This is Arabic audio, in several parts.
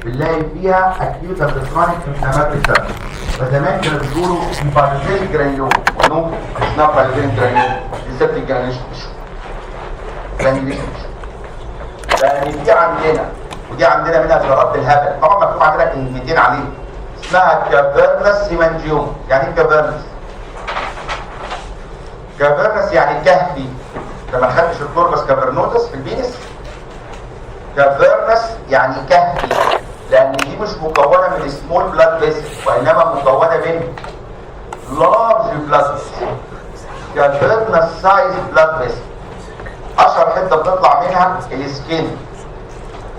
بنلاقي فيها اكيوت كرونيك انفلاماتوري سيرفيس. فزمان كانوا بيقولوا في بايوجينيك جرانيوم، ونوم اسمها بايوجينيك جرانيوم، ريسبتيف جرانيوليشن يعني دي عندنا، ودي عندنا منها ذرات بالهبل. طبعا مكتوب عندنا كلمتين عليه، اسمها كافيرنس هيمانجيوم. يعني ايه كافيرنس؟ كافيرنس يعني كهفي. لما ما خدتش الكوربس كافيرنوتس في البينس، كافيرنس يعني كهفي، لان دي مش مكونه من سمول بلاد فيسل، وانما مكونه من لارج بلاد فيسل، كافيرنس سايز بلاد فيسل. اشهر حته بتطلع منها السكين،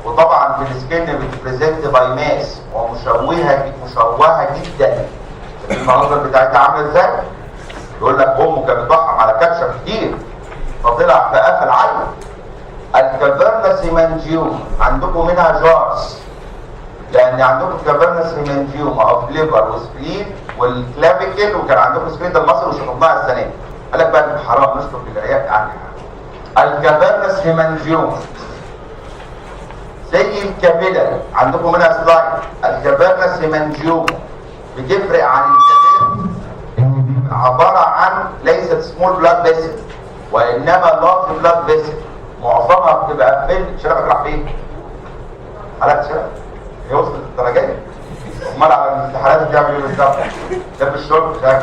وطبعا في السكين بتبريزنت باي ماس ومشوهه جدا. المناظر بتاعتها عامله ازاي؟ يقول لك امه كانت بتضحك على كاتشب كتير فطلع في قفل عين. الكافيرنس هيمانجيوم عندكم منها جارز، لان عندكم كافيرنس هيمانجيوم اوف ليفر وسبلين والكلافيكل، وكان عندكم سبلين المصري وشربناها السنه دي. قال لك بقى حرام نشرب في العيال يعني. الكافيرنس هيمانجيوم زي الكابيلاري عندكم منها سلايد. الكافيرنس هيمانجيوم بتفرق عن الكابيلاري ان دي عباره عن ليست سمول بلاد فيسل، وانما لارج بلاد فيسل. معظمها بتبقى فين؟ شرفك راح فين؟ حالات شرف هي وصلت الدرجه دي. امال على الامتحانات بتعمل ايه بالظبط؟ ده في الشرب شكل.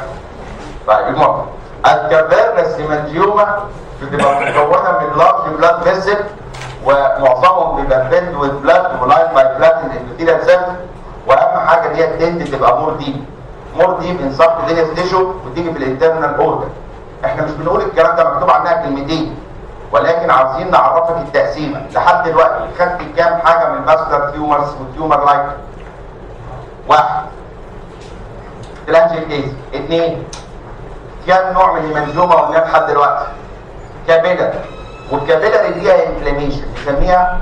طيب المهم الكافيرنس هيمانجيوما بتبقى مكونه من لارج بلاد فيسل، ومعظمهم بيبقى فيلد وذ بلاد ولاين باي بلاد اندوثيليال سيل. واهم حاجه ان هي تند تبقى مور ديب ان سبكوتينيوس تيشو، وتيجي في الانترنال اورجن. احنا مش بنقول الكلام ده مكتوب عنها كلمتين، ولكن عاوزين نعرفك التقسيمه. لحد دلوقتي خدت كام حاجه من الفاسكولار تيومرز والتيومر لايك؟ 1 تلانجيكيز. 2 كام نوع من المنجومه قلنا لحد دلوقتي؟ كابيلاري، والكابيلاري دي هي انفلاميشن نسميها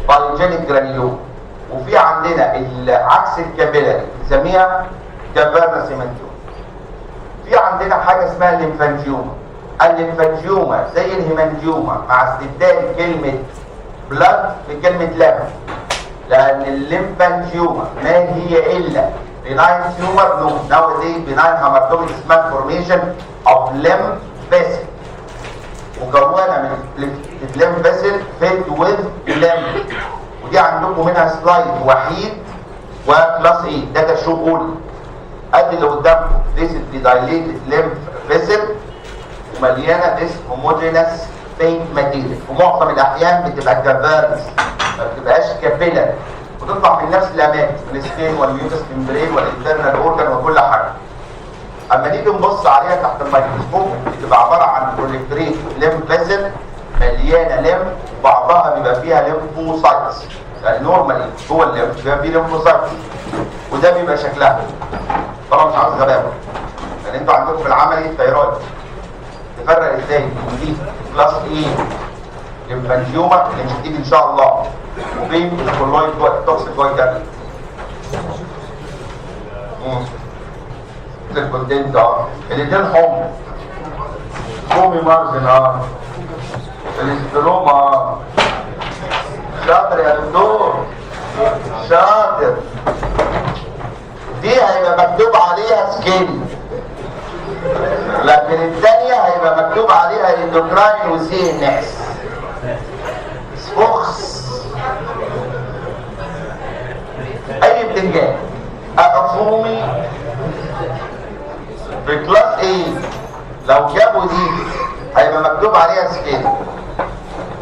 بايوجينيك جرانيولوم. وفي عندنا عكس الكابيلاري نسميها كافيرنس هيمانجيوم. في عندنا حاجه اسمها الليمفانجيوما. الليمفانجيوما زي الهيمانجيوما مع استبدال كلمه بلاد بكلمه لم، لان الليمفانجيوما ما هي الا benign tumor nowadays benign hematopoietic formation of lymph vessel، مكونه من lymph vessel filled with lymph. ودي عندكم منها سلايد وحيد وكلاس ايه، ده كشو اول. ادي اللي قدامكم this is the dilated lymph vessel ومليانه this homogeneous faint material. في معظم الاحيان بتبقى كافيرنس، ما بتبقاش كابيلاري، وتطلع من نفس الاماكن، السكين والميوكس ممبرين والانترنال اورجان وكل حاجه. اما نيجي نبص عليها تحت الميكروسكوب بتبقى عباره عن بروليفريت ليمف فيسل مليانه ليمف، وبعضها بيبقى فيها ليمفوسايتس. يعني نورمالي جوه الليمف بيبقى فيه ليمفوسايتس، وده بيبقى شكلها. طبعا مش عاوز غباوه، لان انتوا عندكم في العملي الثيرويد تفرق ازاي دي كلاس ايه ليمفانجيوما اللي مش هتيجي ان شاء الله، وبين الكولويد توكسيك جوي ده الكونتنت الاثنين حمي مارجن الاستروما. شاطر يا دكتور شاطر. دي هيبقى مكتوب عليها سكين، لكن الثانيه هيبقى مكتوب عليها اندوكراين وسي ان اس فوكس. اي بتنجان اقفومي في كلاس ايه لو جابوا دي هيبقى مكتوب عليها سكين،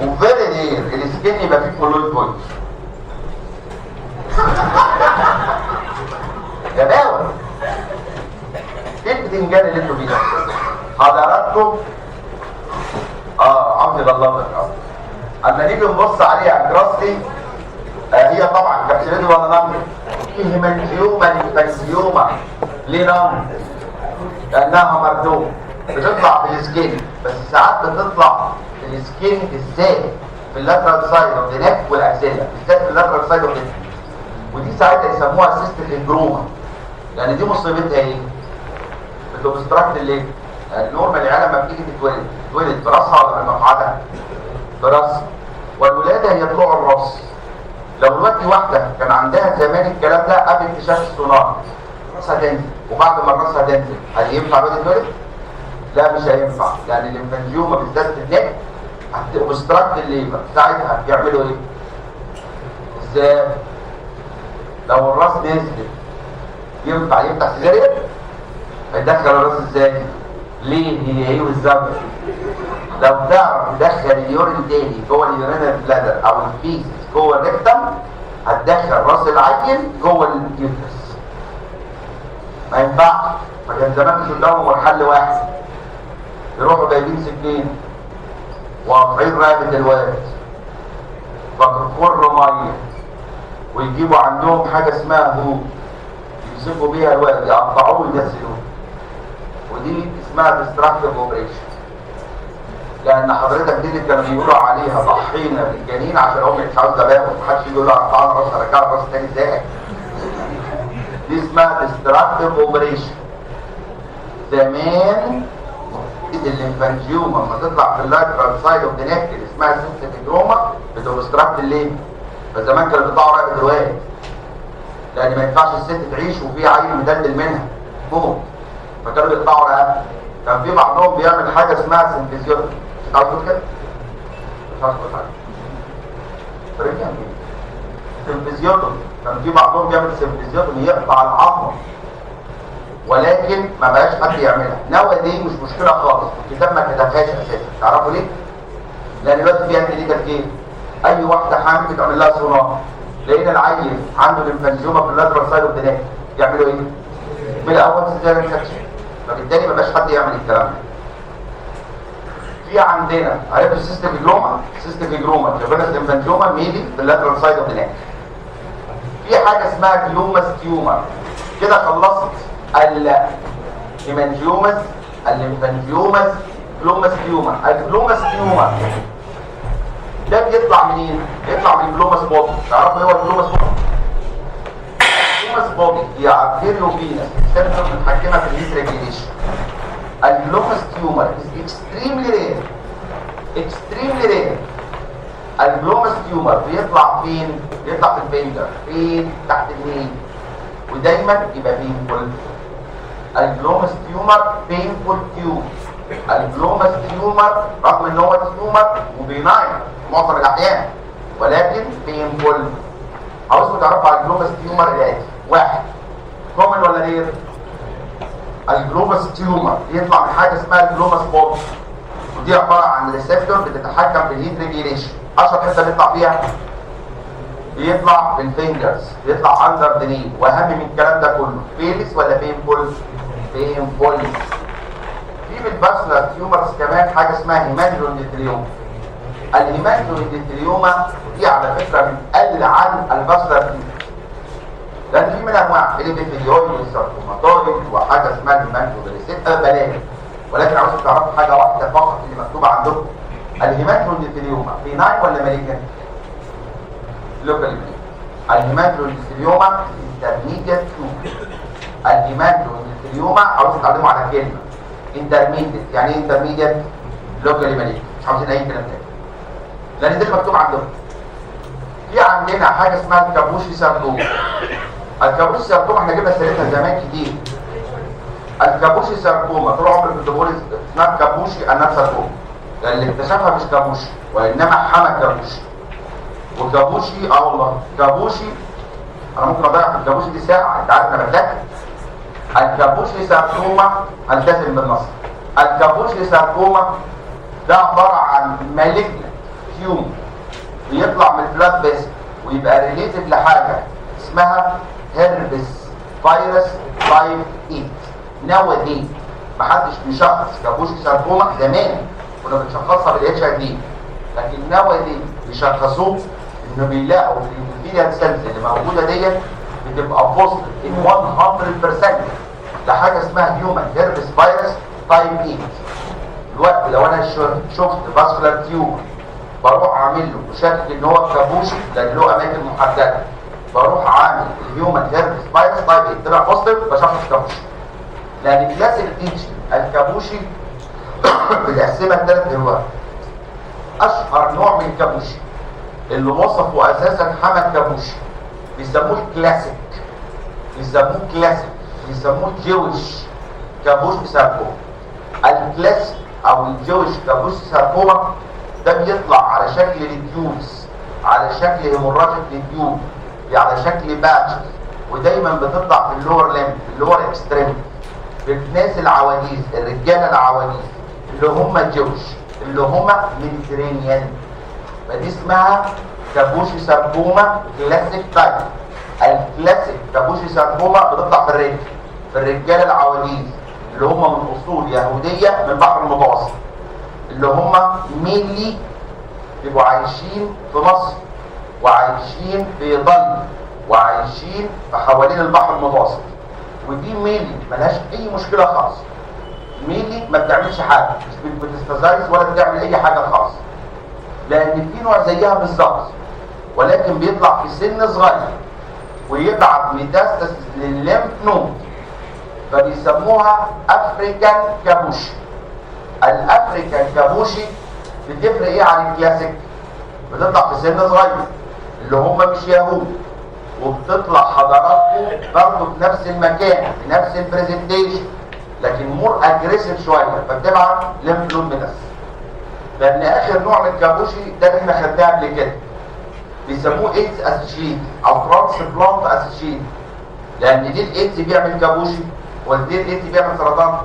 وفيري رير السكين يبقى فيه كولويد بوينت. جداول ايه البتنجان اللي انتوا فيه حضراتكم؟ عبد الله بن اما نيجي نبص عليها جراستي هي طبعا كابسوليدي ولا نمر؟ هيمانجيوما ليمفانجيوما. ليه نمر؟ لانها مردوم بتطلع في السكين، بس ساعات بتطلع في السكين بالذات في اللاترال سايد اوف ذا نيك والاكسيلا، بالذات في اللاترال سايد اوف ذا نيك. ودي ساعتها يسموها سيستم اندروما، يعني دي مصيبتها ايه؟ بتوبستراكت الليل. يعني نورمال العيال لما بتيجي تتولد براسها ولا بالمقعده؟ براسها. والولاده هي طلوع الراس، لو دلوقتي واحده كان عندها زمان الكلام ده قبل اكتشاف السونار، راسها تنزل، وبعد ما راسها تنزل هل ينفع الواد يتولد؟ لا مش هينفع، لان الليمفانجيوما بالذات في النك هتبستراكت الليفر، ساعتها يعملوا ايه؟ ازاي؟ لو الراس نزلت ينفع يفتح سيزاريان؟ هيدخل الراس ازاي؟ ليه؟ هي ايه بالظبط؟ لو تعرف تدخل اليورين تاني جوه اليورينال بلادر او الفيسس جوه الريكتم، هتدخل راس العيل جوه اليوترس. ما ينفعش، فكان زمان مش قدامهم حل واحد، يروحوا جايبين سكين وقاطعين رقبه الواد فكر ميه، ويجيبوا عندهم حاجه اسمها هو يمسكوا بيها الواد يقطعوه ويغسلوه، ودي اسمها ديستراكتيف اوبريشن. لان حضرتك دي اللي كانوا بيقولوا عليها ضحينا بالجنين عشان هم مش عاوز تباهوا، محدش يقول له قطعنا راسها رجعنا راس تاني ازاي؟ دي اسمها ديستراكتيف اوبريشن. زمان الليمفانجيوما لما تطلع في اللاترال سايد اوف ذا نيك اللي اسمها سيستيكروما بتوبستراكت الليمف، فزمان كانوا بيقطعوا رقبه الواد، لان ما ينفعش الست تعيش وفي عيل مدلل منها موت، فكانوا بيقطعوا رقبه. كان في بعضهم بيعمل حاجه اسمها سمفيزيوتومي، مش عارف تقول كده؟ مش عارف تقول حاجه. طريقه ايه؟ سمفيزيوتومي، كان في بعضهم بيعمل سمفيزيوتومي يقطع العظمه، ولكن ما بقاش حد يعملها. نوى دي مش مشكله خالص، الكتاب ما كتبهاش اساسا، تعرفوا ليه؟ لان دلوقتي فيها كلينيكال كيس، اي واحده حامل بتعمل لها سونار، لقينا العيل عنده ليمفانجيوما في اللاترال سايد اوف ذا نيك، يعملوا ايه؟ بالاول سيزاريان سكشن، فبالتالي ما بقاش حد يعمل الكلام ده. في عندنا عرفت السيستم جروما، سيستم جروما جابنا ليمفانجيوما ميلي في اللاترال سايد اوف ذا نيك. في حاجه اسمها جلوماس تيومر. كده خلصت الهيمانجيومس، الليمفانجيومس، جلوماس تيومر. الجلوماس تيومر ده بيطلع منين؟ بيطلع من الجلوماس بودي. تعرفوا ايه هو الجلوماس بودي؟ الجلوماس بودي هي ارتيريو فينس سنتر متحكمه في الهيت ريجيليشن. الجلوماس تيومر is extremely rare. extremely rare. الجلوماس تيومر بيطلع فين؟ بيطلع في الفينجر، فين؟ تحت النيل، ودايما يبقى بينفول. الجلوماس تيومر بينفول تيومر. الجلوماس تيومر رغم ان هو تيومر وبيناين في معظم الاحيان، ولكن بينفول. عاوزكم تعرفوا على الجلوماس تيومر الاتي: واحد، كومن ولا رير؟ الجلوماس تيومر يطلع من حاجه اسمها الجلوماس بودي، ودي عباره عن ريسبتور بتتحكم في الهيت ريجيليشن. اشهر حته بيطلع فيها بيطلع في الفينجرز، بيطلع اندر ذا ني. واهم من الكلام ده كله، بيلس ولا بينفول؟ بينفول. في من الباسلر تيومرز كمان حاجه اسمها هيمانجيونديتريوما. الهيمانجيونديتريوما دي على فكره بتقل عن الباسلر تيومر، لان في منها انواع، الابيثيليويد والساركوماتويد وحاجه اسمها الهيمانجيونديتريوما بلاقي. ولكن عاوزكم تعرفوا حاجه واحده فقط اللي مكتوبه عندكم: الهيمانجيونديتريوما بيناين ولا مالجنت؟ لوكال. الهيمانجيونديتريوما انترميديت تيومر. الهيمانجيونديتريوما عاوز تتعلموا على كلمه انترميديت. يعني ايه انترميديت؟ لوكالي مالجنت، مش عاوزين اي كلام تاني، لان ده اللي مكتوب عندكم. في عندنا حاجه اسمها الكابوشي ساركوما. الكابوشي ساركوما احنا جبنا سيرتها زمان كتير. الكابوشي ساركوما طول عمري كنت بقول اسمها كابوشي انها ساركوما، لان اللي اكتشفها مش كابوشي وانما حمى كابوشي. وكابوشي والله كابوشي انا ممكن اضيع في الكابوشي دي ساعه، انت عارف انا بتاكل. الكابوشي ساركوما هلتزم بالنص. الكابوشي ساركوما ده عباره عن مالجنت تيومر بيطلع من البلاد فيسل ويبقى ريليتد لحاجه اسمها هيربس فيروس تايب 8. ناو دي محدش بيشخص كابوشي ساركوما. زمان كنا بنشخصها بالاتش اي في، لكن ناو دي بيشخصوه انه بيلاقوا الانفيريال سيلز اللي موجوده ديت بتبقى بوزيتيف ان 100% لحاجه اسمها هيومن هيربس فيروس تايب 8. دلوقتي لو انا شفت فاسكولار تيومر بروح اعمل له وشاكك ان هو كابوشي لان له اماكن محدده، بروح عامل الهيومن هيربس فيروس تايب 8 طلع بوزيتيف بشخص كابوشي. لان كلاس التيتش الكابوشي بنقسمها لثلاث انواع. اشهر نوع من الكابوشي اللي وصفه اساسا حمد كابوشي، بيسموه الكلاسيك، بيسموه جويش كابوشي ساركوما. الكلاسيك او الجويش كابوشي ساركوما ده بيطلع على شكل ريديوز، على شكل هيموراجيك ريديوز، على شكل باتش، ودايما بتطلع في اللور ليمب، اللور اكستريم، في الناس العواجيز، الرجاله العواجيز اللي هم الجويش، اللي هم ميديترينيان. فدي اسمها كابوشي ساركوما كلاسيك تايب. الكلاسيك كابوشي ساركوما بتطلع في الرجل، في الرجاله العواجيز اللي هم من اصول يهوديه من البحر المتوسط، اللي هم مينلي بيبقوا عايشين في مصر وعايشين في ايطاليا وعايشين في حوالين البحر المتوسط. ودي ميلي ملهاش اي مشكله خالص، ميلي ما بتعملش حاجه، مش بتستزايز ولا بتعمل اي حاجه خالص، لان في نوع زيها بالظبط ولكن بيطلع في سن صغير ويبعت ميتاستاسيس للليمف نود، فبيسموها افريكان كابوشي. الافريكان كابوشي بتفرق ايه عن الكلاسيك؟ بتطلع في سن صغير اللي هم مش يهود، وبتطلع حضراتكم برضه في نفس المكان في نفس البرزنتيشن، لكن مور اجريسيف شويه، فبتبعت ليمف نود ميتاستاسيس. لان اخر نوع من الكابوشي ده اللي احنا خدناه قبل كده بيسموه ايدز اسوشيت او ترانسبلانت اسوشيت، لان دي الايدز بيعمل كابوشي ودي الايدز بيعمل سرطان،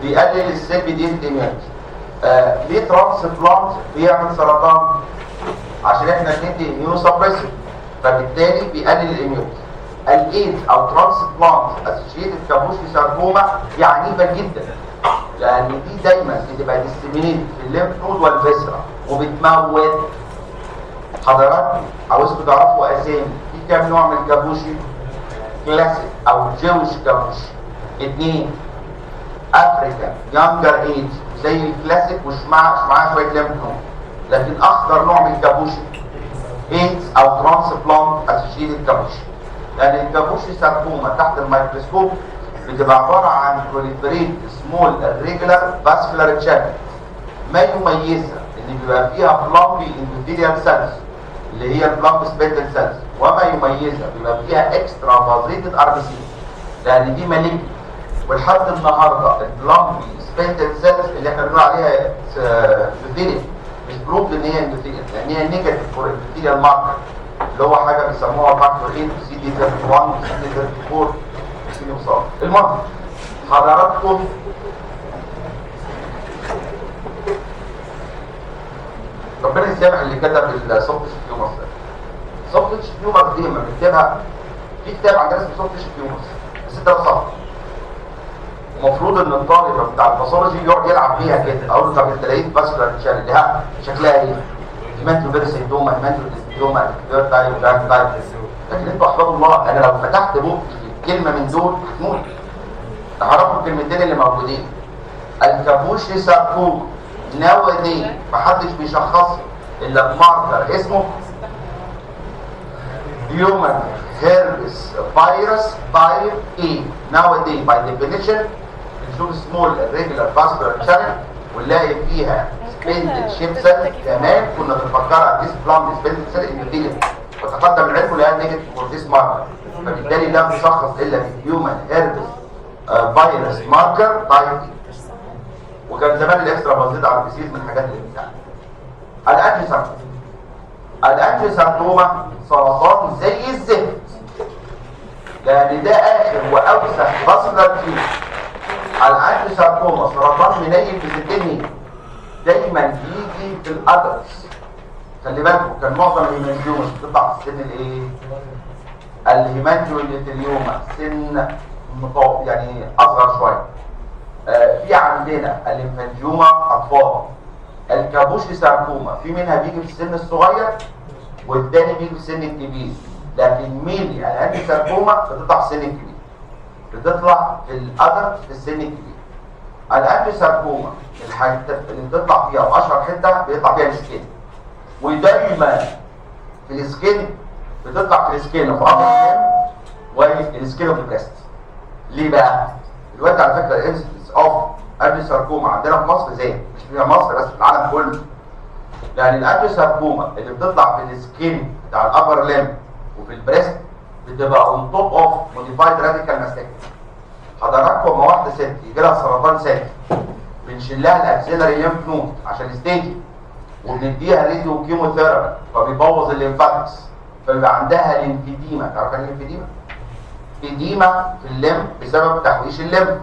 بيقلل السيل دي ايميونيتي. ليه ترانسبلانت بيعمل سرطان؟ عشان احنا بندي اميونو سبريسيف، فبالتالي بيقلل الاميونيتي. الايدز او ترانسبلانت اسوشيتد كابوشي ساركوما دي عنيفه جدا، لان دي دايما بتبقى ديسيمينيت في الليمف نود والفيسرا وبتموت. حضراتكم عاوزكم تعرفوا اسامي في كام نوع من الكابوشي؟ كلاسيك او جويش كابوشي 2، افريكان يانجر ايج زي الكلاسيك مش معاه شويه ليمف نود، لكن اخطر نوع من الكابوشي ايدز او ترانسبلانت اسوشيتد كابوشي. لان الكابوشي ساركوما تحت الميكروسكوب بتبقى عباره عن بروليفريت سمول ريجولار فاسكولار تشانل، ما يميزها ان بيبقى فيها بلامبي اندوثيليال سيلز اللي هي البلامب سبيتال سيلز، وما يميزها بيبقى فيها اكسترا فازيتد ار بي سي، لان دي مالجنت. ولحد النهارده البلامبي سبيتال سيلز اللي احنا بنقول عليها اندوثيليال مش بروف ان هي اندوثيليال، لان هي نيجاتيف فور اندوثيليال ماركر اللي هو حاجه بيسموها فاكتور 8 سي دي 31 سي دي 34 سي دي مصاب. المهم حضراتكم ربنا يسامح اللي كتب السوفت تيومرز ده. السوفت تيومرز دي لما بنكتبها في كتاب عندنا اسمه سوفت تيومرز بس ده صعب. المفروض ان الطالب بتاع الباثولوجي يقعد يلعب بيها كده، اقول له طب انت لقيت فاسكولار تشانل دي شكلها ايه؟ هيمانتو فيرسيدوما، هيمانتو ديستيوما، ثيرد تايب، جراند تايب. لكن انتوا احفظوا الله، انا لو فتحت بوق كلمه من دول هتموت. تعرفوا الكلمتين اللي موجودين. الكابوشي ساركوما ناودي محدش بيشخصه الا بماركر اسمه human herpes virus type A. nowadays by definition بنشوف small regular vascular channel ونلاقي فيها spindle shape cell. كمان كنا بنفكرها this plum spindle cell endothelium، وتقدم العلم لها negative for this marker، فبالتالي لا تشخص الا ب human herpes virus marker type A. وكان زمان الاكسترا بازيد على البيسيز من الحاجات اللي بتاعها. الانجيوساركوما سرطان زي الزفت، لان ده اخر واوسخ فاسكولار تيوب. الانجيوساركوما سرطان منيل بستني، دايما بيجي في الادلتس. خلي بالكم كان معظم الهيمانجيوما بتطلع في السن الايه؟ الهيمانجيوما سن يعني اصغر شويه. في عندنا الليمفانجيوما اطفال. الكابوشي ساركوما في منها بيجي في السن الصغير والتاني بيجي في السن الكبير، لكن ميلي الانتي ساركوما بتطلع في السن الكبير، بتطلع في الادلت في السن الكبير. الانتي ساركوما الحته اللي بتطلع فيها واشهر حته بيطلع فيها السكين، ودايما في السكين بتطلع في السكين في ابر والسكين اوف البريست. ليه بقى؟ دلوقتي على فكره الانسيدنس اوف انتي ساركوما عندنا في مصر زي مش في مصر بس في العالم كله، يعني الانجيوساركوما اللي بتطلع في السكين بتاع الابر ليم وفي البريست بتبقى اون توب اوف موديفايد راديكال ماستكتومي. حضراتكم ما واحده ست يجي لها سرطان ثدي بنشيل لها الاكسيلاري ليمف نود عشان ستيجي، وبنديها راديو كيموثيرابي فبيبوظ الليمفاتكس، فبيبقى عندها ليمفيديما. تعرف يعني ليمفيديما؟ إديمة في الليمف بسبب تحويش الليمف.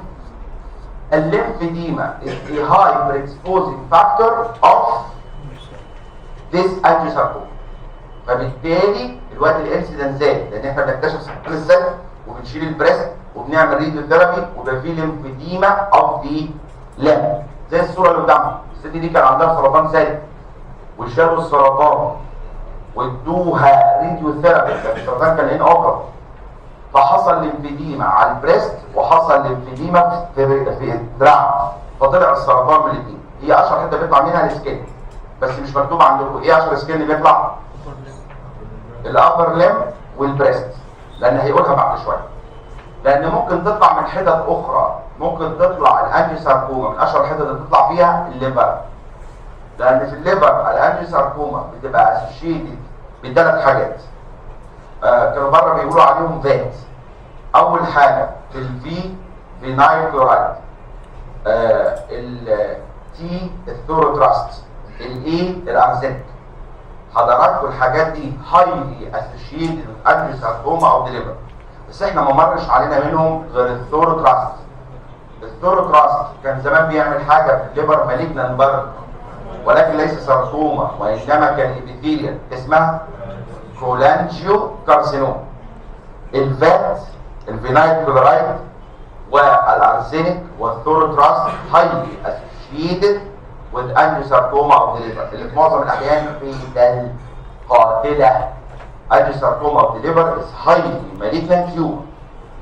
الليمفيديما is a high predisposing factor of this angiosarcoma. فبالتالي الوقت الانسيدنت زاد لان احنا بنكتشف سرطان الثدي وبنشيل البريست وبنعمل راديوثيرابي ويبقى في ليمفيديما اوف ذا ليمف. زي الصوره اللي قدامنا، الست دي كان عندها سرطان ثدي وشالوا السرطان وادوها راديوثيرابي لان السرطان كان ان اوبر، فحصل ليمفيديما على البريست وحصل ليمفيديما في الدراع، فطلع السرطان من الاثنين. هي اشهر حته بيطلع منها السكين، بس مش مكتوب عندكم ايه اشهر سكين اللي بيطلع؟ الابر ليم والبريست، لان هيقولها بعد شويه. لان ممكن تطلع من حتت اخرى، ممكن تطلع الانجيوساركوما من اشهر الحتت اللي تطلع فيها الليفر، لان في الليفر الانجيوساركوما بتبقى اسوشيتد بثلاث حاجات. كانوا بره بيقولوا عليهم فات. اول حاجه في الفي فينايل كلورايد، التي الثوروتراست، الاي الارزنك. حضراتكم الحاجات دي هايلي اسوشيتد انجيوساركوما او ديليفر، بس احنا ما مرش علينا منهم غير الثوروتراست. الثوروتراست كان زمان بيعمل حاجه في الليفر مالجنان برضه، ولكن ليس ساركوما وانما كان ابيثيليال اسمها كولانجيو كارسينوم. الفات الفينايل كلورايد والارسينيك والثوروتراست هايلي اسوشيتد with angiosarcoma of the liver، اللي في معظم الاحيان فيتال قاتله. angiosarcoma of the liver is highly malignant tumor،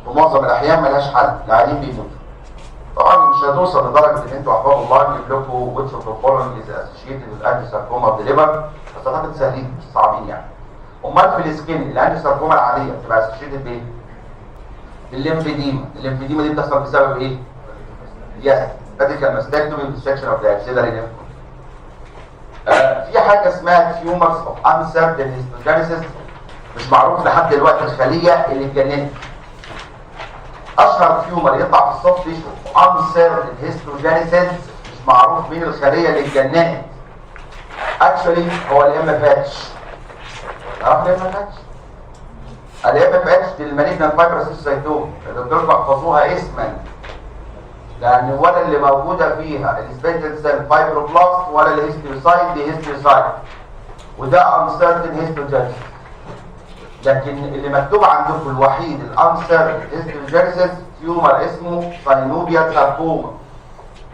في معظم الاحيان ملهاش حل، العيانين بيموتوا. طبعا مش هتوصل لدرجه ان انتوا احفظوا الله يجيب لكم which of the following is associated with angiosarcoma of the liver، بس اعتقد سهلين مش صعبين يعني. امال في السكين الانجيوساركوما العاديه بتبقى اسوشيتد بايه؟ الليمفيديما. الليمفيديما دي بتحصل بسبب ايه؟ يس راديكال ماستكتومي بالسكشن اوف ذا اكسيلاري ليمف. في حاجه اسمها تيومرز اوف انسرتن هيستوجينيسيس، مش معروف لحد دلوقتي الخليه اللي اتجننت. اشهر تيومر يطلع في السوفت تيشو انسرتن هيستوجينيسيس، مش معروف مين الخليه اللي اتجننت. اكشولي هو الام اف اتش. تعرف الام اف اتش؟ الام اف اتش دي المالجنان فايبروسيتوم، الدكتور بيحفظوها اسما لان ولا اللي موجوده فيها السبيشال سيل فايبروبلاست ولا الهيستيوسايت دي هيستيوسايت، وده انسرتن هيستوجينيسيس. لكن اللي مكتوب عندكم الوحيد الانسرتن هيستوجينيسيس تيومر اسمه ساينوبيال ساركوما.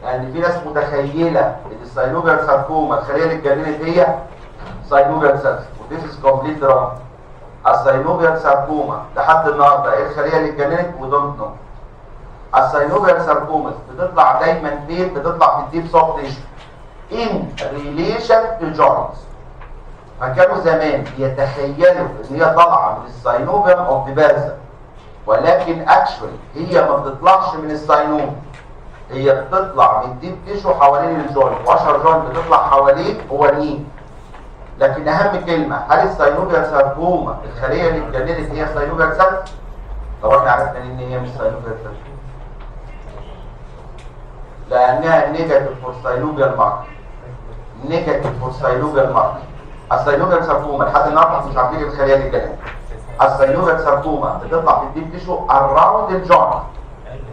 يعني في ناس متخيله ان الساينوبيال ساركوما الخليه اللي اتجننت هي ساينوبيال سيلز، وذيس از كومبليت رونج. الساينوبيال ساركوما لحد النهارده ايه الخليه اللي اتجننت؟ وي دونت نو. الساينوبيال ساركوما بتطلع دايما فين؟ بتطلع في الديب سوفت تيشو ان ريليشن تو جوينتس. فكانوا زمان يتخيلوا ان هي طالعه من الساينوبيال اوف ذا بارزا، ولكن اكشولي هي ما بتطلعش من الساينوم، هي بتطلع من الديب تيشو حوالين الجوينت، واشهر جوينت بتطلع حواليه هو النين. لكن اهم كلمه، هل الساينوبيال ساركوما الخليه اللي اتجننت هي ساينوبيال سيلز؟ طب احنا عرفنا ان هي مش ساينوبيال سيلز لانها نيجاتيف فور ساينوبيال مارك. نيجاتيف فور ساينوبيال مارك. الساينوبيال ساركوما لحد النهارده مش عارفين الخليه اللي اتجننت. الساينوبيال ساركوما بتطلع في الديب تيشو اراوند الجوينت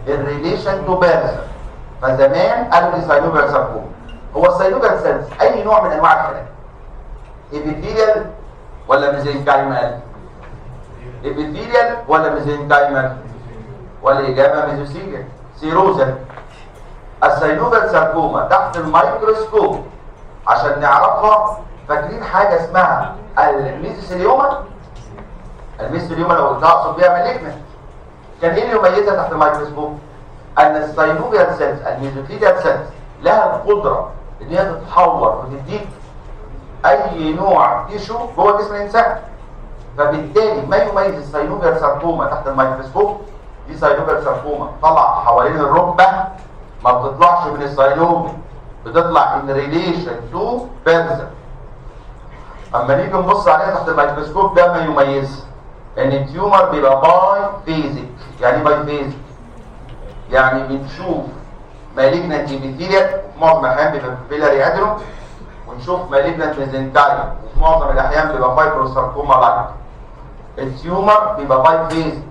الريليشن تو بارزا. فزمان قالوا دي ساينوبيال ساركوما. هو الساينوبيال سيلز اي نوع من انواع الخلايا؟ ابيثيليال ولا ميزنكايمال؟ ابيثيليال ولا ميزنكايمال؟ والاجابه ميزوثيليال سيروزا. الساينوبيال ساركوما تحت الميكروسكوب عشان نعرفها، فاكرين حاجه اسمها الميزوثيليوما؟ الميزوثيليوما لو قلتها اقصد بيها مالجنت. كان ايه اللي يميزها تحت الميكروسكوب؟ ان الساينوبيال سيلز الميزوثيليال سيلز لها القدره ان هي تتحور وتديك اي نوع تيشو جوه جسم الانسان. فبالتالي ما يميز الساينوبيال ساركوما تحت الميكروسكوب، دي ساينوبيال ساركوما طلع حوالين الركبه، ما بتطلعش من الساينوبيال، بتطلع ان ريليشن تو بارزا. اما نيجي نبص عليها تحت الميكروسكوب ده ما يميزها ان التيومر بيبقى باي فيزيك. يعني ايه باي فيزيك؟ يعني بنشوف مالجنت ابيثيليال في معظم الاحيان بيبقى بيلاري ادرو، ونشوف مالجنت ميزنكايم وفي معظم الاحيان بيبقى فايبروساركوما لايك. التيومر بيبقى باي فيزيك،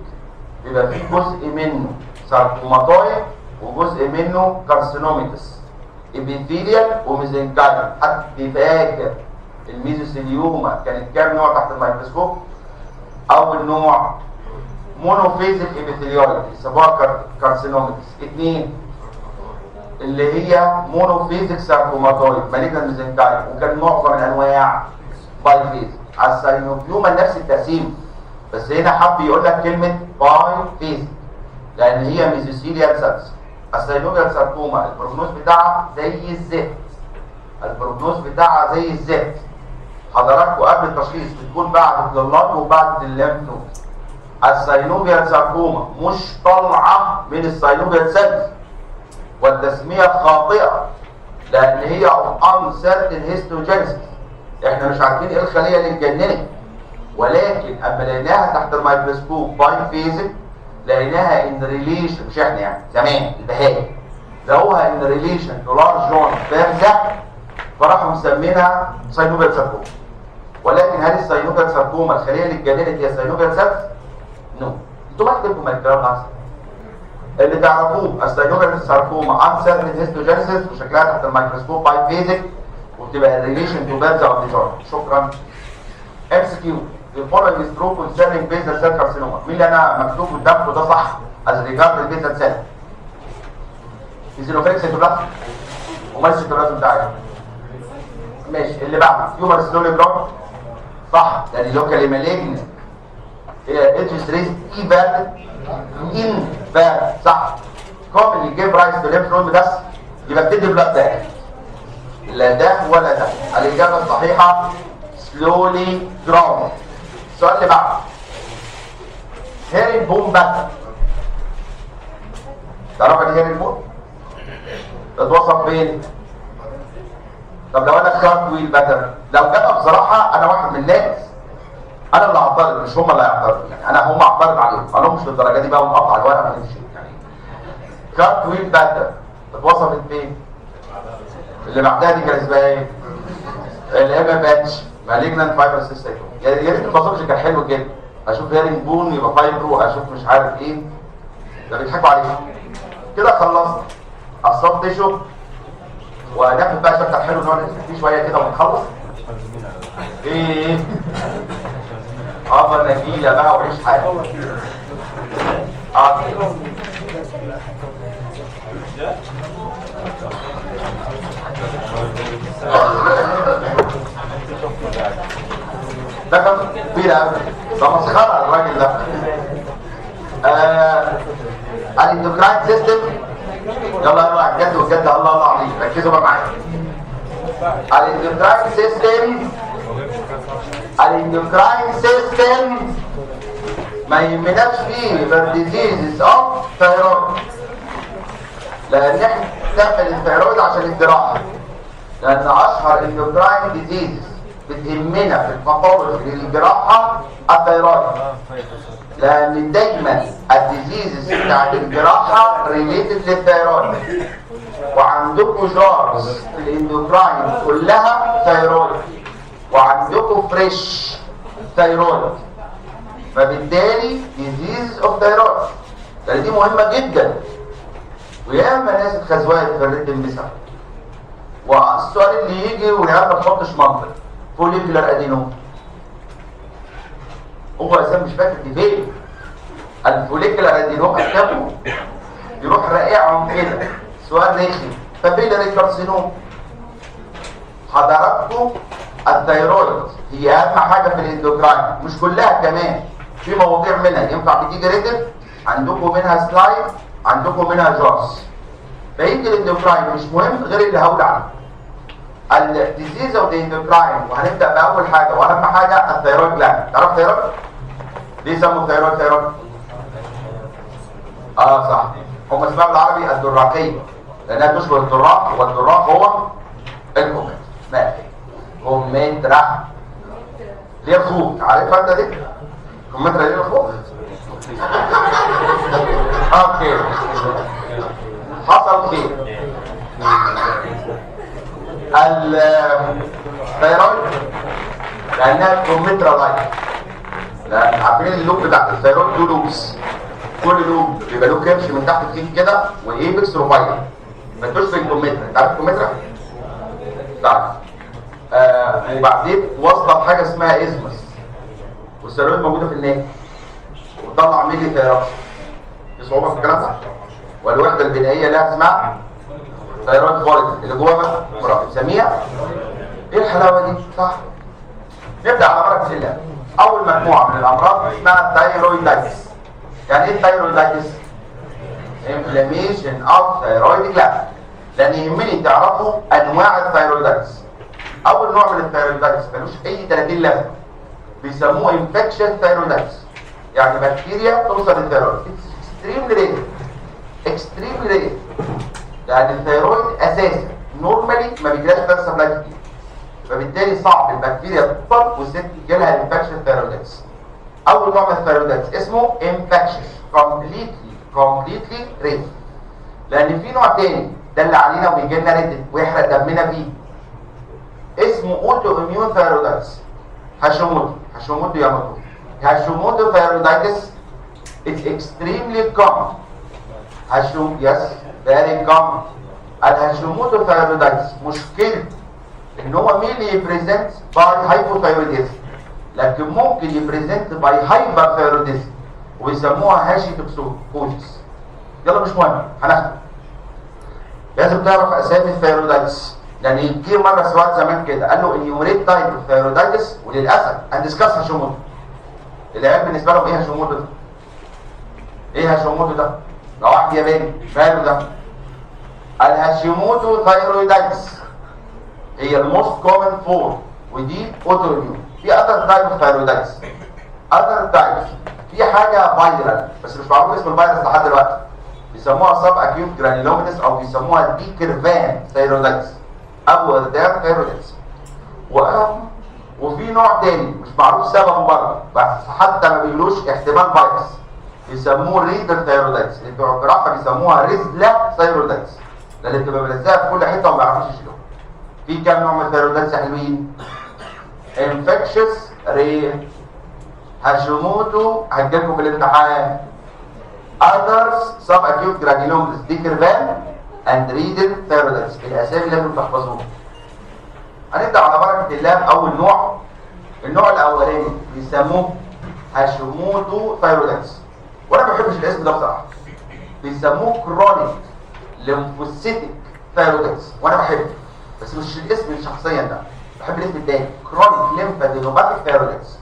بيبقى فيه جزء منه ساركوماتويد وجزء منه كارسينوميتس ابيثيليال وميزنكايم. حد فاكر الميزوثيليوما كانت كام نوع تحت الميكروسكوب؟ اول نوع مونوفيزيك ابيثيليويد يسموها كارسينوميتس. 2 اللي هي مونوفيزيك ساركوماتويد مالجنت ميزنكايم، وكان معظم الانواع باي فيزيك. على الساينوفيوما نفس التقسيم، بس هنا حب يقول لك كلمه باي فيزيك لان هي ميزوثيليال سيلز. الساينوفيال ساركوما البروجنوز بتاعها زي الزفت، البروجنوز بتاعها زي الزفت. حضراتكم قبل التشخيص بتكون بعد الضلات وبعد الليمف نود. الساينوفيال ساركوما مش طالعه من الساينوفيال سيلز، والتسميه خاطئه لان هي uncertain histogenesis. احنا مش عارفين ايه الخليه اللي اتجننت، ولكن اما لقيناها تحت الميكروسكوب باي فيزيك لقيناها ان ريليشن، مش احنا يعني زمان البهائم لقوها ان ريليشن تو لارج جوينت بارزه، فراحوا مسمينها ساينوفيال ساركوما. ولكن هل الساينوفيال ساركوما الخليه اللي اتجننت هي ساينوفيال سيلز؟ نو. انتوا بحكي الكلام ده اللي تعرفوه. الساينوفيال ساركوما uncertain histogenesis وشكلها تحت الميكروسكوب باي فيزيك وبتبقى ريليشن تو بارزه او ديجار. شكرا. MCQ The following is true concerning basal cell carcinoma. مين اللي انا مكتوب قدامكم ده صح as regard البيزل سيل؟ ايزينوفيليك سيتوبلازم ومال السيتوبلازم بتاعي. ماشي. اللي بعده تيومر سلولي جروث صح لان لوكالي مالجنت اتش ريز ايفال ان فال صح. كومن جيف رايز تو ليمف نود بس يبقى بتدي بلاد ده، لا ده ولا ده. الاجابه الصحيحه سلولي جروث. السؤال اللي بعده هيرين بوم باتر. تعرف ايه هيرين بوم؟ تتوصف فين؟ طب لو انا كارت ويل باتر، لو كده بصراحه انا واحد من الناس انا اللي هعترض مش هم اللي هيعترضوا، يعني انا هم اعترض عليهم، قال لهم مش للدرجه دي بقى ونقطع الورقه ونمشي يعني. كارت ويل باتر اتوصفت فين؟ اللي بعدها دي كان اسمها ايه؟ الام باتش مالجنانت فايبر سيستم. يا ريت الباثولوجي كان حلو كده، اشوف هيرنج بون يبقى فايبرو، اشوف مش عارف ايه، ده بيضحكوا علينا. كده خلصنا الصوت تيشو، وناخد بقى شكل حلو نقعد نمسك فيه شويه كده ونخلص. ايه؟ افضل نجيله بقى وعيش حياتك. ده كان كبير قوي، ده مسخره الراجل ده. الاندوكراين سيستم، يلا يلا على الجد والجد، الله الله عليك، ركزوا بقى معايا. الاندوكراين سيستم، الاندوكراين سيستم ما يهمناش فيه غير ديزيزز اوف ثايرويد، لان احنا بنعمل الثايرويد عشان الجراحه، لان اشهر اندوكراين ديزيزز بتهمنا في الباثولوجي للجراحه الثايرويد، لان دايما الديزيزز بتاعت الجراحه ريليتد للثايرويد، وعندكم جارز الاندوكراين كلها ثايرويد، وعندكم فريش ثايرويد، فبالتالي ديزيز اوف ثايرويد. لان دي مهمه جدا، وياما ناس اتخزوقت في الريتم بسبب. والسؤال اللي يجي والعيال ما تحطش منطق، فوليكولار ادينوم، هو اساسا مش فاكر دي فين. الفوليكولار ادينوم اكتبه يروح راقعهم كده، سؤال رخم. بابيلاري كارسينوم. حضراتكم الثايرويد هي اهم حاجه في الاندوكراين، مش كلها كمان، في مواضيع منها ينفع بتيجي ريتم، عندكم منها سلايد، عندكم منها جارس. بقيه الاندوكراين مش مهم غير اللي هقول عنه. الديزيز اوف ذا اندوكراين، وهنبدا باول حاجه واهم حاجه الثايرويد جلاند. تعرف ثايرويد؟ ليه سموا الثايرويد ثايرويد؟ صح، هم اسمها بالعربي الدراقيه، لانها تشبه الدراق، والدراق هو الكوميت. ماشي، كوميترا دي الخوف، عارفها انت دي؟ الكمثرى دي الخوف؟ اوكي حصل خير. الثيرويد لانها كمثرى لايك، لان عارفين اللوب بتاع الثيرويد له لوبس، كل لوب بيبقى له كرش من تحت الكيك كده وايبكس رفيع، ما تشوفش الكمثرى. انت عارف الكمثرى؟ تعرف. وبعدين واصله بحاجه اسمها ازمس، والثيرويد موجوده في الناك وطلع ميلي ثيرويد. في صعوبه في الكلام ده؟ والوحده البنائيه لها اسمها ثيرويد فوليكل اللي جوه بنسميها ايه الحلاوه دي؟ صح. نبدا على بركه الله. اول مجموعه من الامراض اسمها ثايرويدايتس. يعني ايه ثايرويدايتس؟ انفلاميشن اوف ثايرويد جلاند. لان يهمني تعرفوا انواع الثايرويدايتس. اول نوع من الثايرويدايتس ملوش اي 30 لازمه، بيسموه انفكشن ثايرويدايتس، يعني بكتيريا توصل للثايرويد. اكستريملي رير، لان الثايرويد اساسا نورمالي ما بيجيلهاش بلاد سبلاي كتير، فبالتالي صعب البكتيريا تكبر والست يجيلها انفكشن ثايرويدايتس. اول نوع من الثايرويدايتس اسمه انفكشن كومبليتلي رير. لان في نوع تاني ده اللي علينا وبيجي لنا ريد ويحرق دمنا فيه، اسمه اوتو اميون ثايرويدايتس. هاشيموتو ثايرويدايتس it's extremely common. very common. الهاشيموتو ثايرويدايتس مشكلة ان هو ميلي يبريزنت باي هايبوثايرويديزم، لكن ممكن يبريزنت باي هايبر ثايرويديزم ويسموها هاشي توكسوكوزيس. يلا مش مهم، هناخد. لازم تعرف اسامي الثايرويدايتس، يعني كتير مره سؤال زمان كده قال له انيومريت تايب اوف ثايرويدايتس، وللاسف هندسكاس هاشيموتو. العيال بالنسبه لهم ايه هاشيموتو ده؟ ايه هاشيموتو ده؟ ده واحد ياباني ماله ده؟ الهاشيموتو ثايرويدايتس هي الموست كومن فورم، ودي اوتو اميون. في اذر تايب اوف ثايرويدايتس، اذر تايبس، في حاجه فايرال بس مش معروف اسم الفيروس لحد دلوقتي، بيسموها سب اكيوت جرانيلوميتس او بيسموها ديكيرفان ثايرويدايتس او اردام ثايرويدايتس. وفي نوع تاني مش معروف سببه برضه، بس حتى ما بيقولوش احتمال فيروس، بيسموه ريدر ثايرويدايتس. اللي بتوع الجراحه بيسموها ريزلا ثايرويدايتس، لان بتبقى ملزقه في كل حته وما بيعرفوش يشيلوها. في كام نوع من الثايرويدايتس حلوين؟ انفكشس رير، هاشيموتو هتجيلكوا في الامتحان، others subacute granulomatous ديكيرفان and ريدر ثايرويدايتس. الاسامي اللي لازم تحفظوها. هنبدا على بركه الله باول نوع. النوع الاولاني بيسموه هاشيموتو ثايرويدايتس، وانا ما بحبش الاسم ده بصراحه. بيسموه كرونيك ليمفوسيتيك ثايرويدايتس، وانا بحبه بس مش الاسم شخصيا ده، بحب الاسم الثاني كرونيك ليمفادينوباثيك ثايرويدايتس،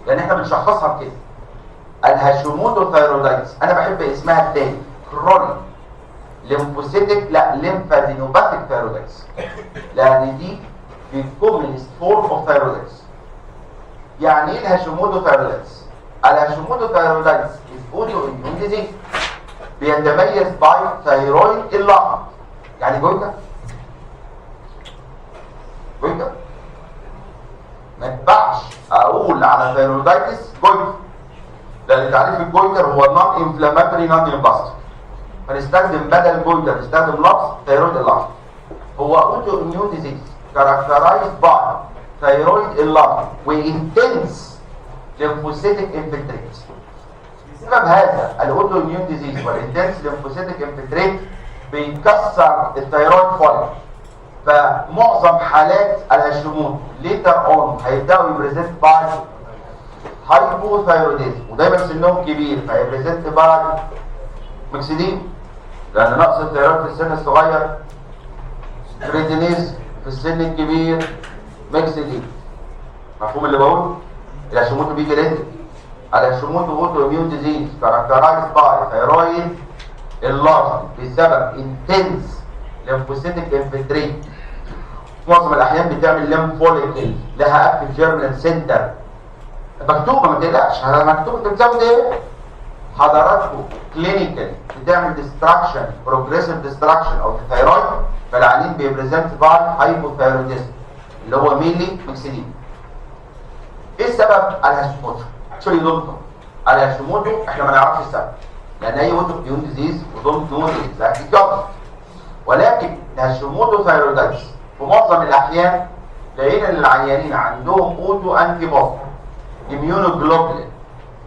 لان احنا بنشخصها بكده. الهاشيموتو ثايرويدايتس انا بحب اسمها الثاني كرونيك ليمفوسيتيك ليمفادينوباثيك ثايرويدايتس، لان دي الكومنست فورم اوف ثايرويدايتس. يعني ايه الهاشيموتو ثايرويدايتس؟ الهاشيموتو ثايرويدايتس اوتو اميون ديزيز، بيتميز باي ثايرويد اللحم. يعني جويتا ما ينفعش اقول على ثايرويدايتس جويتا، لان تعريف الجويتر هو نون انفلاماتوري نون امباستر، فنستخدم بدل جويتر نستخدم لفظ ثايرويد اللحم. هو اوتو اميون ديزيز characterized by thyroid enlargement وانتنس lymphocytic infiltrate. بسبب هذا الاوتو اميون ديزيز والانتنس lymphocytic infiltrate بيكسر الثيرويد فوليكل، فمعظم حالات الهاشيموتو ليتر اون هيبداوا يبريزنت باي هايبوثايروديزم، ودايما سنهم كبير فيبريزنت باي مكسدين، لان نقص الثيرويد في السن الصغير، كريتينيز في السن الكبير، مكسدين. مفهوم اللي بقوله؟ الهاشيموتو بيجي ليه؟ الهاشيموتو اوتو اميون ديزيز كاركترايزد باي ثايرويد اللارج بسبب انتنس ليمفوسيتيك انفلتريت. معظم الاحيان بتعمل ليمف فوليكل لها اكتف جيرمينال سنتر، مكتوبه ما تقلقش، مكتوب انت بتزود ايه؟ حضراتكم كلينيكال بتعمل ديستراكشن بروجريسيف ديستراكشن او الثيرويد، فالعيانين بيبريزنت باي هايبوثايروديزم اللي هو ميلي مكسدين. ايه السبب؟ الهاشيموتو. اكشولي دونت نو. الهاشيموتو احنا ما نعرفش السبب، لان اي اوتو اميون ديزيز ودونت نو اكزاكتلي كوز. ولكن الهاشيموتو ثايرويدايتس في معظم الاحيان لقينا ان العيانين عندهم اوتو انتي بودي اميونوجلوبولين،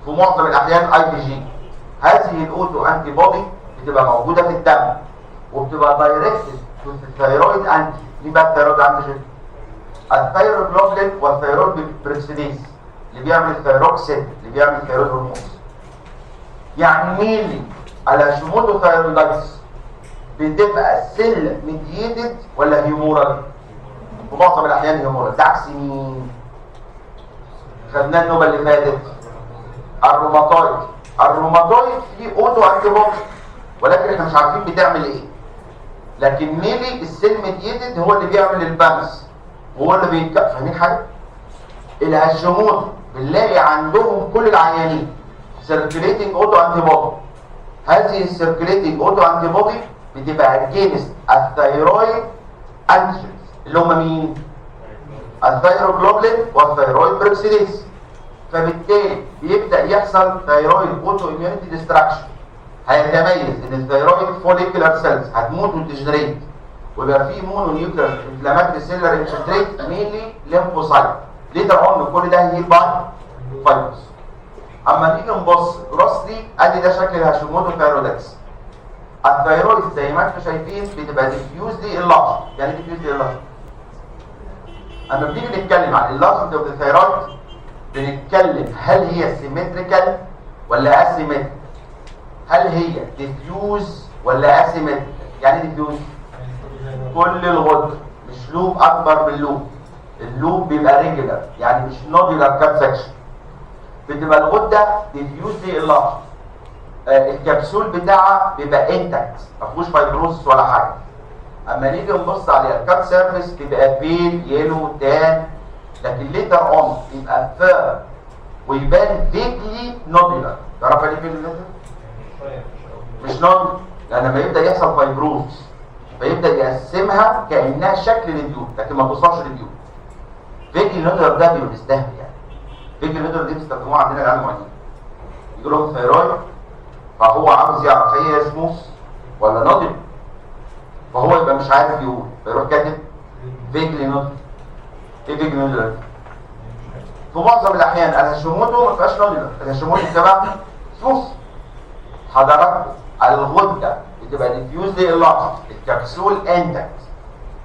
في معظم الاحيان اي بي جي. هذه الاوتو انتي بودي بتبقى موجوده في الدم وبتبقى دايركتد تو الثايرويد انتي. مين بقى الثايرويد انتي؟ الثايروجلوبولين والثايرويد بريكسيديز اللي بيعمل الثايروكسين اللي بيعمل الثايرويد هرمونز. يعني مين الهاشيموتو ثايرويدايتس بتبقى سيل ميدييتد ولا هيمورال؟ في معظم الاحيان هيمورال. ده عكس مين؟ خدناه النوبه اللي فاتت، الروماتويد. الروماتويد فيه اوتو انتي بودي ولكن احنا مش عارفين بتعمل ايه. لكن ميلي السيل ميدييتد هو اللي بيعمل البامس وهو اللي بيتكفى. فاهمين حاجه؟ الهاشيموتو بنلاقي عندهم كل العيانين سيركيليتنج اوتو انتي بودي. هذه السيركيليتنج اوتو انتي بودي بتبقى اجينست الثايرويد انتيجنز اللي هم مين؟ الثايروجلوبولين والثايرويد بريكسيديز. فبالتالي بيبدا يحصل ثايرويد اوتو اميونيتي ديستراكشن. هيتميز ان الثايرويد فوليكولار سيلز هتموت وتجنريت ويبقى في مونو نيوكلير انفلاماتري سيلر انفلتريت مينلي ليمفوسايت. ليتر اون كل ده هيل باي فايروس. اما نيجي نبص جروسلي ادي ده شكل الهاشيموتو ثايرويدايتس. الثايرويد زي ما انتم شايفين بتبقى ديفيوزلي اللارج. يعني ايه ديفيوزلي اللارج؟ اما بنيجي نتكلم عن اللارج اوف الثايرويد بنتكلم هل هي سيمتريكال ولا اسيمتريكال؟ هل هي ديفيوز ولا اسيمتريكال؟ يعني ايه ديفيوز؟ كل الغدة مش لوب اكبر من لوب. اللوب بيبقى ريجولار يعني مش نودولار كاب سكشن. بتبقى الغده ديفيوزلي اللارج. الكبسول بتاعها بيبقى انتكت ما فيهوش فايبروسس ولا حاجه. اما نيجي نبص عليها الكات سيرفيس بيبقى بيل يلو تان، لكن ليتر اون يبقى فير ويبان فيجلي نودولار. تعرف يعني ايه فيجلي نودولار؟ مش نودولار لان لما يبدا يحصل فايبروسس فيبدا يقسمها كانها شكل للديون لكن ما توصلش للديون. فيجلي نودولار ده بيستهبل يعني. فيجلي نودولار دي بيستخدموها عندنا العيال المعيدين. يجي لهم ثايرويد فهو عاوز يعرف هي سموث ولا نودل، فهو يبقى مش عارف يقول فيروح كاتب فيجلي نودل. ايه فيجلي نودل؟ في معظم الاحيان الهاشيموتو ما فيهاش نودل، الهاشيموتو بتبقى سموث. حضراتكم الغده بتبقى ديفيوزلي اللارج، الكبسول انتكت.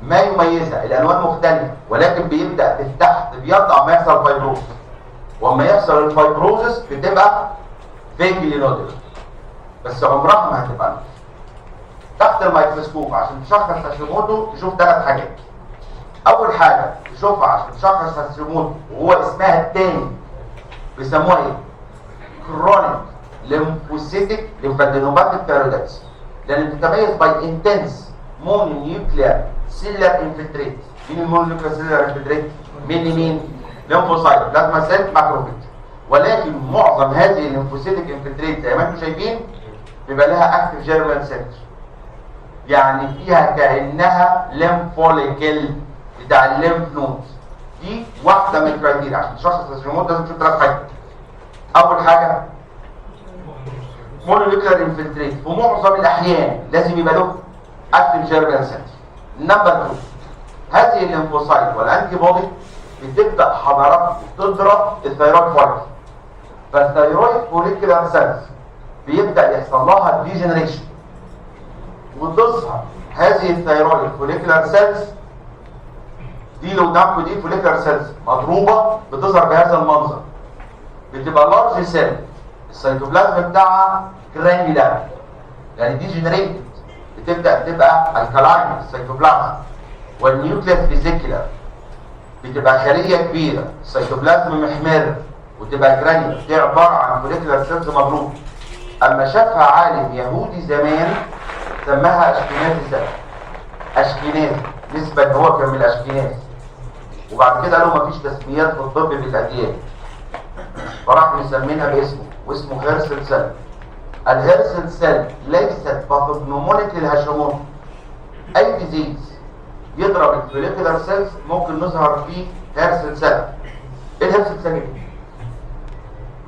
ما يميزها الالوان مختلفه ولكن بيبدا تحت بيضع ما يحصل فايبروز، واما يحصل الفايبروزس بتبقى فيجلي نودل بس عمرها ما هتبقى نودل. تحت الميكروسكوب عشان تشخص هاشيموتو تشوف 3 حاجات. اول حاجه تشوفها عشان تشخص هاشيموتو وهو اسمها الثاني بيسموها ايه؟ كرونيك ليمفوسيتك ليمفادينوباثيك ثايرويدايتس، لان بتتميز باي انتنس مونو نيوكلير سيلر انفلتريت. مين المونو نيوكلير سيلر انفلتريت؟ مين؟ ليمفوسايت بلازما سيل ماكروفيج. ولكن معظم هذه الليمفوسيتك انفلتريت زي ما انتم شايفين بيبقى لها اكتف جيرمال سنتر، يعني فيها كانها ليمفوليكل بتاع الليمف نودز. دي واحده من الكرايتيريا عشان تشخص الهاشيموتو لازم تشوف 3 حاجات. اول حاجه مونو نيوكلير انفلتريت في معظم الاحيان لازم يبقى له اكتف جيرمال سنتر. نمبر 2 هذه الليمفوسايت والانتي بودي بتبدا حضراتكم تضرب الثايرويد فوليكل، فالثايرويد فوليكولار سيلز بيبدا يحصل لها ديجنريشن وتظهر هذه الثايرويد فوليكولار سيلز دي لو قدامكم دي فوليكولار سيلز مضروبه بتظهر بهذا المنظر. بتبقى لارج سيل السيتوبلازم بتاعها جرانيولار يعني ديجنريتد، بتبدا تبقى الكالاين السيتوبلازم والنيوكليس فيزيكولار بتبقى خليه كبيره السيتوبلازم محمر وتبقى جرانيولار. دي عباره عن فوليكولار سيلز مضروبه. اما شافها عالم يهودي زمان سماها اشكيناز سيل. اشكيناز نسبه ان هو كان من الاشكيناز، وبعد كده قالوا مفيش تسميات في الطب بالاديان فراح مسمينها باسمه واسمه هيرسل سيل. الهيرسل سيل ليست باثوجنومونيك للهاشيموتو. اي ديزيز يضرب الفوليكولار سيلز ممكن نظهر فيه هيرسل سيل. ايه الهيرسل سيل؟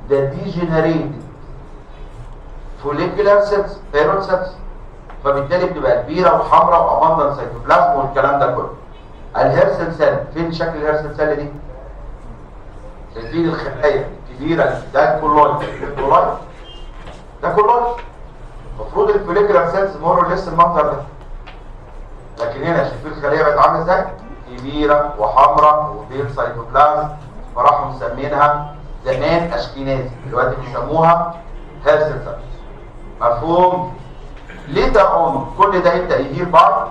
ده ديجنريتد فوليكولار سيلز، ثايرويد سيلز، فبالتالي بتبقى كبيره وحمراء واباندنت سيتوبلازم والكلام ده كله. الهيرسل سيل فين شكل الهيرسل سيل دي؟ شايفين الخلايا الكبيره ده كولويد، ده كولويد. المفروض الفوليكولار سيلز مور لسه المنظر ده، لكن هنا شايفين الخليه بقت عامله ازاي؟ كبيره وحمراء وبين سيتوبلازم، فراحوا مسمينها زمان اشكينازي، دلوقتي بيسموها هيرسل سيل. مفهوم؟ ليتر اون كل ده يبدا يدير بعض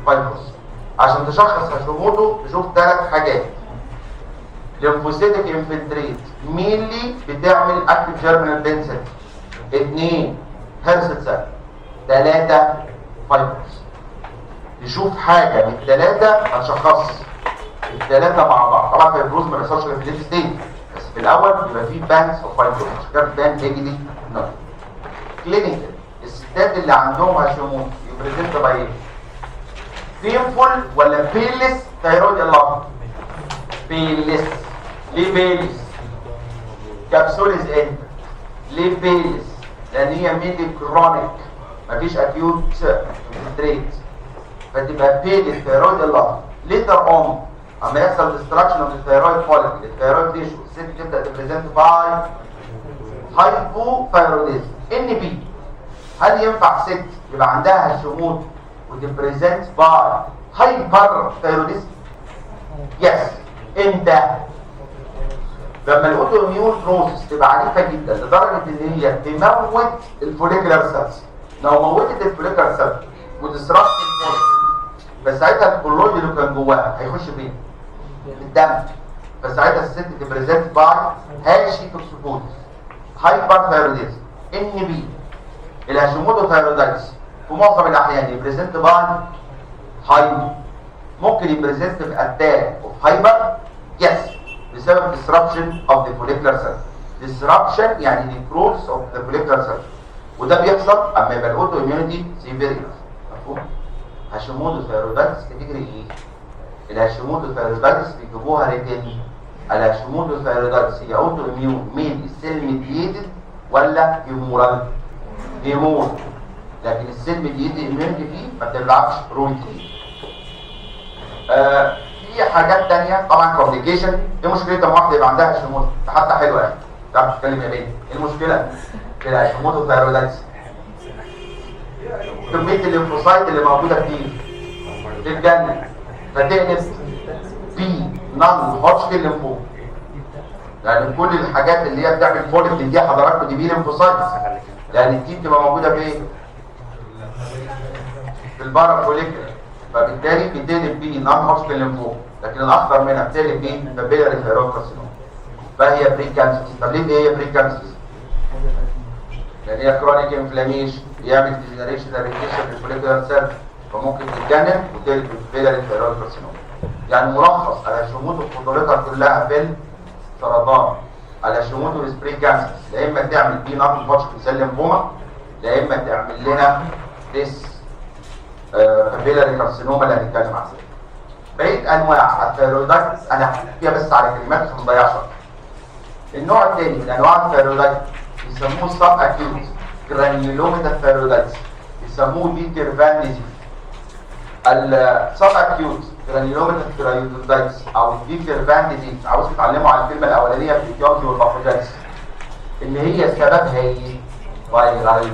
فايبروس. عشان تشخص هاشيموتو تشوف 3 حاجات: ليمفوسيتك انفلتريت مينلي بتعمل اكتيف جيرمينال بنسل، 2 هيرسل سيل، 3 فايبروس. تشوف حاجه من 3 هتشخص ال3 مع بعض. طبعا فايبروز ما بيحصلش غير في الليت ستيج، بس في الاول بيبقى فيه بانس اوف فايبروز، عشان كده بان تيجي دي نوت. كلينيكال الستات اللي عندهم هاشيموتو يبريزنت باي ايه؟ بينفول ولا بيلس ثايرويد الارم؟ بيلس. ليه بيلس؟ كابسوليز انت. ليه بيلس؟ لان هي ميدي كرونيك، مفيش اكيوت ستريت، فتبقى بيلس ثايرويد الارم. ليتر اون اما يحصل ديستراكشن اوف الثايرويد فوليكل، الثايرويد تيشو، الست تبدا تبريزنت باي هايبوثايروديزم. ان بي، هل ينفع ست يبقى عندها هاشيموتو وتبريزنت باي هايبر ثايروديزم؟ يس. امتى؟ لما الاوتو اميون بروسيس تبقى عنيفه جدا لدرجه ان هي تموت الفوليكولار سيلز. لو موتت الفوليكولار سيلز وديسربت الفوليكل، بس ساعتها الكولويد اللي كان جواها هيخش فين؟ الدم. فساعتها الست تبريزنت باي هاشي توكسيكوزيس، هايبر ثايروديزم. ان بي، الهاشيموتو ثايرودايتس في معظم الاحيان يبريزنت باي هايبر. ممكن يبريزنت باتاك اوف هايبر، يس، بسبب disruption of the follicular cell. disruption يعني necrosis of the follicular cell، وده بيحصل اما يبقى الاوتو اميونيتي سيفير. مفهوم؟ هاشيموتو ثايرودايتس كاتيجوري ايه؟ الهاشيموتو ثايرودايتس بيجيبوها ريتين. الهاشيموتو ثايرودايتس هي اوتو اميون مين السيل ميدييتد ولا هيمورال؟ هيمور. لكن السيل ميدييتد اميونيتي فيه ما بتلعبش رول كتير. في حاجات تانية طبعا كومبليكيشن. ايه مشكلتها لما واحده يبقى عندها هاشيموتو؟ حتى حلوه يعني، تعرف تتكلم ياباني. ايه المشكله في الهاشيموتو ثايرودايتس؟ كميه الليمفوسايت اللي موجوده كتير تتجنن فتقلب بي نون هوتشكين ليمفوما. يعني كل الحاجات اللي هي بتعمل فوليك دي حضراتكم دي بي ليمفوسايتس، لان التي بتبقى موجوده في ايه؟ في البارا فوليكولر، فبالتالي بتقلب بيه نون هوتشكين ليمفوما. لكن الاخطر منها بتقلب بيه بابيلاري ثايرويد كارسينوما، فهي بري كانسر. طب ليه هي بري كانسر؟ لان هي كرونيك انفلاميشن بيعمل ديجنريشن اريتيشن في الفوليكولار سيل، فممكن تتجنن وتقلب بابيلاري ثايرويد كارسينوما. يعني ملخص الهاشيموتو خطورتها كلها في السرطان. الهاشيموتو بري كانسر يا اما تعمل بيه نون هوتشكين سيل ليمفوما، يا اما تعمل لنا ديس بابيلاري كارسينوما اللي هنتكلم عنها. بقيه انواع الثايرويدايتس انا هحكيها بس على كلمات عشان ما نضيعش وقت. النوع الثاني من انواع الثايرويدايتس يسموه سب اكيوت جرانيولوميتا ثايرويدايتس، يسموه ديتر فان ديزيز. السب اكيوت جرانيولوميتا ثايرويدايتس او ديتر فان ديزيز، عاوز تتعلموا على الكلمه الاولانيه في الايتيولوجي والباثوجينيسيس اللي هي سببها ايه؟ فايرال.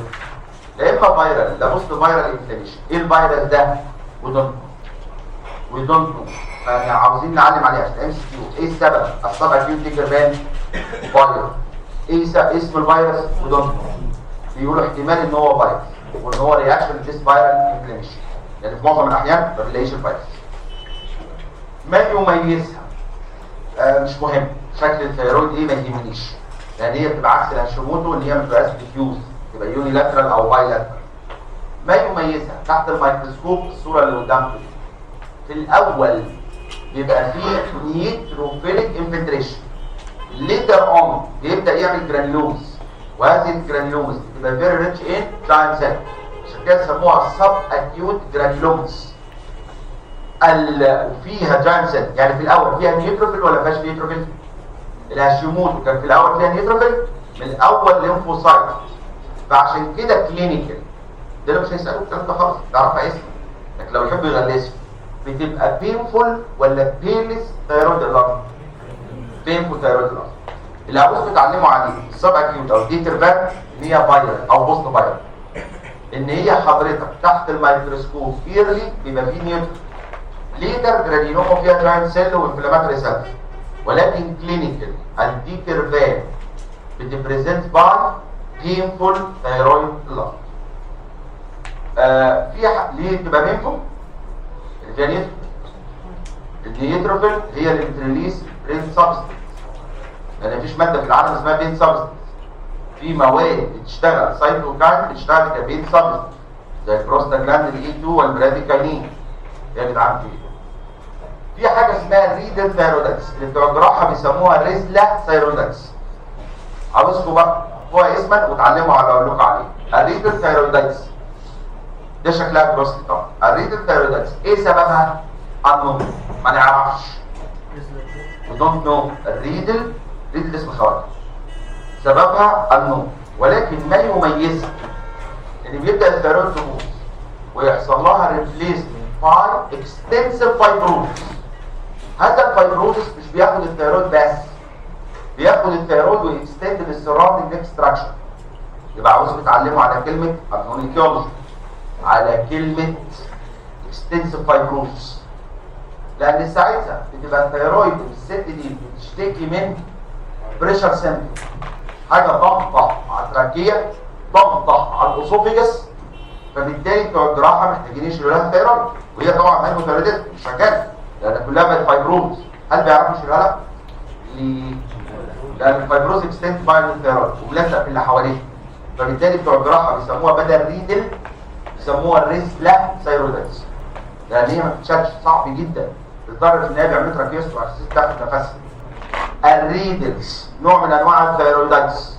يا اما فايرال، ده بوست فايرال انفلاميشن. ايه الفيروس ده؟ ودونتو يعني عاوزين نعلم عليه عشان ام سي كيو. ايه السبب؟ السب اكيوت ديتر فان فايرال. ايه اسم الفيروس؟ ودونتو. بيقولوا احتمال ان هو فيروس وان هو رياكشن لديس فايرال انفلاميشن، يعني في معظم الاحيان ما بنلاقيش الفيروس. ما يميزها مش مهم، شكل الثيرويد ايه ما يهمنيش، لان هي بتبقى عكس الهاشيموتو اللي هي ما بتبقاش ديفيوز، تبقى يونيلاترال او بايلاترال. ما يميزها تحت الميكروسكوب الصوره اللي قدامكم دي. في الاول بيبقى فيه نيتروفيليك انفلتريشن، ليتر اون بيبدا يعمل جرانيولوز، وهذه الجرانيولوز بتبقى فيري ريتش ان جاين سيل، عشان كده سموها سب اكيوت جرانيولوز. وفيها جاين سيل، يعني في الاول فيها نيتروفيل ولا فيهاش نيتروفيل؟ الهاشيموتو كان في الاول فيها نيتروفيل من الاول ليمفوسايت، فعشان كده كلينيكال ده اللي مش هيسالوك الكلام ده خالص، تعرفها اسم، لكن لو يحب يغلسه بتبقى بينفول ولا بيلس ثايرويد لارج؟ بينفول ثايرويد لارج. اللي عاوز تتعلموا عليه السب اكيوت او ديترفان ان هي فايرال او بوست فايرال، ان هي حضرتك تحت الميكروسكوب ايرلي بيبقى فيه نيوترون، ليتر جرانيلوما فيها جاينت سيل وانفلاماتوري سيلز، ولكن كلينيكال الديترفان بتبريزنت باي بينفول ثايرويد لارج. ليه تبقى بينفول؟ النيتروفيل هي اللي بتريليس برين سبستنس، لان مفيش ماده في العالم اسمها بين سبستنس. في مواد بتشتغل سايتوكاين بتشتغل كبين سبستنس زي البروستاجلاندين اي 2 والبراديكاينين. يا جدعان في حاجه اسمها الريدل ثايرودكس اللي بتوع الجراحه بيسموها ريزلا ثايرودكس. عاوزكم بقى هو اسما وتعلموا على اللي اقول لكم عليه. الريدل ثايرودكس ده شكلها جروسلي طبعا. الريدل ثايرودكس ايه سببها؟ unknown، ما نعرفش. we don't know. الريدل اسم خواجه، سببها unknown، ولكن ما يميزها ان بيبدا الثايرويد تبوظ ويحصل لها ريبليسمنت باي اكستنسيف فايبروزس. هذا الفايبروزس مش بياخد الثايرويد بس، بياخد الثايرويد ويكستند للسراوندنج نيك ستراكشر. يبقى عاوز تتعلموا على كلمه ابنونيكيولوجي، على كلمه اكستنسيف فايبروزس، لان ساعتها بتبقى الثايرويد الست دي بتشتكي من بريشر سنتر، حاجه ضغطه على التراكيه، ضغطه على الاسوفيجس، فبالتالي بتوع الجراحه محتاجين يشيلوا لها الثايرويد، وهي طبعا هايبوثايرويديزم مش شغاله لان كلها بقت فايبروز. هل بيعرفوا يشيلوها لها؟ لان الفايبروز اكستنت باي الثايرويد وملزق في اللي حواليه، فبالتالي بتوع الجراحه بيسموها بدل ريدل بيسموها الريزلا ثايرويدكس، لان هي ما بتتشالش، صعب جدا، تضطر في النهايه بيعملوا تراكيوستومي عشان تاخد نفسها. الريدلز نوع من انواع الثايرويدكس،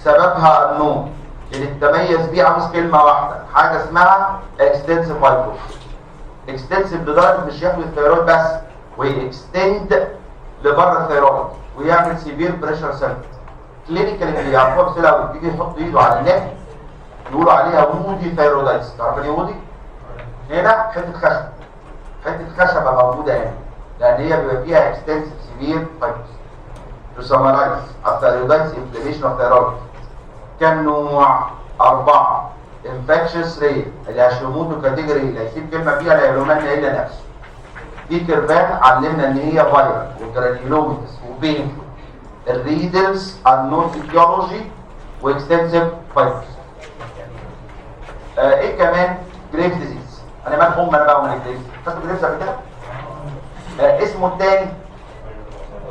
سببها النوم اللي تتميز بيه عاوز كلمه واحده، حاجه اسمها اكستنسيف فايبروز. اكستنسيف لدرجه مش ياخد الثايرويد بس، ويكستند لبره الثايرويد ويعمل سيفير بريشر سنتر. كلينيكال اللي يعرفوها بسهوله قوي، تيجي يحط ايده على النك يقولوا عليها وودي ثايرويدايتس. تعرف ايه وودي؟ هنا حته خشب، حته خشبه موجوده هنا، لان هي بيبقى فيها اكستنسيف سيفير فايبروز. تو سمرايز الثايرويدايتس انفلاميشن اوف ثايرويد كم نوع؟ 4. انفكشس ريت الهاشيموتو كاتيجوري اللي هيسيب كلمه فيها لا يلومن الا نفسه. دي كيرفان علمنا ان هي فايرال وجرانيولوميتس وبين. الريدلز النون ايديولوجي واكستنسيف فايبروز. ايه كمان؟ جريف ديزيز. انا مالهم انا بقى من الجريف، فاكر جريف قبل كده؟ اسمه الثاني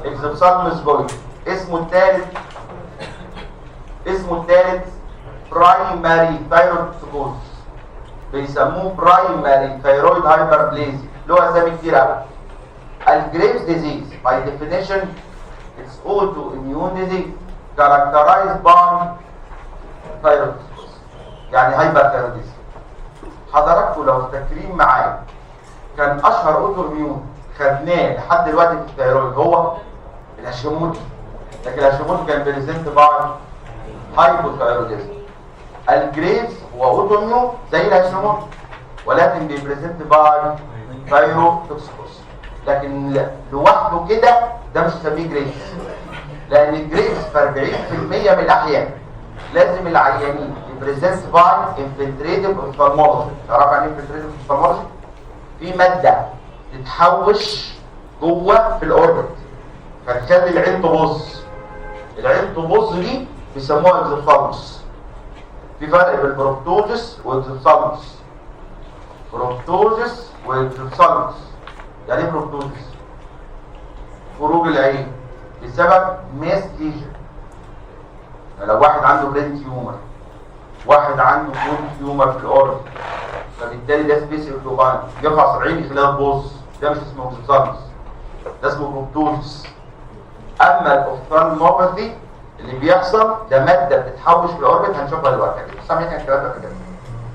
اكزوبسالموس بوي. اسمه الثالث برايمري ثايرويد سكوز، بيسموه برايمري ثايرويد هايبربليزيا، له اسامي كتير قوي. الجريفز ديزيز باي ديفينيشن اتس اوتو اميون ديزيز كاركترايزد باي ثايرويد سكوز، يعني هايبر ثايرويديزم. حضراتكم لو فاكرين معايا كان اشهر اوتو اميون خدناه لحد دلوقتي في الثايرويد هو الهاشيموتو، لكن الهاشيموتو كان بريزنت باي هايبوثايروديزم. الجريفز هو اوتوميون زي الهاشيموتو ولكن بيبريزنت باي ثايروتوكسيكوس، لكن لوحده كده ده مش هسميه جريفز، لان الجريفز في 40% من الاحيان لازم العيانين يبريزنت باي انفلتريتيف اوفثالمولوجي. تعرف يعني ايه انفلتريتيف اوفثالمولوجي؟ في ماده تتحوش جوه في الاوربت فتخلي العين تبص. العين تبص دي بيسموها اكزوفثالموس. في فرق بين بروبتوزس واكزوفثالموس. بروبتوزس واكزوفثالموس. يعني ايه بروبتوزس؟ خروج العين بسبب ماس ليجن. لو واحد عنده برين تيومر، واحد عنده برين تيومر في الاوربت، فبالتالي ده سبيس اوكلوباين يرفع 70 خلال بوز، ده مش اسمه اكزوفثالموس، ده اسمه بروبتوزس. اما الاوفثالموباثي اللي بيحصل ده ماده بتتحوش في الاوربت، هنشوفها دلوقتي اكيد سامعين الكلام ده كده،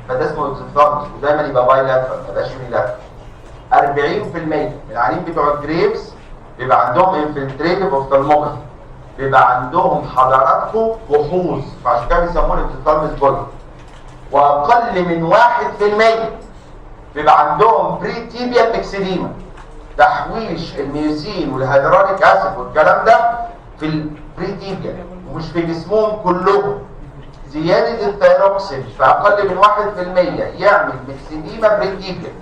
فده اسمه اكزوفثالموس، ودايما يبقى باي لاترال ما يبقاش يونيلاترال. 40% من العيانين بتوع الجريفز بيبقى عندهم انفلتريتيف اوفثالموباثي، بيبقى عندهم حضراتكم بحوث، فعشان كده بيسموه الابتثالمس بولي. واقل من 1% بيبقى عندهم بري تيبيال ميكسيديما، تحويش الميوسين والهيدرونيك اسيد والكلام ده في البري تيبيال ومش في جسمهم كلهم. زياده الثيروكسين في اقل من 1% يعمل ميكسيديما بري تيبيال،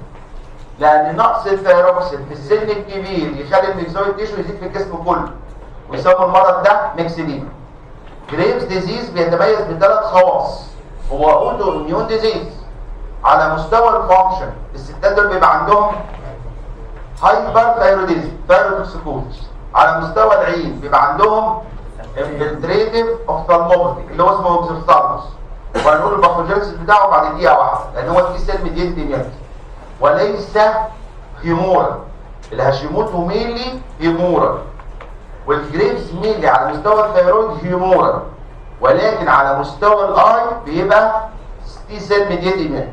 لان نقص الثيروكسين في السن الكبير يخلي الميكزويد تيشو يزيد في الجسم كله، ويسموا المرض ده ميكسيديما. جريفز ديزيز بيتميز بثلاث خواص. هو اوتو اميون ديزيز على مستوى الفانكشن، الستات دول بيبقى عندهم هايبر ثايروديزم، ثايرودوكسيكوزس. على مستوى العين بيبقى عندهم انفلتريتيف اوفثالموباثي اللي هو اسمه اوكسوفتالموس، وهنقول الباثوجينيسيس بتاعه بعد دقيقه واحده لان هو في سيل ميديتد اميونيتي، وليس هيمورال. الهاشيموتو ميلي هيمورال، والجريفز ميلي على مستوى الثيرويد هيمورال، ولكن على مستوى الاي بيبقى تي سيل ميديتد اميونيتي.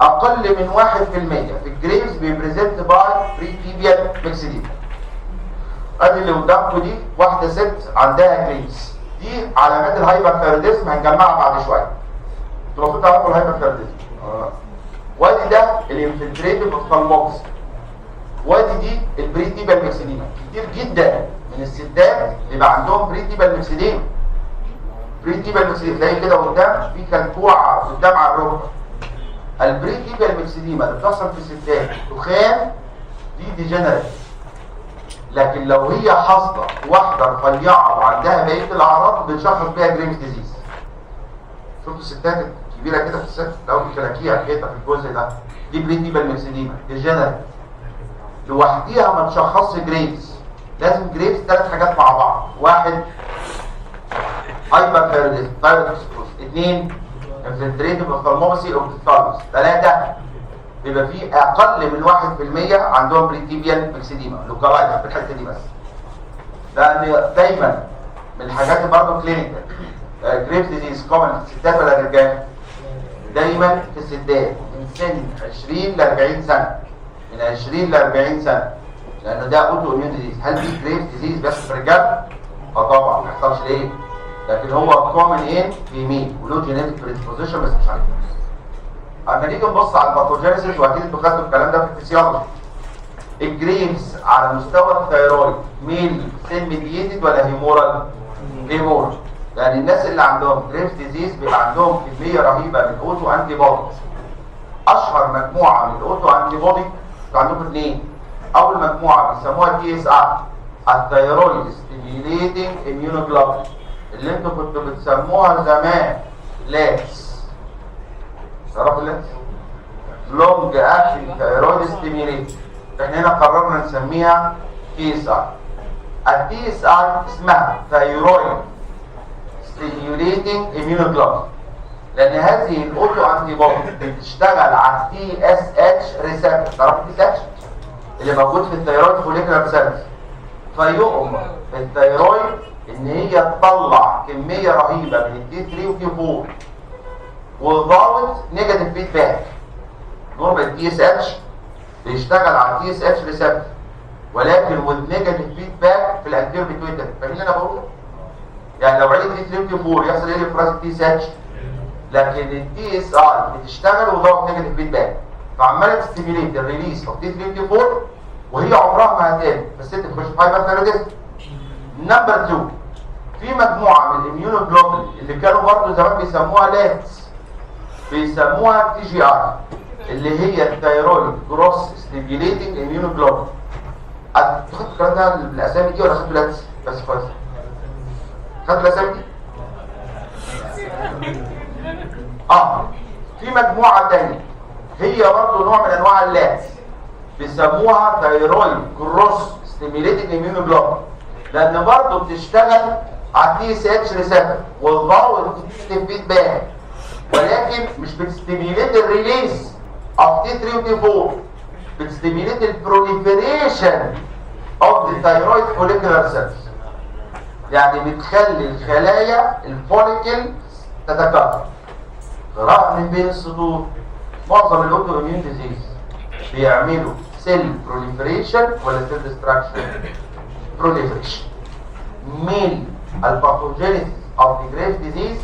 اقل من 1% في الجريفز بيبريزنت باي بريتيبيال ميكسيديما. ادي اللي قدامكم دي واحده ست عندها جريفز، دي علامات الهايبر ثايروديزم هنجمعها بعد شويه. انتوا المفروض تعرفوا الهايبر ثايروديزم. وادي ده الانفلتريتيف اوفثالموباثي، وادي دي البريتيبيال ميكسيديما. كتير جدا من الستات بيبقى عندهم بريتيبيال ميكسيديما. بريتيبيال ميكسيديما تلاقي كده قدام في كلكوعه قدام على الركبه. البريتيبيال ميكسيديما اللي بتحصل في الستات تخان دي ديجنريت، لكن لو هي حاصله واحده رفيعه وعندها بقيه الاعراض بنشخص بيها جريفز ديزيز. شفتوا الستات الكبيره كده في الست لو في كلاكيع كده في الجزء ده، دي بريتيبيال ميكسيديما ديجنريت لوحديها ما تشخصش جريفز. لازم جريفز ثلاث حاجات مع بعض. واحد هايبر ثايروديزم ثايروكسيكوز، اثنين انفلتريتيف اوفثالموباثي اوبتيثالموس، ثلاثه بيبقى في اقل من 1% عندهم بريتيبيال ميكسيديما لوكالايزد في الحته دي بس. لان دايما من الحاجات برضه كلينيكال جريفز ديزيز كومن في الستات ولا الرجال؟ دايما في الستات من سن 20 ل 40 سنه، من 20 ل 40 سنه، لان ده اوتو اميون ديزيز. هل في جريفز ديزيز بس في الرجال؟ طبعا ما يحصلش ليه؟ لكن هو كومن ان في مين وله جينيتك بريدسبوزيشن بس مش عارف. اما نيجي نبص على الباثوجينيسيس، واكيد انتوا خدتوا الكلام ده في الفسيولوجي. الجريفز على مستوى الثيرويد ميل سيل ميديتد ولا هيمورال؟ هيمورال، لان الناس اللي عندهم جريفز ديزيز بيبقى عندهم كميه رهيبه من الاوتو انتي بودي. اشهر مجموعه من الاوتو انتي بودي عندكم اثنين. اول مجموعه بيسموها تي اس ار، الثيرويد ستيميوليتنج اميونوجلوبولين، اللي انتوا كنتوا بتسموها زمان لاتس. تعرفوا اللاتس؟ لونج اكشن ثيرويد ستيميوليتنج. احنا هنا قررنا نسميها تي اس ار. التي اس ار اسمها ثيرويد ستيميوليتنج اميونوجلوبولين، لان هذه الاوتو انتي بودي بتشتغل على التي اس اتش ريسبتور. تعرفوا التي اس اتش اللي موجود في الثيرويد فوليكولار سيلز؟ فيؤمر الثيرويد ان هي تطلع كميه رهيبه من التي 3 والتي 4 وضاوت نيجاتيف فيدباك. نورمال التي اس اتش بيشتغل على التي اس اتش ريسبتور، ولكن وذ نيجاتيف فيدباك في الانتيريور بيتويتر. فاهمين اللي انا بقوله؟ يعني لو عليت تي 3 والتي 4 يحصل ايه لفراز التي اس اتش؟ لكن التي اس ار بتشتغل وضاوت نيجاتيف فيدباك، فعماله تستيميليت الريليس اوف تي 3 والتي 4 وهي عمرها ما هتقل، فالست تخش في هايبر ثايروديزم. نمبر 2، في مجموعه من الاميونوجلوبولين اللي كانوا برضه زمان بيسموها لاتس، بيسموها تي جي ار، اللي هي الثيرويد جروس ستيميوليتنج اميونوجلوبولين. خدتوا الكلام ده بالاسامي دي ولا خدتوا لاتس بس كويس؟ خدتوا الاسامي دي؟ في مجموعه ثانيه هي برضه نوع من انواع اللاتس، بيسموها ثيرويد جروس ستيميوليتنج اميونوجلوبولين، لان برضه بتشتغل على التي اس اتش ريسبتور والضوء فيدباك، ولكن مش بتستيميليت الريليس اوف تي 3 وتي 4، بتستيميليت البروليفريشن اوف ذا ثايرويد فوليكولار سيلز. يعني بتخلي الخلايا الفوليكل تتكاثر. قراءة من بين السطور، معظم الاوتو اميون ديزيز بيعملوا سيل بروليفريشن ولا سيل ديستراكشن؟ بروليفريشن. ميل الباثوجينيسيس اوف جريف ديزيز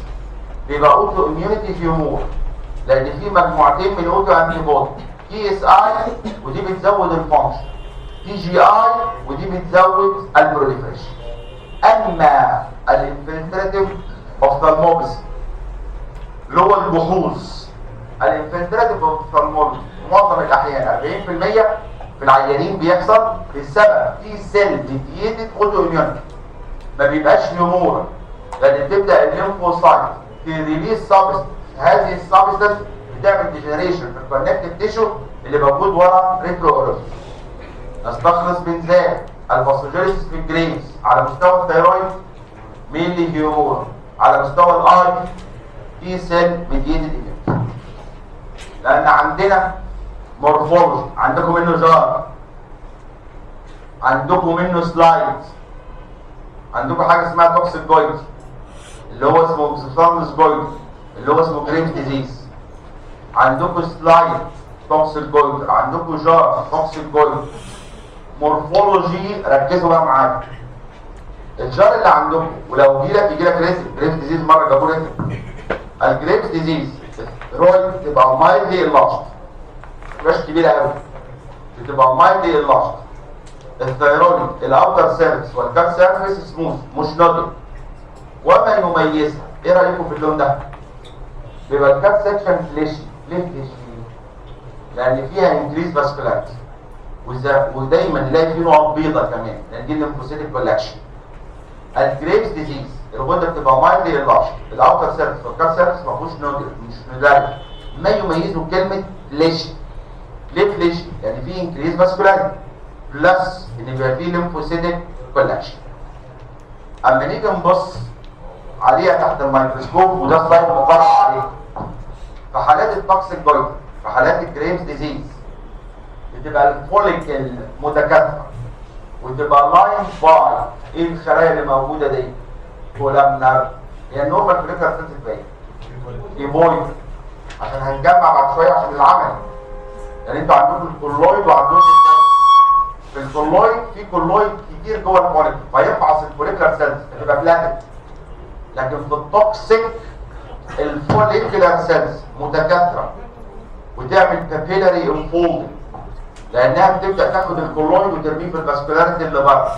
بيبقى اوتو اميونيتي هيومور، لان في مجموعتين من الاوتو انتي بودي، تي اس اي ودي بتزود الفانكشن، تي جي اي ودي بتزود البروليفريشن. اما الانفلتراتيف اوفثالموباثي اللي هو البحوث، الانفلتراتيف اوفثالموباثي معظم الاحيان 40% في العيانين بيحصل بسبب في سيل ديفييتد اوتو اميونيتي، ما بيبقاش هيومورا، لان بتبدا الليمفوسايت تريليز سبستنس، هذه السبستنس بتعمل ديجنريشن في الكونكتيف تيشو اللي موجود ورا ريترو اوربس. نستخلص من ذلك الباثوجينيسيس في الجرينز على مستوى الثيرويد مينلي هيومورا، على مستوى الاي في سيل ميديتد ايميونيتي، لان عندنا مورفولوجي، عندكم منه جار، عندكم منه سلايد، عندكم حاجه اسمها توكسيك جويد اللي هو اسمه بسيفارمس جويد اللي هو اسمه جريف ديزيز، عندكم سلايد توكسيك جويد، عندكم جار توكسيك جويد. مورفولوجي ركزوا بقى معايا، الجار اللي عندكم ولو يجي لك جريف ديزيز مره جابوا لك الجريف ديزيز الرويد تبقى مايلدلي اللارجد، مش كبيره قوي، بتبقى مايلدلي اللارجد. الثيرويد الاوتر سيرفيس والكاب سيرفيس سموث مش نودل. وما يميزها، ايه رايكم في اللون ده؟ بيبقى الكاب سيكشن فليشي. ليه فليشي؟ لان فيها انكريز فاسكولاريتي، ودايما نلاقي فيه نقط بيضاء كمان لان دي الليمفوسيتيك كولكشن. الجريفز ديزيز الغده بتبقى مايلدلي اللارج، الاوتر سيرفيس والكاب سيرفيس ما فيهوش نودل، مش نودل. ما يميزه كلمه فليشي. ليه فليشي؟ لان فيه انكريز فاسكولاريتي بلس ان بيبقى فيه ليمفوسيتيك كولكشن. اما نيجي نبص عليها تحت الميكروسكوب، وده سلايد مقرر عليه، في حالات التوكسيك جويد، في حالات الجريفز ديزيز بتبقى الفوليكل متكاثره وتبقى لاين باي ايه الخلايا اللي موجوده دي؟ كولامنر، هي النورمال فوليكولار سيلز باين ايبويد، عشان هنجمع بعد شويه عشان العمل. يعني انتوا عندكم الكولويد وعندكم في الكولويد في كولويد كتير جوه الفوليكل فيفعص الفوليكولار سيلز بتبقى بلاتد، لكن في التوكسيك الفوليكولار سيلز متكاثره وتعمل بابيلاري انفولد، لانها بتبدا تاخد الكولويد وترميه في الفاسكولاريتي اللي بره،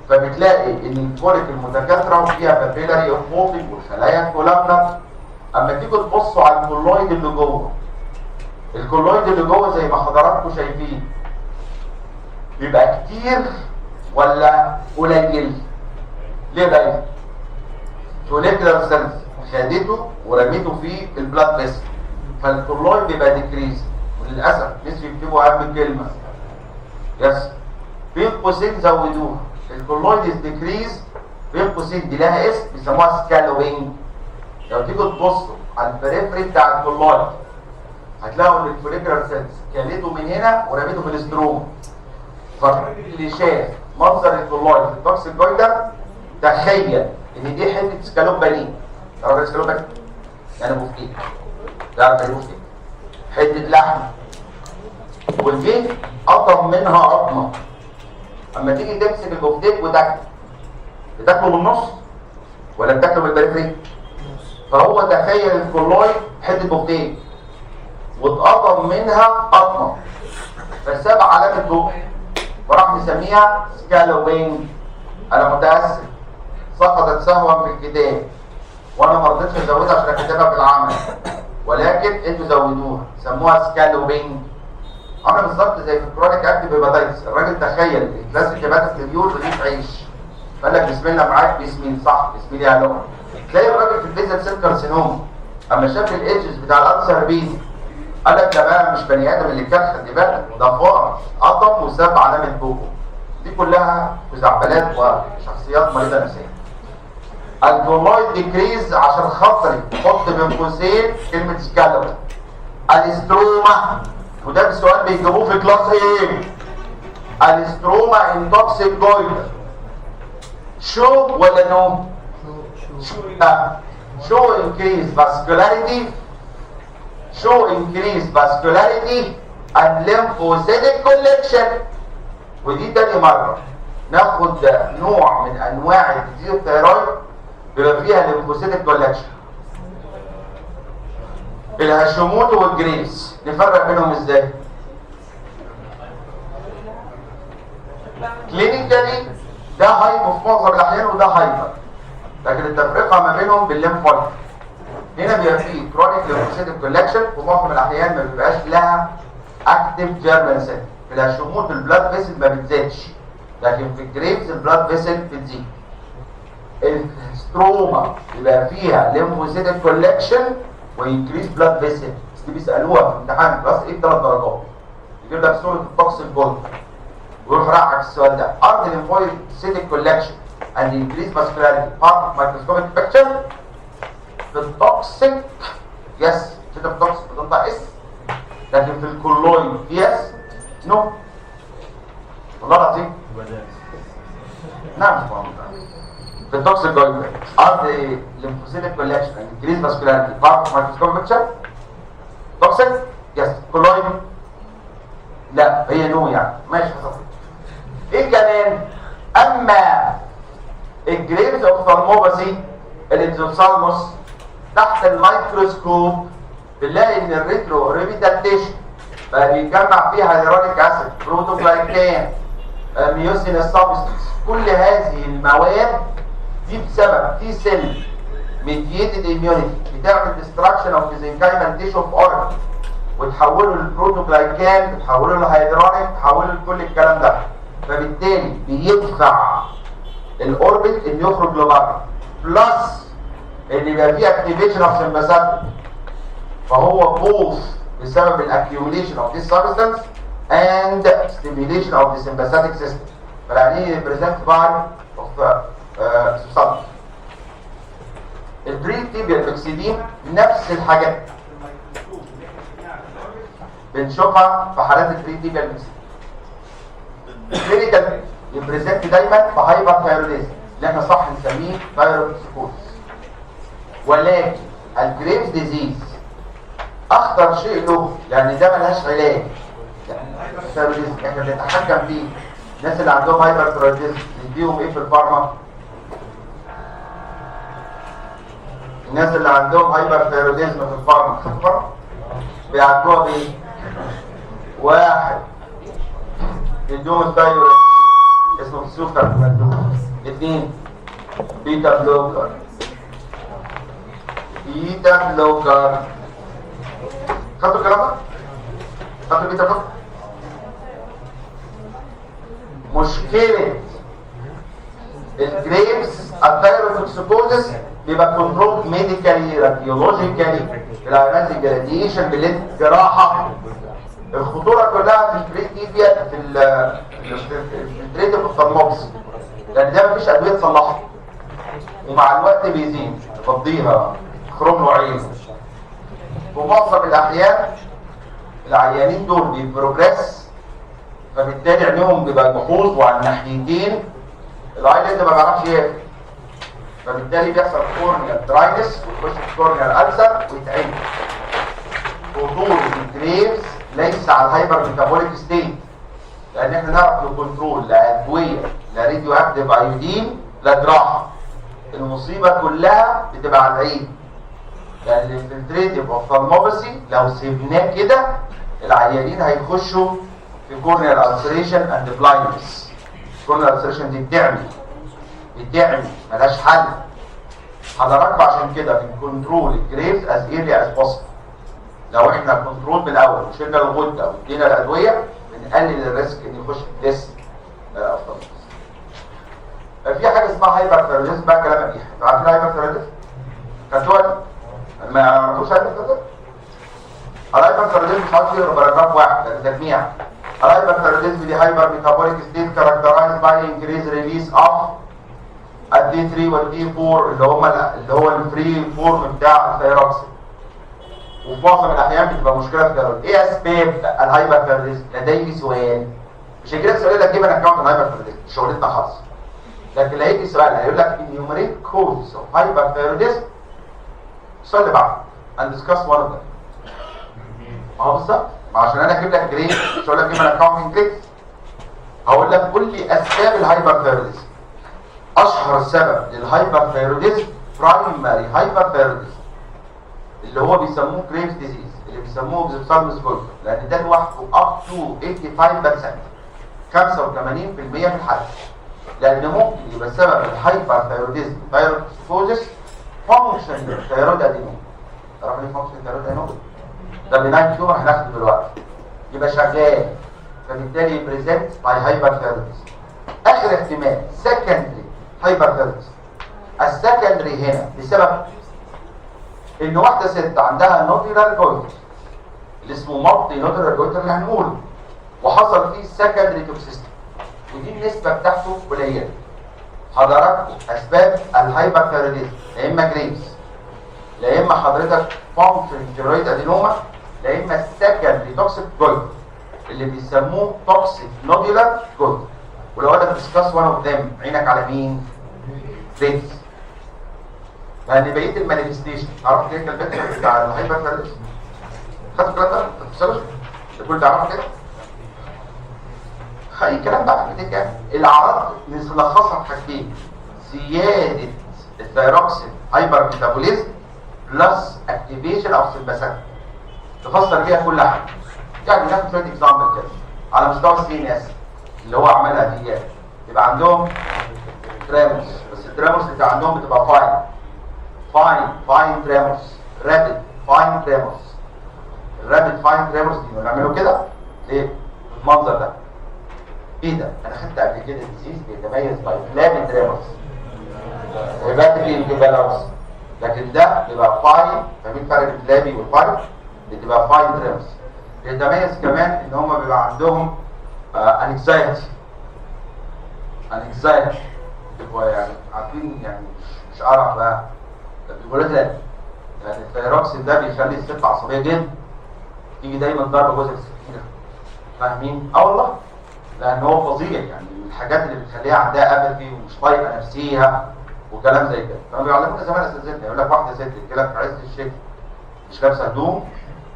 فبتلاقي ان الفوليكل متكاثره وفيها بابيلاري انفولد والخلايا كولامنر. اما تيجوا تبصوا على الكولويد اللي جوه، الكولويد اللي جوه زي ما حضراتكم شايفين بيبقى كتير ولا قليل؟ ليه ده؟ فوليكولار سيلز خدته ورميته في البلاد فيسل، فالكولويد بيبقى ديكريز. وللاسف ناس بيكتبوا اهم كلمه يس بين قوسين زودوها، الكولويد از ديكريز بين قوسين، دي لها اسم بيسموها سكالوينج. لو تيجوا تبصوا على البريفري بتاع الكولويد هتلاقوا ان الفوليكولار سيلز كلته من هنا ورميته في الاستروما. فالراجل اللي شاف منظر الكولويد في التوكسيك جويدر تخيل ان دي حته سكالوب بانيه. تعرف السكالوب بانيه؟ يعني بوفتيك، تعرف ايه بوفتيك؟ حته لحم والجه قطم منها قطمه. اما تيجي تمسك البوفتيك وتاكله، بتاكله بالنص ولا بتاكله بالبريفري؟ فهو تخيل الكولويد حته بوفتيك واتقطم منها قطمه فساب علامه بوق وراح مسميها سكالوينج. انا متاسف سقطت سهوا في الكتاب وانا ما رضيتش ازودها عشان اكتبها في العمل، ولكن انتوا زودوها سموها سكالوينج. عامله بالظبط زي في الكرونيك اكتيف هيباتايتس، الراجل تخيل كلاسيك هيباتوفليبيول رغيف عيش قال لك بسم الله معاك بيسمين صح بسمين يا لون. تلاقي الراجل في البيزل سيل كارسينوما اما شاف الايدجز بتاع الالسر بيزي قال لك ده بقى مش بني ادم اللي كان، خلي بالك ده فقر قطم وساب علامه بوكو. دي كلها خزعبلات وشخصيات مريضه نفسيه. الكولويد ديكريز عشان خاطري حط بين قوسين كلمه سكالوي. الاستروما، وده السؤال بيجيبوه في كلاس ايه؟ الاستروما ان توكسيك جويدر شو ولا نو؟ شو انكريز فاسكولاريتي، شو انكريز فاسكولاريتي and lymphocytic collection. ودي تاني مرة ناخد نوع من انواع الديزيز الثيرويد بيبقى فيها ليمفوسيتك كولكشن، الهاشيموتو والجريفز. نفرق بينهم ازاي؟ كلينيكالي ده هايبو في معظم الاحيان وده هايبر، لكن التفرقه ما بينهم بالليمفويد. هنا بيبقى فيه كرونيك ليمفوسيتك كولكشن وفي معظم الاحيان ما بيبقاش لها اكتيف جيرمان سيل. في الهاشيموتو البلاد فيسل ما بتزيدش، لكن في الجريفز البلاد فيسل بتزيد. الستروما يبقى فيها ليمفوسيتك كولكشن وينكريز بلاد فيسل. دي بيسالوها في امتحان كلاس ايه ب3 درجات، يجيب لك صوره التوكسيك جولد ويروح راعك السؤال ده. Are the lymphocytic collection and increased vascularity part of microscopic picture؟ في التوكسيك يس، كده في التوكسيك بتنطق اس، لكن في الكولويد يس نو. والله العظيم نعم مش مهم. في التوكسيك جولد are the lymphocytic collection and increased vascularity part of microscopic picture؟ توكسيك يس، كولويد لا، هي نو يعني ماشي حصل. ايه كمان؟ اما الجريفز اوفثالموباثي الاكزوثالموس تحت الميكروسكوب بنلاقي ان الريترو ريفيتاليشن بقى بيتجمع فيها هيرونيك اسيد، بروتوجلايكان، ميوسين سبستنس. كل هذه المواد دي بسبب تي سيل ميدييتد اميونيتي بتعمل ديستراكشن اوف ميزنكايمال تيشو اوف اورجن وتحوله للبروتوجلايكان، وتحوله لهيدرونيك، تحوله لكل الكلام ده. فبالتالي بيدفع الاوربت انه يخرج لبره، بلس ان يبقى فيه اكتيفيشن اوف سمباثيك، فهو بوث بسبب الاكيوميليشن اوف ذيس سبستانس اند ستيميوليشن اوف ذا سمباثيك سيستم. فيعني بريزنت باي اوف سبستانس. البري تيبيال ميكسيدين نفس الحاجات بنشوفها في حالات البري تيبيال ميكسيدين. كلينيكال يبريزنت دايما في هايبر ثايروديزم اللي احنا صح نسميه ثايرويدسكوز. ولكن الجريفز ديزيز اخطر شيء له، يعني ده ملهاش علاج. الثايروديزم احنا بنتحكم فيه. الناس اللي عندهم هايبر ثايروديزم نديهم ايه في الفارما؟ الناس اللي عندهم هايبر ثايروديزم في الفارما بيعالجوها بايه؟ واحد يدوم الثايرويد اسمه سوفر، 2 بيتا بلوكر. بيتا بلوكر خدتوا الكلام ده؟ خدتوا بيتا بلوكر؟ مشكلة الجريفز الثايروتوكسيكوزس بيبقى كنترول ميديكالي راديولوجيكالي بالعمليات الجراديشن بالجراحة. الخطورة كلها في البري تيبيال في التريتيف اوفثالموبس، لان ده مفيش ادوية تصلحها ومع الوقت بيزيد تفضيها خروم نوعين. في معظم الاحيان العيانين دول بيبروجريس، فبالتالي عينيهم بيبقى محفوظ وعلى الناحيتين، العيان ده ما بيعرفش يقفل، فبالتالي بيحصل كورنيال دراينس ويخش في كورنيال ألسر ويتعمل. خطورة الجريفز ليس على الهايبر ميتابوليك ستيت، لان احنا نعرف نكنترول لا ادويه لا راديو اكتيف ايودين لا جراحه. المصيبه كلها بتبقى على العين، لان الانفلتريتيف اوفثالموباثي لو سيبناه كده العيانين هيخشوا في كورنيال السريشن اند بلايندنس. كورنيال السريشن دي بتعمي ملهاش حل. حضراتكم عشان كده بنكنترول الجريفز از ايرلي از بوسبل. لو احنا كنترول من الاول وشلنا الغده وادينا الادويه بنقلل الريسك ان يخش في ديس اوفثالموباثي. في حاجه اسمها هايبر ثايروديزم بقى كلام مليح. انتوا عارفين هايبر ثايروديزم؟ خدتوها؟ ما يعرفوش هايبر ثايروديزم؟ الهايبر ثايروديزم مش عارف يقرا باراجراف واحد ده تجميع. الهايبر ثايروديزم دي هايبر ميتابوليك ستيت كاركترايزد باي انكريز ريليس اوف الدي 3 والدي 4 اللي هو الفري فورم بتاع الثايروكسين. وفي معظم الاحيان بتبقى مشكله في الثايرويد. ايه اسباب الهايبر ثايروديزم؟ لدي سؤال. مش هيجي لك سؤال لك جيب انا اكونت الهايبر ثايروديزم، شغلتنا خالص. لكن لا يجي سؤال هيقول لك enumerate causes of hyperthyroidism. السؤال اللي بعده and discuss one of them. ما هو بالظبط، عشان انا اجيب لك جريد مش هقول لك جيب انا اكونت جريد. هقول لك قول لي اسباب الهايبرثايروديزم. اشهر سبب للهايبرثايروديزم برايمري هايبرثايروديزم اللي هو بيسموه جريفز ديزيز، اللي بيسموه بزيبسالموس جولد، لان ده لوحده اب تو 85% 85% من الحالات، لان ممكن يبقى سبب الهايبرثايروديزم ثايرويدوسكوزس فانكشن ثايرويد ادينوم. تعرف ليه فانكشن ثايرويد ادينوم؟ ده بناين تيومر هناخده دلوقتي، يبقى شغال، فبالتالي بريزنت باي هايبرثايروديزم. اخر احتمال سكندري هايبرثايروديزم. السكندري هنا بسبب ان واحده ست عندها نودولار جويتر اللي اسمه مالتي نودولار جويتر اللي هنقوله، وحصل فيه سكندري توكسيستي، ودي النسبه بتاعته قليله. حضراتكم اسباب الهايبرثايروديزم يا اما جريفز، لا اما حضرتك فانكشن ثيرويد ادينوما، لا اما سكندري توكسيك جويتر اللي بيسموه توكسيك نودولار جويتر. ولو انا ديسكاس وان اوف ذيم، عينك على مين؟ جريفز. لان بقيه المانيفستيشن عرفت ايه البيكتشر بتاع الهايبرثايروديزم؟ خدت الكلام ده؟ ما كل تعرفه كده؟ اي كلام بقى كده. الاعراض نلخصها في حاجتين: زياده الثايروكسين هايبر ميتابوليزم بلس اكتيفيشن او سمباثيك. تفسر بيها كل حاجه. يعني ناخد شويه اكزامبل كده على مستوى السي ان اس اللي هو عملها دي، يبقى عندهم تريمورز، بس التريمورز اللي عندهم بتبقى فاين تريمورز، رابيد فاين تريمورز. الرابيد فاين تريمورز دي بنعمله كده ليه؟ المنظر ده. ايه ده؟ انا خدت قبل كده ديزيز بيتميز باي فلابي تريمورز هيباتيكلي انكفالوس، لكن ده بيبقى فاين. فاهمين الفرق بين فلابي والفاين؟ بتبقى فاين تريمورز. بيتميز كمان ان هم بيبقى عندهم انكزايتي. بيبقوا يعني عارفين، يعني مش قرف بقى، بيقولوا لك يعني الثايروكسين ده بيخلي الست عصبيه جدا، تيجي دايما ضربه جوز السكينه. فاهمين؟ والله لان هو فظيع، يعني من الحاجات اللي بتخليها عندها ابثي ومش طايقه نفسيها وكلام زي كده. كانوا بيعلمونا زمان اساتذتنا، يقول لك واحده ست تجيلك في عز الشتاء مش لابسه هدوم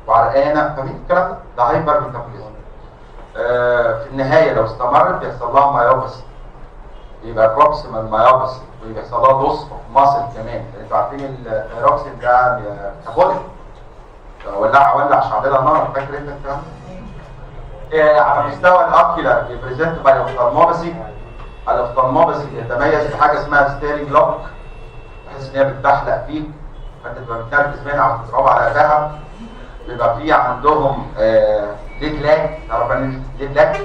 وعرقانه. فاهمين الكلام ده؟ ده هايبر ميتابوليزم. في النهايه لو استمرت بيحصل لها مايوباثي، يبقى بروكسيمال مايوباثي، ويحصل لها لوس اوف ماسل كمان. انتوا عارفين الثايروكسين ده ميتابوليك، ولع شعلها نار. فاكر انت الكلام ده؟ على مستوى الاوكيولار بيبريزنت باي اوفتالموباثي. الاوفتالموباثي يتميز بحاجه اسمها ستيرنج لوك، بحيث ان هي بتبحلق فيك فانت تبقى متنرفز منها او تضرب على قفاها. بيبقى في عندهم ليد لاج. تعرف يعني ليد لاج؟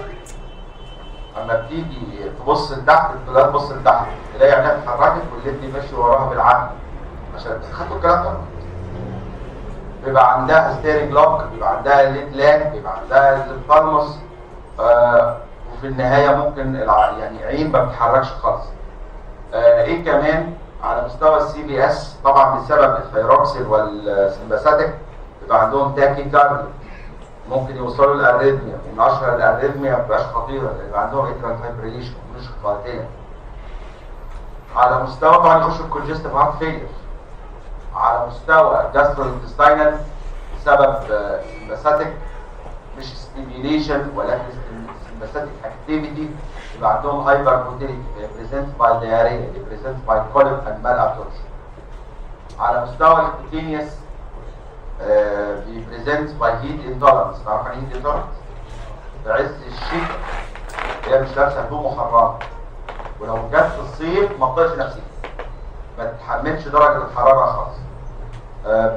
اما بتيجي تبص لتحت تبص لتحت تلاقي عينها اتحركت والليد دي ماشي وراها بالعقل. عشان خدتوا الكلام ده؟ بيبقى عندها ستيرنج لوك، بيبقى عندها ليد لاج، بيبقى عندها الثالموس، وفي النهايه ممكن يعني عين ما بتتحركش خالص. ايه كمان على مستوى السي بي اس؟ طبعا بسبب الثايروكسين والسمباثيك بيبقى عندهم تاكي كارديو، ممكن يوصلوا للاريثميا. ومن اشهر الاريثميا ما بتبقاش خطيره، يبقى عندهم اترال فايبريليشن مش قاتله. على مستوى طبعا يخش الكونجستيف هارت فيلير. على مستوى جاستروانتستاينال بسبب سمباثيك مش ستيميوليشن ولكن سمباثيك اكتيفيتي، يبقى عندهم هايبر موتيليتي بريزنت باي دياريا، بريزنت باي كوليك اند مال ابسوربشن. على مستوى الكوتينيوس بيبريزنت باي هيت انتولرنس. تعرف يعني هيت انتولرنس؟ في عز الشتاء هي مش لابسه هدوم محرمه، ولو جت في الصيف ما تطيقش نفسها، ما تتحملش درجه الحراره خالص.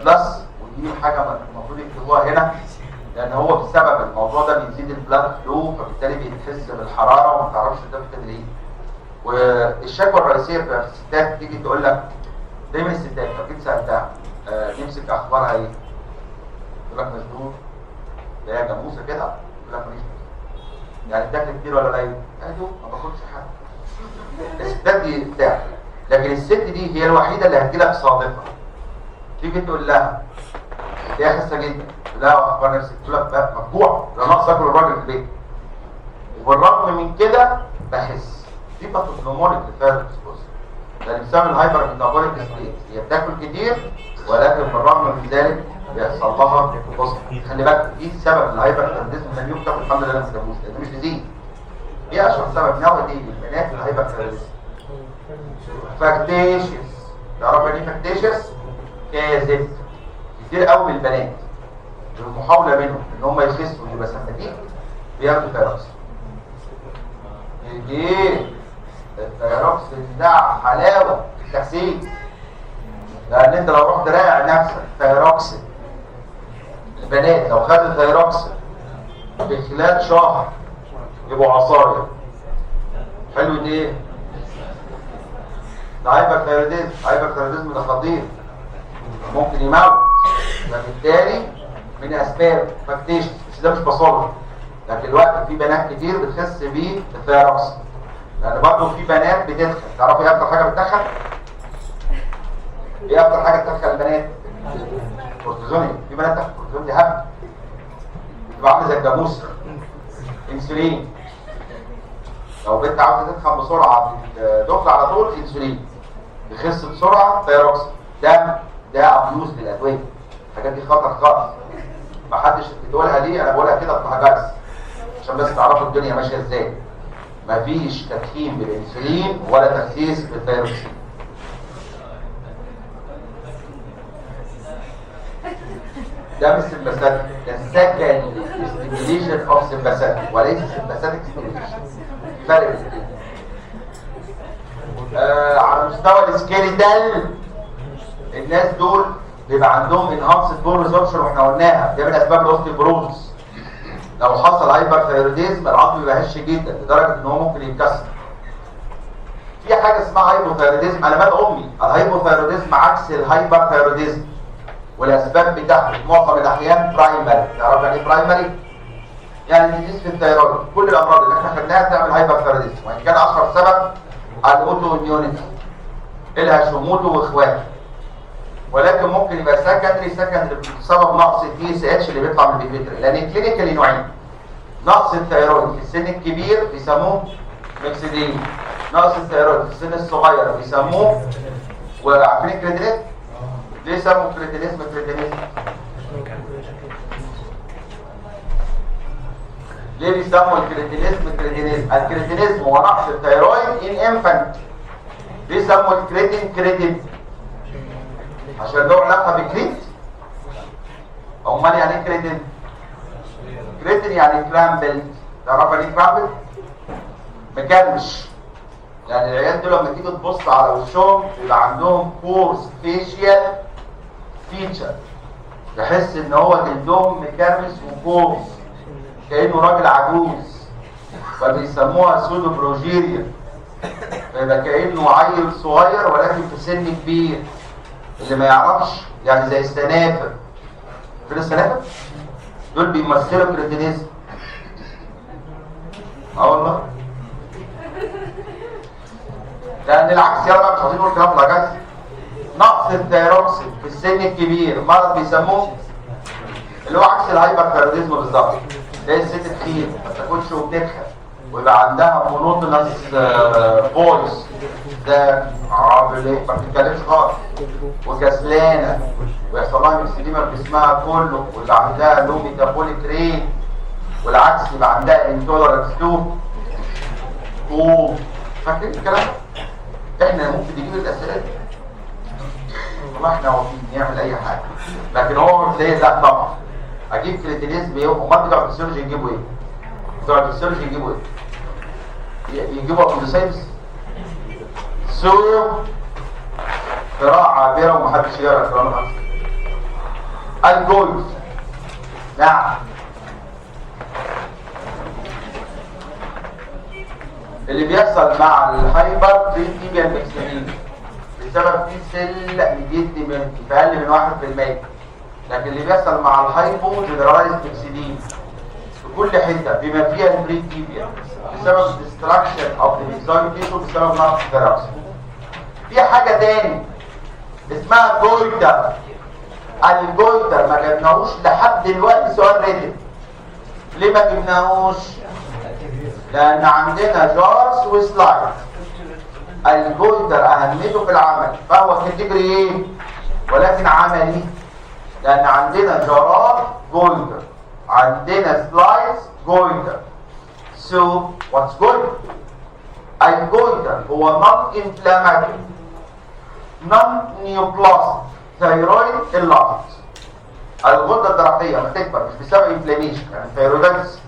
بلس، ودي حاجه المفروض يكتبوها هنا، لان هو بسبب الموضوع ده بيزيد البلاد فلو، فبالتالي بيتحس بالحراره وما تعرفش تفقد ايه. والشكوى الرئيسيه في الستات تيجي تقول لك دايما الستات، اكيد سالتها نمسك اخبارها ايه؟ تقول لك مشدود، تلاقيها جاموسه كده، تقول لك ماليش يعني بتاكل كتير ولا قليل؟ ايوه ما باكلش حاجه. الستات دي بتاع، لكن الست دي هي الوحيده اللي هتجيلك صادقه. تيجي تقول لها تلاقيها خاسه جدا، تقول لها اخبار نفسك؟ تقول لك بقى مفجوع، ده ناقص اكل الراجل في البيت. وبالرغم من كده بحس دي باثوجنومونيك للثايرويدوسكوز، لان بسبب الهايبر ميتابوليك ستيت هي بتاكل كتير، ولكن بالرغم من ذلك بيحصل لها بص. خلي بالك دي سبب الهايبر ثايرويدزم، ان اليوم تاكل الحمد لله ما تاكلوش، لان مش ديزيز. ايه اشهر سبب نوعي للبنات اللي هيبقى ثيرويدزم؟ فاكتيشيس. تعرف يعني ايه فاكتيشيس؟ كاذب. كتير قوي من البنات المحاوله منهم ان هم يخسوا ويبقى سماتين بياخدوا ثيروكسين. ايه الثيروكسين ده حلاوه التخسيس، لان انت لو رحت راجع نفسك ثيروكسين، البنات لو خدوا ثيروكسين في خلال شهر يبقوا عصايه. حلو ده ايه؟ ده هايبرثايروديزم. هايبرثايروديزم ده خطير، ممكن يموت. فبالتالي من اسباب فاكتيشن، بس ده مش بصالح. لكن الوقت في بنات كتير بتخس بيه الثيروكسين، لان برضه في بنات بتدخن. تعرفوا ايه اكتر حاجه بتدخن؟ ايه اكتر حاجه بتدخل البنات؟ كورتيزون. في بنات تاخد كورتيزون دي هبل، بتبقى عامله زي الجاموسه. انسولين. لو بنت عاوزه تدخن بسرعه تدخل على طول انسولين، يخس بسرعه ثيروكسين. ده ابيوز للادويه. الحاجات دي خطر خالص، ما حدش بيقولها دي، انا بقولها كده بحجز عشان بس تعرفوا الدنيا ماشيه ازاي. مفيش تدخين بالانسولين ولا تخسيس بالثيروكسين. ده مش سمباثيك، ده سكند ستيميوليشن اوف سمباثيك وليس سمباثيك ستيميوليشن. فرق بين على مستوى السكيليتال الناس دول بيبقى عندهم انهانسد بون ريزوربشن، واحنا قلناها ده من اسباب الاوستيوبروز. لو حصل هايبرثايروديزم العظم بيبقى هش جدا لدرجه ان هو ممكن يتكسر. في حاجه اسمها هايبوثايروديزم. على مال امي الهايبوثايروديزم عكس الهايبرثايروديزم، والاسباب بتاعته في معظم الاحيان برايمري. تعرف يعني ايه برايمري؟ يعني ديزيز في الثيرويد. كل الامراض اللي احنا خدناها تعمل هايبرثايروديزم، وان كان اشهر سبب الاوتو اميونيتي الهاشيموتو واخواته، ولكن ممكن يبقى سكندري بسبب نقص التي اس اتش اللي بيطلع من البيتري. لان الكلينيكالي نوعين: نقص الثيرويد في السن الكبير بيسموه ميكسيدين، نقص الثيرويد في السن الصغير بيسموه، وعارفين الكريتينيزم؟ ليه سموا كريتينيزم كريتينيزم؟ ليه بيسموا الكريتينيزم كريتينيزم؟ الكريتينيزم هو نقص الثيرويد ان انفانت. ليه سموا الكريتين كريتين؟ عشان له علاقه بكريت. امال يعني ايه كريتين؟ كريتين يعني كرامبل. تعرف يعني ايه كرامبل؟ مكرمش. يعني العيال دول لما تيجي تبص على وشهم يبقى عندهم كورس فيشيال فيتشر، تحس ان هو جلدهم مكرمش وكورس كانه راجل عجوز، فبيسموها سودو بروجيريا. فيبقى كانه عيل صغير ولكن في سن كبير. اللي ما يعرفش يعني زي السنافر. فين السنافر؟ دول بيمثلوا كريتينيزم. والله. لان العكس، يلا بقى مش عايزين نقول كلام العكس. نقص الثيروكسين في السن الكبير مرض بيسموه اللي هو عكس الهايبرثايروديزم بالظبط. زي الست تخين ما بتاكلش وبتدخن ويبقى عندها مونوتونس فويس، ده عامل ما بتتكلمش خالص وكسلانه ويحصل لها ميكسيديما في جسمها كله، واللي عندها لو ميتابوليك ريت، والعكس يبقى عندها انتولرنس تو. فاكرين الكلام؟ احنا ممكن نجيب الاسئله دي والله احنا واقفين نعمل اي حاجه، لكن هو زي لا طبعا. اجيب كريتينيزم ايه؟ امال بتوع الفسيولوجي يجيبوا ايه؟ بتوع الفسيولوجي يجيبوا ايه؟ يجيبوا ابندسايتس. قراءة عابرة ومحدش يقرا الكلام ده. الجولف. نعم. اللي بيحصل مع الهايبر تريتيبيال ميكسيدين بسبب في سيل ميديت في اقل من 1%، لكن اللي بيحصل مع الهايبو جنرالايز ميكسيدين في كل حته بما فيها البريتيبيال بسبب ديستراكشن اوف ذا ميكسويد تيشو بسبب نقص الثيروكسين. في حاجه تاني اسمها جويتر. الجويتر ما جبناهوش لحد دلوقتي سؤال ريتم. ليه ما جبناهوش؟ لان عندنا جارز وسلايد. الجويتر اهميته في العمل فهو كاتيجوري ايه ولكن عملي، لان عندنا جارات جويتر، عندنا سلايدز جويتر. So what's good? الجويتر هو non-inflammatory non-neoplastic thyroid enlargement. الغدة الدرقية لما تكبر مش بسبب انفلاميشن يعني ثيرويدايتس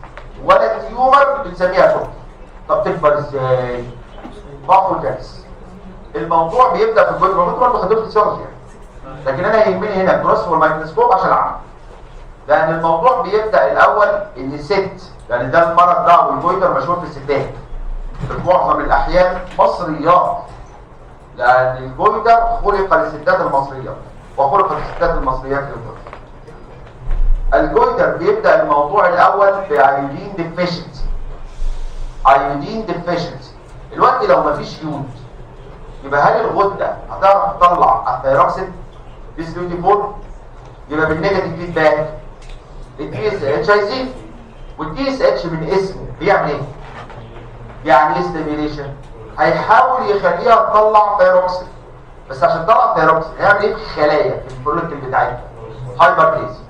ولا تيومر بنسميها شوك. طب تكبر ازاي؟ باثوجينيس. الموضوع بيبدا في الجويتر، الموضوع برضه خدوه في الفسيولوجي يعني. لكن انا يهمني هنا الكروس والميكروسكوب عشان اعمل. لان الموضوع بيبدا الاول ان الست، يعني ده المرض ده والجويتر مشهور في الستات في معظم الاحيان مصريات، لان الجويتر خلق للستات المصريات وخلق للستات المصريات للجويتر. الجويتر بيبدا الموضوع الاول بايودين ديفيشنسي. ايودين ديفيشنسي الوقت لو مفيش يود يبقى هل الغده هتعرف تطلع الثيروكسين بيس 24؟ يبقى بالنيجاتيف فيدباك التي اس اتش هيزيد، والتي اس اتش من اسمه بيعمل ايه؟ يعني ايه ستيميليشن؟ هيحاول يخليها تطلع ثيروكسين، بس عشان تطلع ثيروكسين هيعمل ايه في الخلايا في الفوليكل بتاعتها؟ هايبربليزيا.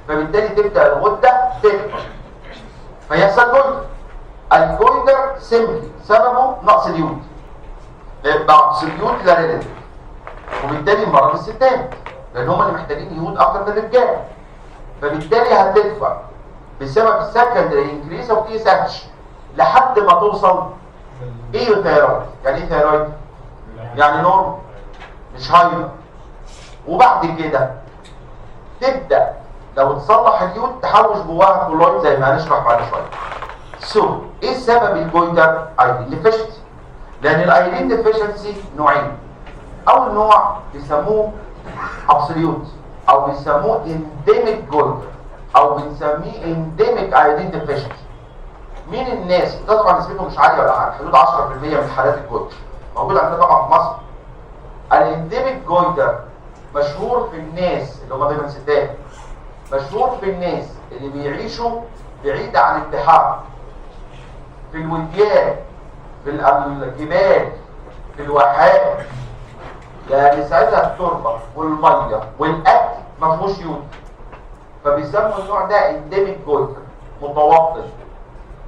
فبالتالي تبدا الغده تكبر فيحصل جويتر. الجويتر سيمبلي سببه نقص اليود، نقص اليود لا ريليتيف، وبالتالي مرض الستات لان هم اللي محتاجين يود اكتر من الرجاله. فبالتالي هتكبر بسبب السكندري انكريس اوف تي اس اتش لحد ما توصل ايه ثيرويد. يعني ايه ثيرويد؟ يعني نورم مش هايبر. وبعد كده تبدا لو تصلح اليود تحوش جواها كولويد زي ما هنشرح بعد شويه. ايه السبب الجويتر؟ ايودين ديفيشنسي. لان الايودين ديفيشنسي نوعين. اول نوع بيسموه ابسوليوت او بيسموه انديميك جويتر او بنسميه انديميك ايودين ديفيشنسي. مين الناس؟ ده طبعا نسبته مش عاليه ولا حاجه، حدود 10% من حالات الجويتر موجوده عندنا طبعا في مصر. الانديميك جويتر مشهور في الناس اللي هم دايما ستات، مشهور في الناس اللي بيعيشوا بعيد عن البحار، في الوديان، في الجبال، في الواحات، يعني ساعتها التربه والميه والاكل ما فيهوش يود. فبيسموا النوع ده انديميك جويتر متوطن.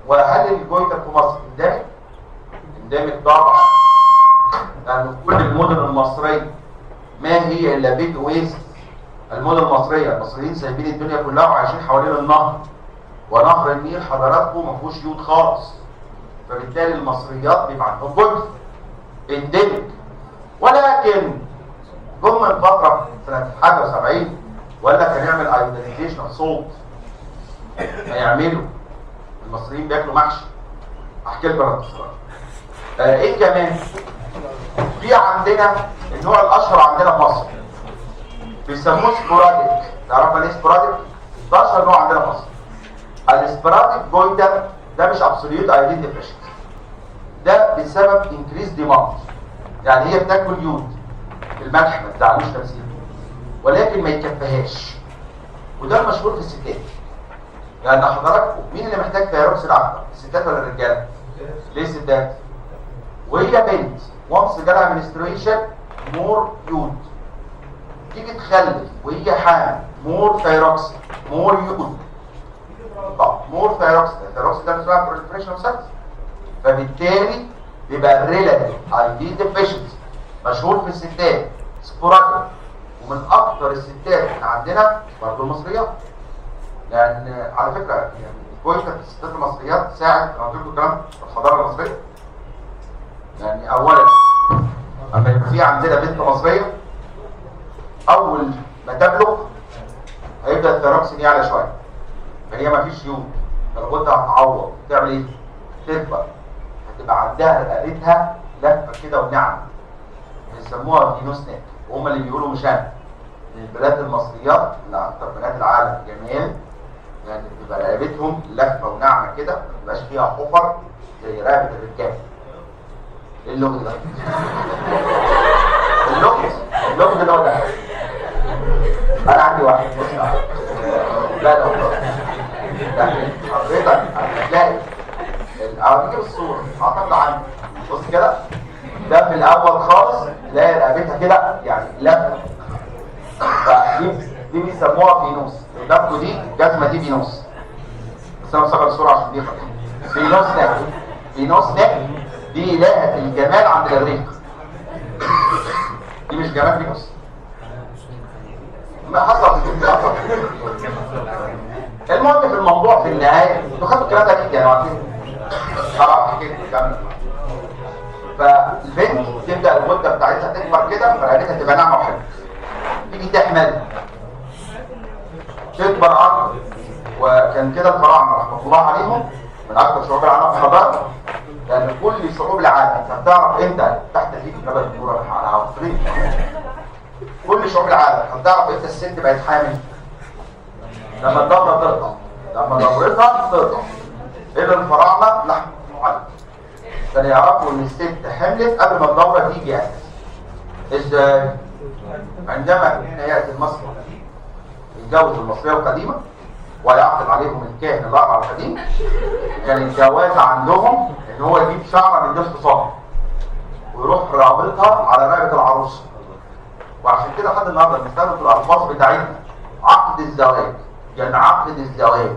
وهل الجويتر في مصر انديميك؟ انديميك طبعا، لان كل المدن المصريه ما هي الا بيت اويسس. المدن المصريه المصريين سايبين الدنيا كلها وعايشين حوالين النهر، ونهر النيل حضراتكم ما فيهوش يود خالص. فبالتالي المصريات بيبقى عندهم جويتر انديميك. ولكن جم من فتره سنه حاجه 70 وقال لك هنعمل ايودينيزيشن اوف سولت. هيعملوا المصريين بياكلوا محشي. احكي لكم باختصار. ايه كمان؟ في عندنا النوع الاشهر عندنا في مصر بيسموه سبوراديك. تعرفوا ليه سبوراديك؟ ده اشهر نوع عندنا في مصر. السبوراديك جويتر ده مش ابسوليوت ايودين ديفيشنسي، ده بسبب انكريز ديماند. يعني هي بتاكل يود، الملح ما بتاعلوش تمثيل ولكن ما يكفيهاش، وده المشهور في الستات. لان حضراتكم مين اللي محتاج ثيروكسين اكتر؟ الستات ولا الرجاله؟ ليه الستات؟ وهي بنت وانس جالها منستريشن مور يود، تيجي تخلف وهي حامل مور ثيروكسين مور يود. طب مور ثيروكسين، الثيروكسين ده بيسموها بروليفريشن اوف سيلز. فبالتالي بيبقى الريلاتيف ايودين ديفيشنسي مشهور في الستات سبوراديك. ومن اكثر الستات اللي عندنا برضه المصريات، لان على فكره يعني الجويتر في الستات المصريات ساعد انا قلت لكم الكلام في الحضاره المصريه. يعني اولا اما يبقى في عندنا بنت مصريه اول ما تبلغ هيبدا الثيروكسين يعلى شويه، فهي ما فيش يود، فالغده هتعوض تعمل ايه؟ تكبر، هتبقى عندها رقبتها لفه كده وناعمه بيسموها فينوسنيك. وهم اللي بيقولوا مش انا، البنات المصريات من اكثر بنات العالم جمال، يعني بتبقى رقبتهم لفه وناعمه كده ما تبقاش فيها حفر زي رقبه الرجاله. ايه اللغز ده؟ اللغز ده ولا انا عندي واحد بص لا ده يعني حضرتك هتلاقي هتجيب الصوره اعتقد عندي بص كده، ده في الاول خالص تلاقي رقبتها كده يعني لفه. دي بيسموها فينوس. قدامكم دي الجزمه دي فينوس، بس انا مصغر الصوره عشان دي خطيره. بينوس نك. بينوس نك دي إلهة الجمال عند الريق. دي مش جمال بينوس. ما حصل. المهم في الموضوع في النهاية انتوا خدتوا الكلام ده اكيد يعني عارفين. خلاص كده كمل. فالبنت تبدأ الغدة بتاعتها تكبر كده فرقتها تبقى ناعمة وحلوة. تيجي تحمل تكبر أكتر. وكان كده الفراعنة رحمة الله عليهم من أكثر شعوب العالم حضارة، لأن كل شعوب العالم هتعرف امتى تحت ايد جبل الكورة على عصرين. كل شعوب العالم هتعرف امتى الست بقت حامل لما الدورة تقطع. لما دورتها تقطع. إلى الفراعنة لحم معلم. كانوا يعرفوا إن الست حملت قبل ما الدورة تيجي يعني. إزاي؟ عندما كان يأتي المصري يتجوز المصرية القديمة ويعقد عليهم الكاهن الأقرع القديم، كان الجواز عندهم إن هو يجيب شعرة من نصف صابع ويروح رابطها على رقبة العروسة. وعشان كده لحد النهارده بنستخدم في الألفاظ بتاعتنا عقد الزواج، يعني عقد الزواج.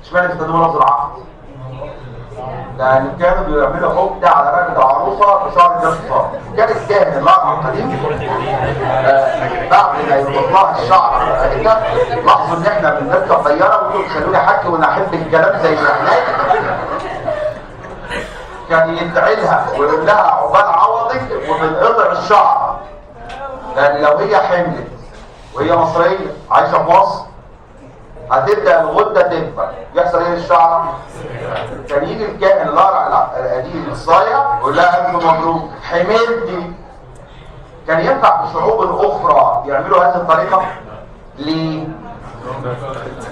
اشمعنى بيستخدموا لفظ العقد؟ لأن كانوا بيعملوا عقدة على رقبة العروسة بشعر نصف صابع. وكان الكاهن الأقرع القديم بعد ما يربط لها الشعر لاحظوا إن إحنا بنركب طيارة ويقولوا خلوني أحكي وأنا أحب الكلام زي الرحلات. كان يدعيلها ويقول لها عقبال عوضك وبنقطع الشعر. لأن لو هي حملت وهي مصرية عايشة في مصر هتبدأ الغدة تكبر، يحصل ايه للشعر؟ كان يجي الكاهن الأقرع القديم الصايع يقول لها ألف مبروك حملتي. كان ينفع في الشعوب الأخرى يعملوا هذه الطريقة؟ ليه؟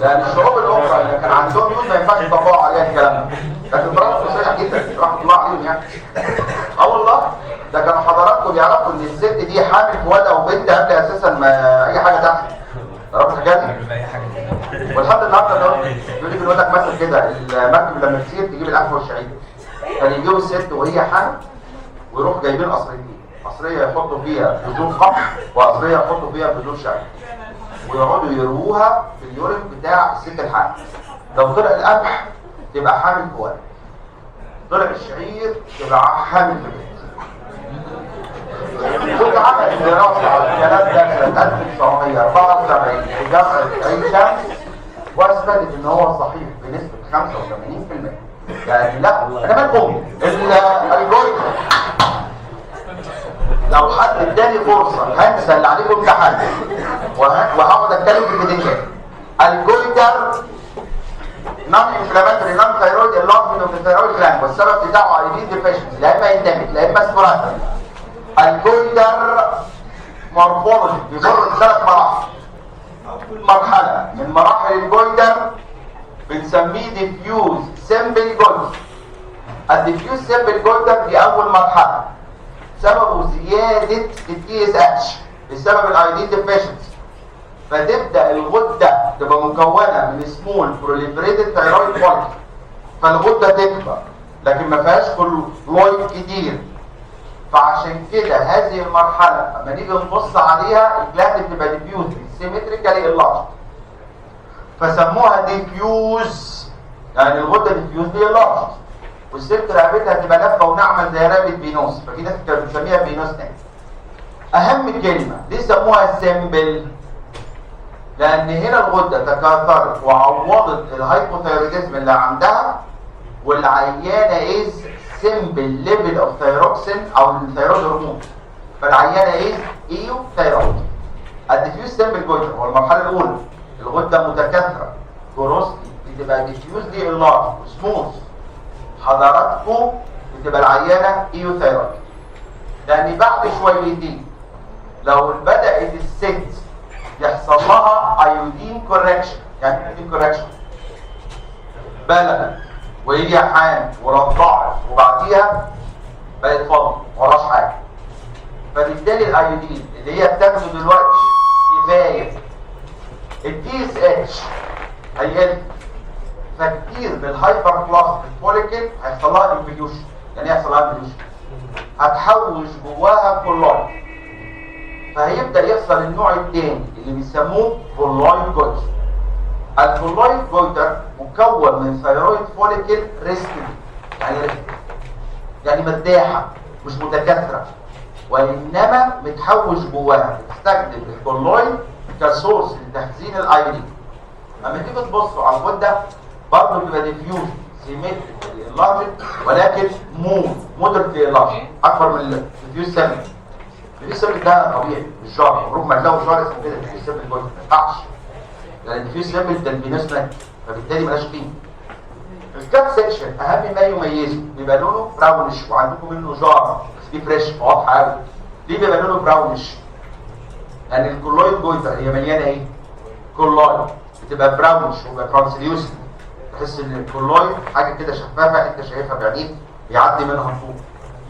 لأن الشعوب الأخرى اللي كان عندهم يود ما ينفعش يطبقوا عليها الكلام ده. لكن برافو صحيح جدا رحمة الله عليهم يعني. والله ده كانوا حضراتكم يعرفوا إن الست دي حامل في ولد أو بنت قبل أساسا ما أي حاجة تحصل. تعرفوا الحاجات دي؟ ولحد النهارده بيقول لك مثلا كده المركب لما تسير تجيب القهوة والشعير. كان يجيبوا الست وهي حامل ويروحوا جايبين قصريتين. قصرية يحطوا فيها بذور قمح وقصرية يحطوا فيها بذور شعير. ويقعدوا يروها في اليورين بتاع الست الحامل. لو طلع القمح تبقى حامل في ولد. طلع الشعير تبقى حامل في بنت. كنت عمل دراسة على الكلام ده سنة 1974 في جامعة عين شمس واثبتت ان هو صحيح بنسبة 85%. يعني لا انا مالكم الجويتر لو حد اداني فرصة هنسى اللي عليكم امتحان وهقعد اتكلم في الكلمتين. الجويتر نون انفلاماتوري نون ثايرويد اللارفين اوف الثايرويد جلاند والسبب بتاعه ايودين ديفيشنسي لا اما اندمج لا اما سبوراديك. الجويتر مورفولوجي بيمر بثلاث مراحل. اول مرحله من مراحل الجويتر بنسميه ديفيوز سمبل جويتر. الديفيوز سمبل جويتر دي اول مرحله سببه زياده التي اس اتش بسبب الايودين ديفيشنسي. فتبدا الغده تبقى مكونه من سمول بروليفريتد ثايرويد فوليكل فالغده تكبر لكن ما فيهاش كلويد كتير. فعشان كده هذه المرحله لما نيجي نبص عليها الجلاند بتبقى ديفيوز سيمتريكالي اللارج فسموها ديفيوز. يعني الغده ديفيوز دي اللارج والست رقبتها تبقى لفه وناعمه زي رقبه بينوس. ففي ناس كانت بتسميها بينوس نك. اهم كلمه دي سموها سيمبل لان هنا الغده تكاثرت وعوضت الهايبوثايروديزم اللي عندها والعيانه از سيمبل ليفل اوف ثايروكسين او الثايرويد هرمون. فالعيانه از ايو ثايرويد. الديفيوز سيمبل جويتر هو المرحله الاولى. الغده متكاثره جروسلي بتبقى ديفيوز دي اللارج وسموث. حضراتكم بتبقى العيانه ايو ثايرويد. لان بعد شويتين لو بدات الست يحصل لها ايودين كوركشن. يعني ايودين كوركشن بلغت وهي حامل ورضعت وبعديها بقت فاضيه وراش حاجه. فبالتالي الايودين اللي هي بتاخده دلوقتي كفايه. التي اس اتش هيقل فكتير من الهايبر بلاستيك فوليكل هيحصل لها انفيوشن. يعني يحصل لها انفيوشن هتحوش جواها كولايد فهيبدا يحصل النوع الثاني اللي بيسموه كولايد جويتر. الكولايد جويتر مكون من ثيرويد فوليكل ريستد، يعني ريستد يعني مرتاحه مش متكاثره، وانما متحوش جواها، بتستخدم الكولويد كسورس لتخزين الايودين. اما تيجي تبصوا على الغده برضه بيبقى ديفيوز سيمتريكالي اللارج، ولكن مودريتلي اللارج، اكبر من الديفيوز سيمتري. الديفيوز سيمتري ده طبيعي مش جار، عمركم ما تلاقوا جار اسمه كده الديفيوز سيمتري جوه، ما ينفعش، لان الديفيوز سيمتري ده البينوسنك، فبالتالي مالهاش قيمه. الكات سيكشن اهم ما يميزه بيبقى لونه براونش، وعندكم منه جار بس دي فريش واضحه قوي. ليه بيبقى لونه براونش؟ لان الكولويد جويتر هي مليانه ايه؟ كولويد، بتبقى براونش وبقى ترانسليوسنت، تحس ان الكولويد حاجه كده شفافه انت شايفها بعينيك بيعدي منها الضوء.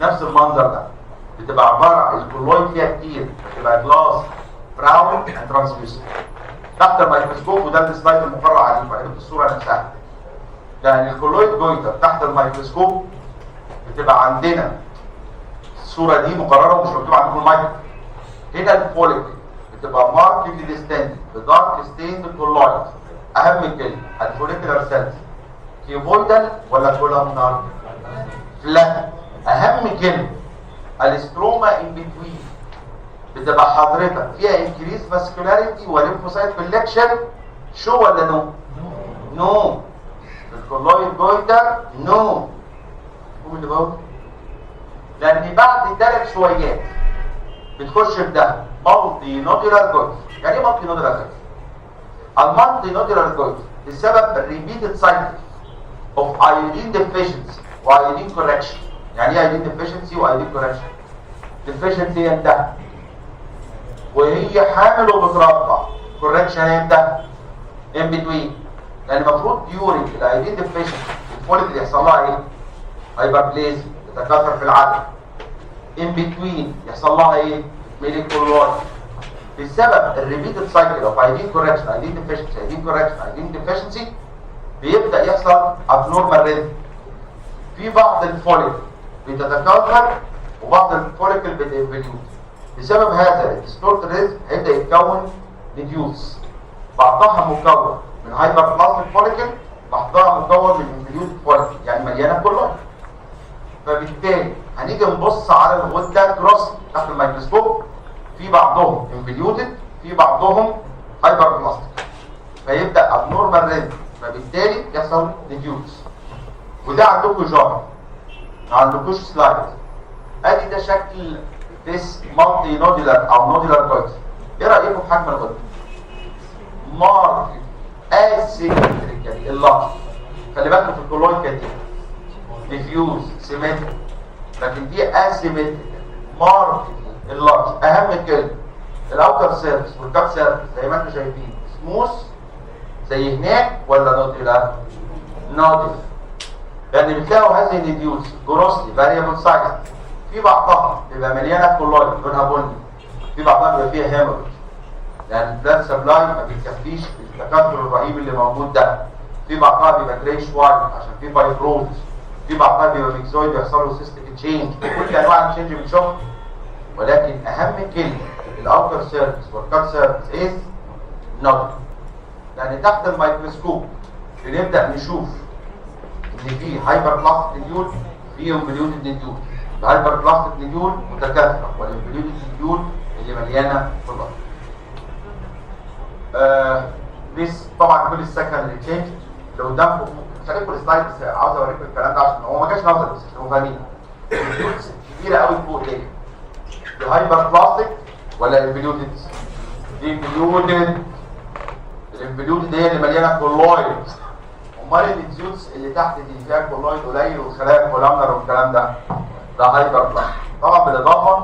نفس المنظر ده بتبقى عباره الكولويد فيها كتير، بتبقى جلاس براون اند ترانسليوسنت تحت الميكروسكوب، وده السلايد المقرر عليه وعرفت الصوره نفسها. يعني الكولويد جويتر تحت الميكروسكوب بتبقى عندنا الصوره دي مقرره ومش مكتوب عندكم المايكرو. هنا الفوليكل بتبقى ماركتلي ديستنت بدارك ستيند كولويد. اهم كلمه الفوليكولار سيلز كيوبويدال ولا كولامنار؟ فلات. اهم كلمه الاستروما ان بتوين بتبقى حضرتك فيها انكريز فاسكولاريتي وليمفوسايت كولكشن، شو ولا نو؟ نو. الكولويد جويتر نو. قوم اللي بقول، لان بعد 3 شويات بتخش في ده مالتي نودولار جويتر. يعني ايه مالتي نودولار جويتر؟ المالتي نودولار جويتر بسبب ريبيتد سايكل اوف ايودين ديفيشنسي وايودين كوركشن. يعني ايه ايودين ديفيشنسي وايودين كوركشن؟ ديفيشنسي امتى؟ وهي حامل وبترضع. كوركشن امتى؟ ان بتوين. لان المفروض ديورنج الايودين ديفيشنسي الفوليك اللي يحصل لها ايه؟ هايبربليزي، تتكاثر في العدد. ان بتوين يحصل لها ايه؟ ميليكولويد. بسبب الريبيتد سايكل اوف ايودين كوركشن، ايودين ديفيشنسي، ايودين كوركشن، ايودين ديفيشنسي، بيبدا يحصل ابنورمال ريزم. في بعض الفوليك بتتكاثر وبعض الفوليكل بتنفليوت. بسبب هذا الديستورت ريزم هيبدا يتكون نديوس، بعضها مكون من هايبر بلاستيك فوليكل، بعضها مكون من انفليوت فوليكل يعني مليانه كولويد. فبالتالي هنيجي نبص على الغده كروس تحت الميكروسكوب، في بعضهم انفليوتد، في بعضهم هايبر بلاستيك، فيبدا ابنورمال ريزم، فبالتالي يحصل نديوس. وده عندكم جار، ما عندكوش سلايد. ادي ده شكل ديس مالتي نودولار او نودولار جويتر. ايه رايكم في حجم الغده؟ مارك اسيمتريكالي اللارج. خلي بالكم في الكولويد كانت ديفيوز سيمتريك، لكن دي اسيمتريكال مارك اللارج. اهم كلمه الاوتر سيرفيس والكاب سيرفيس زي ما انتم شايفين سموث زي هناك ولا نودولار؟ نودولار. لان بتلاقوا هذه النديوز جروسلي فاريبل سايز، في بعضها بيبقى مليانه كولويد لونها بني، في بعضها بيبقى فيها هيموريج، لان البلاد سبلاي ما بيكفيش التكاثر الرهيب اللي موجود ده. في بعضها بيبقى جريش وايت عشان في فايبروز، في بعضها بيبقى ميكزويد بيحصل له سيستيك تشينج، كل انواع التشينج بنشوفها. ولكن اهم كلمه الاوتر سيرفيس والكات سيرفيس از نودولار. يعني تحت الميكروسكوب بنبدا نشوف ان في هايبر بلاستيك نديول، في انفليوتد نديول. الهايبر بلاستيك نديول متكاثره، والانفليوتد نديول اللي مليانه كولويد. بس طبعا كل السكندري تشينج اللي قدامكم مش هوريكم السلايد، بس عاوز اوريكم الكلام ده عشان هو ما جاش نظري بس عشان فاهمين. النديولز كبيره قوي فوق ليه؟ الهايبر بلاستيك ولا الانفليوتد؟ دي انفليوتد. الانفليوتد هي اللي مليانه كولويد. امال النديولز اللي تحت دي اللي فيها كولويد قليل والخلايا كولامنر والكلام ده هايبر بلاستيك. طبعا بالاضافه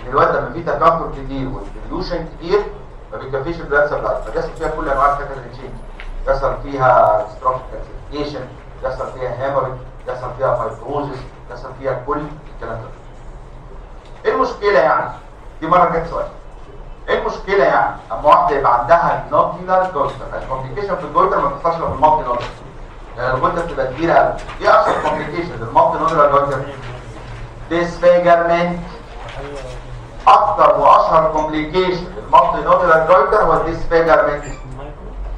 ان الواد لما فيه تكاثر كتير والديلوشن كتير ما بيكفيش البلاد سبلاي، فبيحصل فيها كل انواع السكندري تشينج. بيحصل فيها ستروك كالسيفيكيشن، بيحصل فيها هيموريج، بيحصل فيها فايبروزس، بيحصل فيها كل الكلام ده. ايه المشكله يعني؟ دي مره جت سؤال. ايه المشكله يعني؟ اما واحده يبقى عندها نودولار جويتر، الكومبليكيشن في الجويتر ما بتحصلش غير في المالتي نودولار. يعني الغده بتبقى كبيره قوي. ايه اشهر كومبليكيشن للمالتي نودولار جويتر؟ ديسفيجرمنت. اكتر واشهر كومبليكيشن للمالتي نودولار جويتر هو الديسفيجرمنت.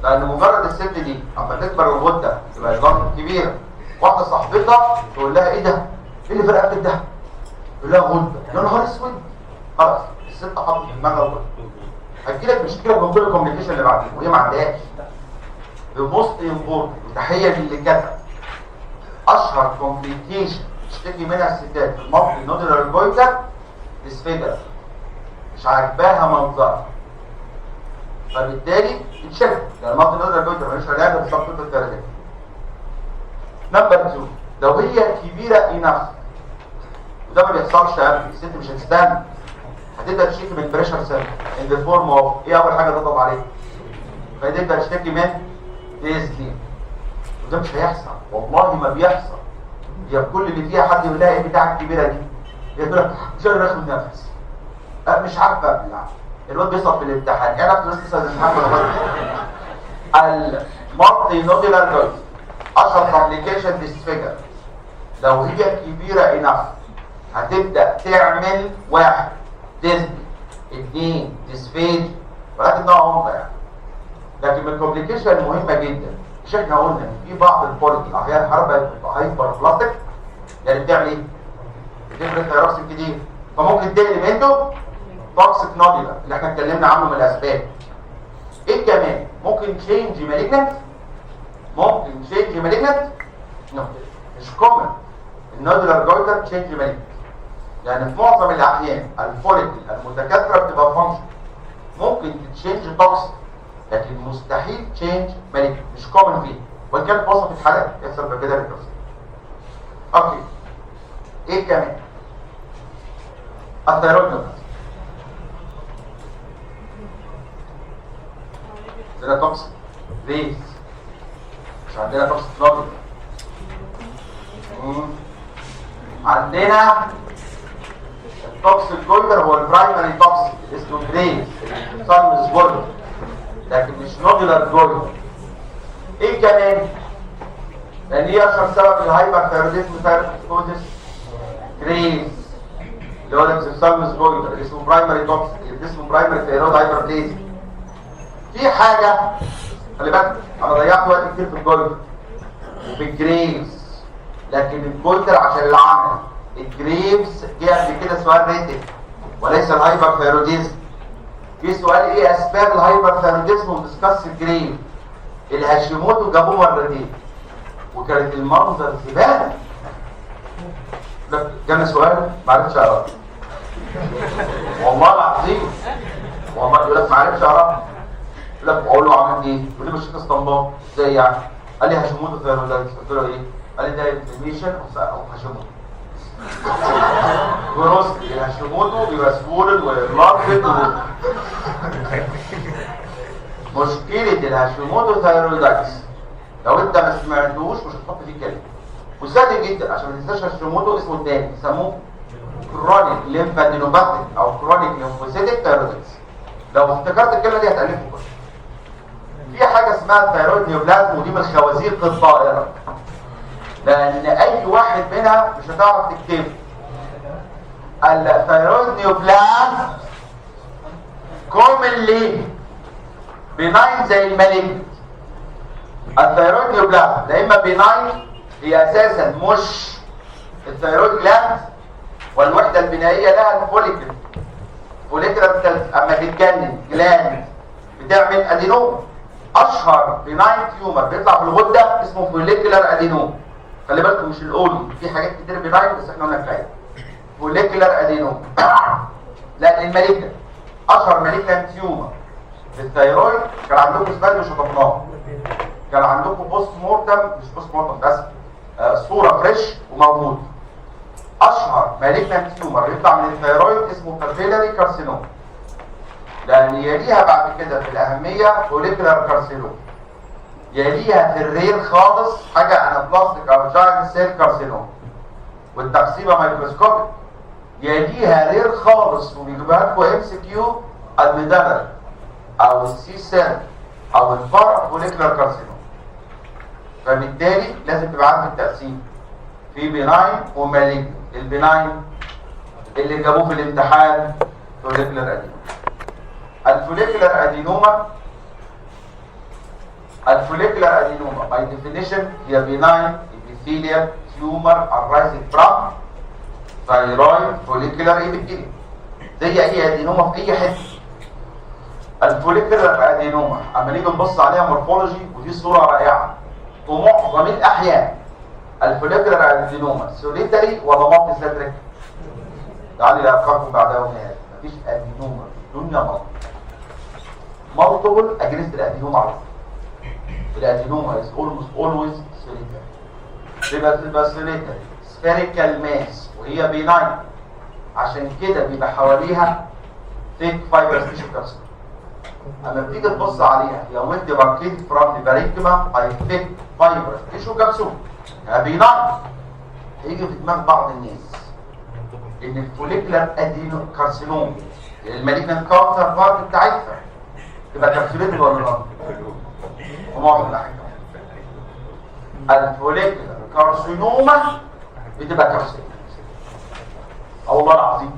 لان مجرد الست دي اما تكبر الغده تبقى العظام الكبيره. واحده صاحبتها تقول لها ايه ده؟ ايه اللي في رقبتك ده؟ تقول لها غده. يا نهار اسود. خلاص الست حطت في دماغها الغده. هتجيلك مشكله من كل الكوميونيكيشن اللي بعدين وهي ما عندهاش. بموست امبورتنت وتحيه للي كتب. اشهر كومبليكيشن تشتكي منها الستات في المالتي نودولار جويتر ديسفيجر، مش عاجباها منظرها، فبالتالي تتشك. يعني المالتي نودولار جويتر ملوش علاقه بالسبتوتال الثلاثه. نمبر 2 لو هي كبيره انف، وده ما بيحصلش قبل الست مش هتستنى، هتبدا تشتكي من بريشر سيل ان ذا فورم اوف ايه اول حاجه تضغط عليها؟ فتبدا تشتكي من ديزني. وده مش هيحصل، والله ما بيحصل. هي كل اللي فيها حد يقول لها ايه بتاعك الكبيره دي؟ هي تقول لك مش قادر اخد نفس. مش عارفه ابلع. الواد بيسقط في الامتحان، يعني عرفت لسه الامتحان ولا المالتي نودولار جويتر اشهر كومبليكيشن ديسفيجر. لو هي كبيره انف هتبدا تعمل 1 ديزني، 2 ديسفيج، ولكن ده عمره يعني. لكن من الكومبليكيشن المهمه جدا، مش احنا قلنا ان في بعض البوليك احيانا الحربه بتبقى هايبر بلاستيك، يعني بتعمل ايه؟ بتفرز فيروس جديد، فممكن تقلب انتو توكسيك نوديلا اللي احنا اتكلمنا عنه من الاسباب. ايه كمان؟ ممكن تشينج مالجنت، ممكن تشينج مالجنت نو، مش كومن النودولار جويتر تشينج مالجنت. يعني في معظم الاحيان الفوليكل المتكاثره بتبقى فانكشن، ممكن تشينج توكسيك لكن مستحيل تشينج مالجنت، مش كومن فيه، وان كان في وسط الحالات يحصل بكده ريكورس. اوكي ايه كمان؟ الثيرويد نودولار عندنا توكسيك ريس، مش عندنا توكسيك نودولار. عندنا التوكسيك جويتر هو البرايمري توكسيك اسمه جريس سالمس جويتر، لكن مش نودولار جويتر. ايه كمان؟ لان هي اشهر سبب للهايبر ثايرويدزم ثايرويدوسكوزيس جريس اللي هو السالمس جويتر اسمه برايمري توكسيك، اسمه برايمري ثايرويد هايبربليزيا. في حاجه خلي بالك انا ضيعت وقت كتير في الجويتر وفي الجريس، لكن الجويتر عشان العمل الجريفز جه قبل كده سؤال ريتك وليس الهايبر ثايرويدزم. في سؤال ايه اسباب الهايبر ثايرويدزم ودسكاس الجريف. الهاشيموتو جابوه مرتين وكانت المنظر زباله. جانا سؤال ما عرفتش اقراه والله العظيم، والله يقول لك ما عرفتش اقراه، يقول لك اقول له عملت ايه؟ يقول لي مشيت اسطمبات ازاي يعني؟ قال لي هاشيموتو ثايرويدزم. قلت له ايه؟ قال لي ده انفلاميشن او هاشيموتو وروس. الهاشيموتو بيبقى سبولد وماركت مشكله الهاشيموتو ثايرويدايتس لو انت ما سمعتوش مش هتحط فيه كلمه، وسهل جدا عشان ما تنساش. هاشيموتو اسمه الثاني يسموه كرونيك ليمفادينوباثيك او كرونيك ليمفوسيتيك ثايرويدايتس. لو افتكرت الكلمه دي هتالفه كله. في حاجه اسمها ثايرويد نيوبلازم ودي من الخوازيق الطائره، لان اي واحد منها مش هتعرف تكتبه. الثايرويد نيوبلازم كومنلي بيناين زي المالجنت. الثايرويد نيوبلازم لا اما بيناين، هي اساسا مش الثايرويد جلاند والوحده البنائيه لها الفوليكل. فوليكلر اما تتجنن جلاند بتعمل ادينوم. اشهر بيناين تيومر بيطلع في الغده اسمه فوليكلر ادينوم. خلي بالكم مش الاولي، في حاجات كتير بيناين بس احنا قلنا كفايه. فوليكلر ادينوم. لا المالجنت اشهر مالجنت تيومر في الثايرويد كان عندكم سبايد وشطفناه، كان عندكم بوست مورتم مش بوست مورتم بس صوره فريش وموجود. اشهر مالجنت تيومر يطلع من الثايرويد اسمه بابيلاري كارسينوم، لان يليها بعد كده في الاهميه فوليكلر كارسينوم، يليها في الرير خالص حاجه انابلاستيك او جاينت سيل كارسينوم والتقسيمه مايكروسكوبيك، يليها رير خالص وبيجيبها لكم ام سي كيو الميدالر او السي سيل او البارا فوليكلر كارسينوم. فبالتالي لازم تبقى عارف التقسيم في بيناين ومالجنت. البيناين اللي جابوه في الامتحان فوليكلر ادينوما. الفوليكلر ادينوما الفوليكولار ادينوما by definition هي benign epithelial tumor arising from thyroid follicular epithelium زي اي ادينوما في اي حته. الفوليكولار ادينوما اما نيجي نبص عليها مورفولوجي ودي صوره رائعه، ومعظم الاحيان الفوليكولار ادينوما سوليتري ولا مالتي سيتريك؟ تعالي لافكاركم بعدها ونهايه. مفيش ادينوما في الدنيا مالتيبل اجنست الادينوما على طول. الادينوما is almost always solitary. بيبقى solitary spherical mass وهي benign، عشان كده بيبقى حواليها thick fibrous tissue capsule. اما بتيجي تبص عليها يوم انت باركيت فرام بارينكما by thick fibrous tissue capsule benign. هيجي في دماغ بعض الناس ان الفوليكولار ادينو كارسينوم المالجنت كارتر بارت بتاعتها تبقى كابسوليتد ولا لا؟ ومعظم الاحيان الفوليكولار كارسينوما بتبقى كابسوليتد. والله العظيم.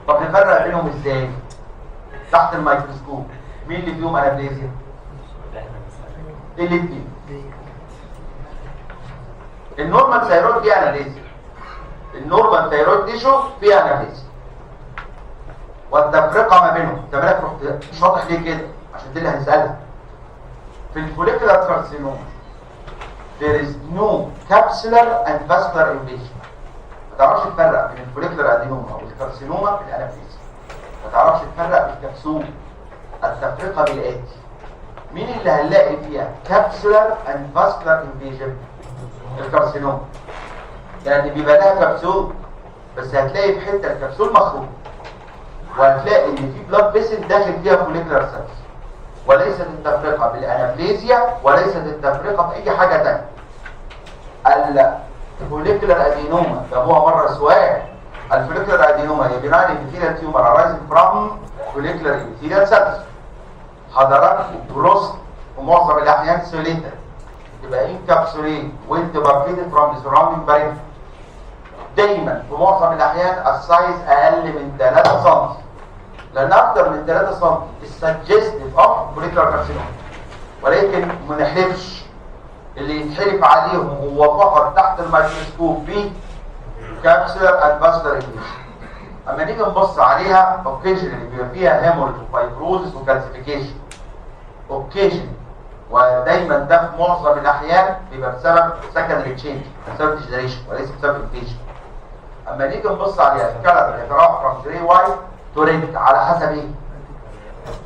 طب نفرق بينهم ازاي؟ تحت الميكروسكوب مين اللي فيهم انابليزيا؟ الاثنين. النورمال ثايرويد فيها انابليزيا، النورمال ثايرويد تيشو فيها انابليزيا، والتفرقه ما بينهم. انت مالك رحت شاطح ليه كده؟ عشان دي اللي هنسالها. في الفوليكولار كارسينوما there is no capsular and vascular invasion. ما تعرفش تفرق بين الفوليكولار ادينوما والكارسينوما في الانابليزيا. ما تعرفش تفرق بالكبسول. التفرقه بالاتي: مين اللي هنلاقي فيها كابسولار اند فاسكولار انفيجن؟ الكارسينوما، يعني بيبقى لها كبسول بس هتلاقي في حته الكبسول مخروج، وهتلاقي ان في بلاد فيسل داخل فيها فوليكولار سيلز. وليست التفرقه بالانابليزيا وليست التفرقه باي حاجه ثانيه. الفوليكولار ادينوما جابوها مره سؤال. الفوليكولار ادينوما هي بناء ابيثيليال تيومر ارايزنج فروم فوليكولار ابيثيليال سيلز. حضراتكم جروس ومعظم الاحيان سوليتر تبقى انكابسوليت وانت باركيتد فروم ذا سراوندينج بارينكما. دايما في معظم الاحيان السايز اقل من 3 سم، لان اكتر من 3 سم السجستيف اوف فوليكولار كارسينوما. ولكن ما نحلفش، اللي يتحلف عليهم هو فقط تحت الميكروسكوب في كابسولار اند فاسكولار انفيجن. اما نيجي نبص عليها اوكيجن بيبقى فيها هيموريج وفايبروزس وكالسيفيكيشن اوكيجن، ودايما ده في معظم الاحيان بيبقى بسبب سكندري تشينج، بسبب ديجنريشن وليس بسبب انفيجن. اما نيجي نبص عليها الكلر يتراوح فروم جري وايت تو ريد على حسب ايه؟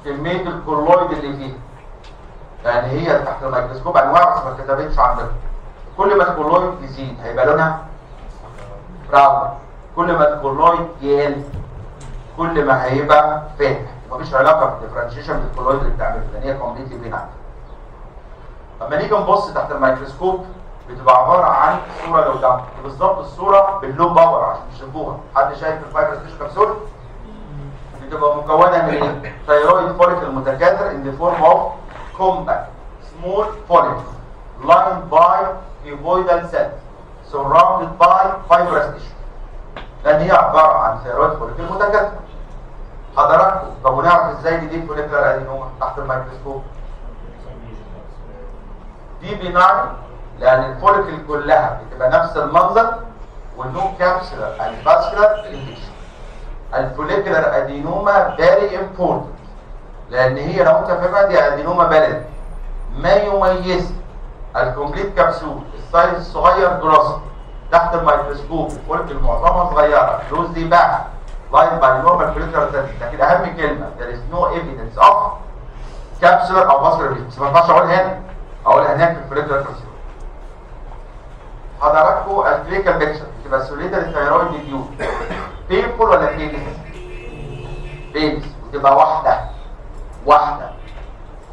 كميه الكولويد اللي فيها. يعني هي تحت الميكروسكوب انواع بس ما كتبتش عندنا. كل ما الكولويد يزيد هيبقى لونها براون، كل ما الكولويد يقل كل ما هيبقى فاتح. مفيش علاقه بالديفرنشيشن بالكولويد اللي بتعمله، لان هي كومبليتلي بينايت. اما نيجي نبص تحت الميكروسكوب بتبقى عباره عن صوره لو قدام بالظبط الصوره باللو باور عشان تشوفوها. حد شايف الفايبرس تيشو كبسول؟ بتبقى مكونه من ايه؟ ثايرويد فوليكل متكاثر in the form of compact small follicle lined by cuboidal cells surrounded by fibrous tissue. لان هي عباره عن ثايرويد فوليكل متكاثر. حضراتكم طب ونعرف ازاي دي فوليكولار ادينوما تحت الميكروسكوب؟ دي بناين لان الفوليكل كلها بتبقى نفس المنظر والنو كابسولار اند فاسكولار انفيجن. الفوليكولار ادينوما فيري امبورتنت لان هي لو انت فاهمها دي ادينوما بلد. ما يميز الكومبليت كبسول السايز الصغير دراسه تحت الميكروسكوب الفوليكل معظمها صغيره كلوزلي باك لاين باي نورمال فوليكولار سيلز. لكن اهم كلمه there is no evidence of capsular او فاسكولار انفيجن. ما ينفعش اقولها هنا، اقولها هناك في الفوليكولار كبسول. حضراتكم الكلينيكال بيكتشر بتبقى سوليتري ثايرويد ديود بينفول ولا بينس؟ بينس، وتبقى واحده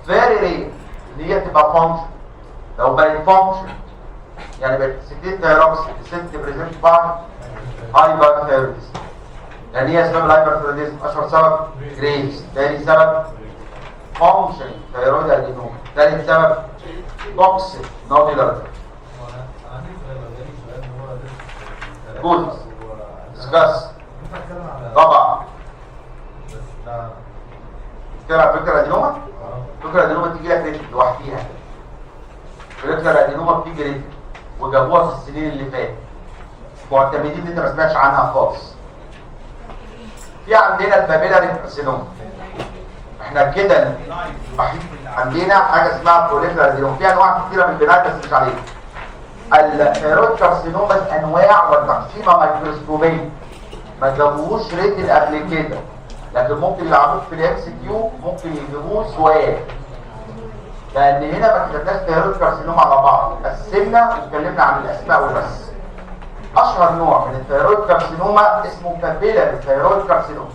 فيري رير ان هي تبقى فانكشن. لو بقت فانكشن يعني بقت سكتيت ثايروكس الست بريزنت بعض هايبر ثايرويدزم. لان هي اسباب الهايبر ثايرويدزم اشهر سبب جريفز، ثاني سبب فانكشن ثايرويد ادينوما، ثالث سبب توكسيك نودولار. جود ديسكاس طبعا. تتكلم عن فكره ادينوما؟ فكره ادينوما تيجي لك لوحديها بيج ريت وجابوها في السنين اللي فاتت، معتمدين ان انت ما سمعتش عنها خالص. في عندنا البابيلاري كارسينوما، احنا كده عندنا حاجه اسمها بروليفرال ادينوما، في انواع كتيره من البناء بس مش عليها. الثيرويد كارسينوما انواع وتقسيمه ميكروسكوبيه، ما جابوهوش ريتد قبل كده، لكن ممكن يلعبوك في الاكس كيو، ممكن يجيبوه سؤال، لان هنا ما كتبناش ثيرويد كارسينوما على بعض، قسمنا واتكلمنا عن الاسماء وبس. اشهر نوع من الثيرويد كارسينوما اسمه بابيلاري ثيرويد كارسينوما،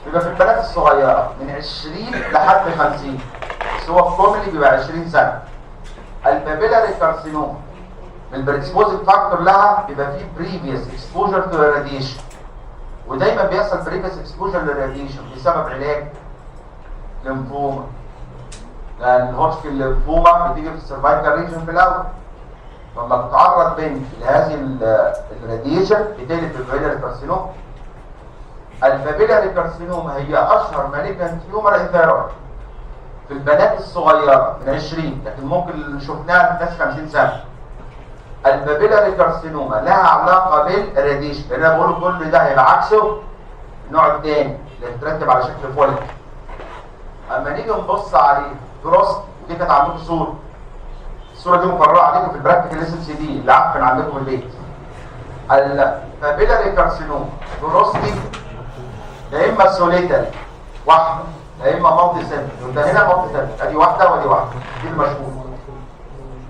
بيبقى في البنات الصغيره من 20 لحد 50، بس هو الكومنلي بيبقى 20 سنه. البابيلاري كارسينوما البريكسبوزيت فاكتور لها بيبقى فيه بريفيوس اكسبوجر تو راديشن، ودايما بيحصل بريفيوس اكسبوجر للراديشن بسبب علاج ليمفوما، لان الهوتشكن الليمفوما بتيجي في السيرفايكال ريجن في الاول، لما بتتعرض بنت لهذه الراديشن بتقلب بابيلاري كارسينوما. البابيلاري كارسينوما هي اشهر مالجنت تيومر انثيرويد في البنات الصغيره من 20، لكن ممكن اللي شفناها في ناس 50 سنه. البابيلاري كارسينوما لها علاقه بالراديشن، لان انا بقول كل ده هيبقى عكسه النوع الثاني اللي بترتب على شكل فوليك. اما نيجي نبص عليه دروست، دي كانت عندكم صوره، الصوره دي مقرره عليكم في البراكتيكال اس ام سي دي اللي عارفين عندكم في البيت. البابيلاري كارسينوما دروستي يا اما سوليتري واحده، يا اما مالتي سنتر، وده هنا مالتي سنتر، ادي واحده ودي واحده، دي المشهوره.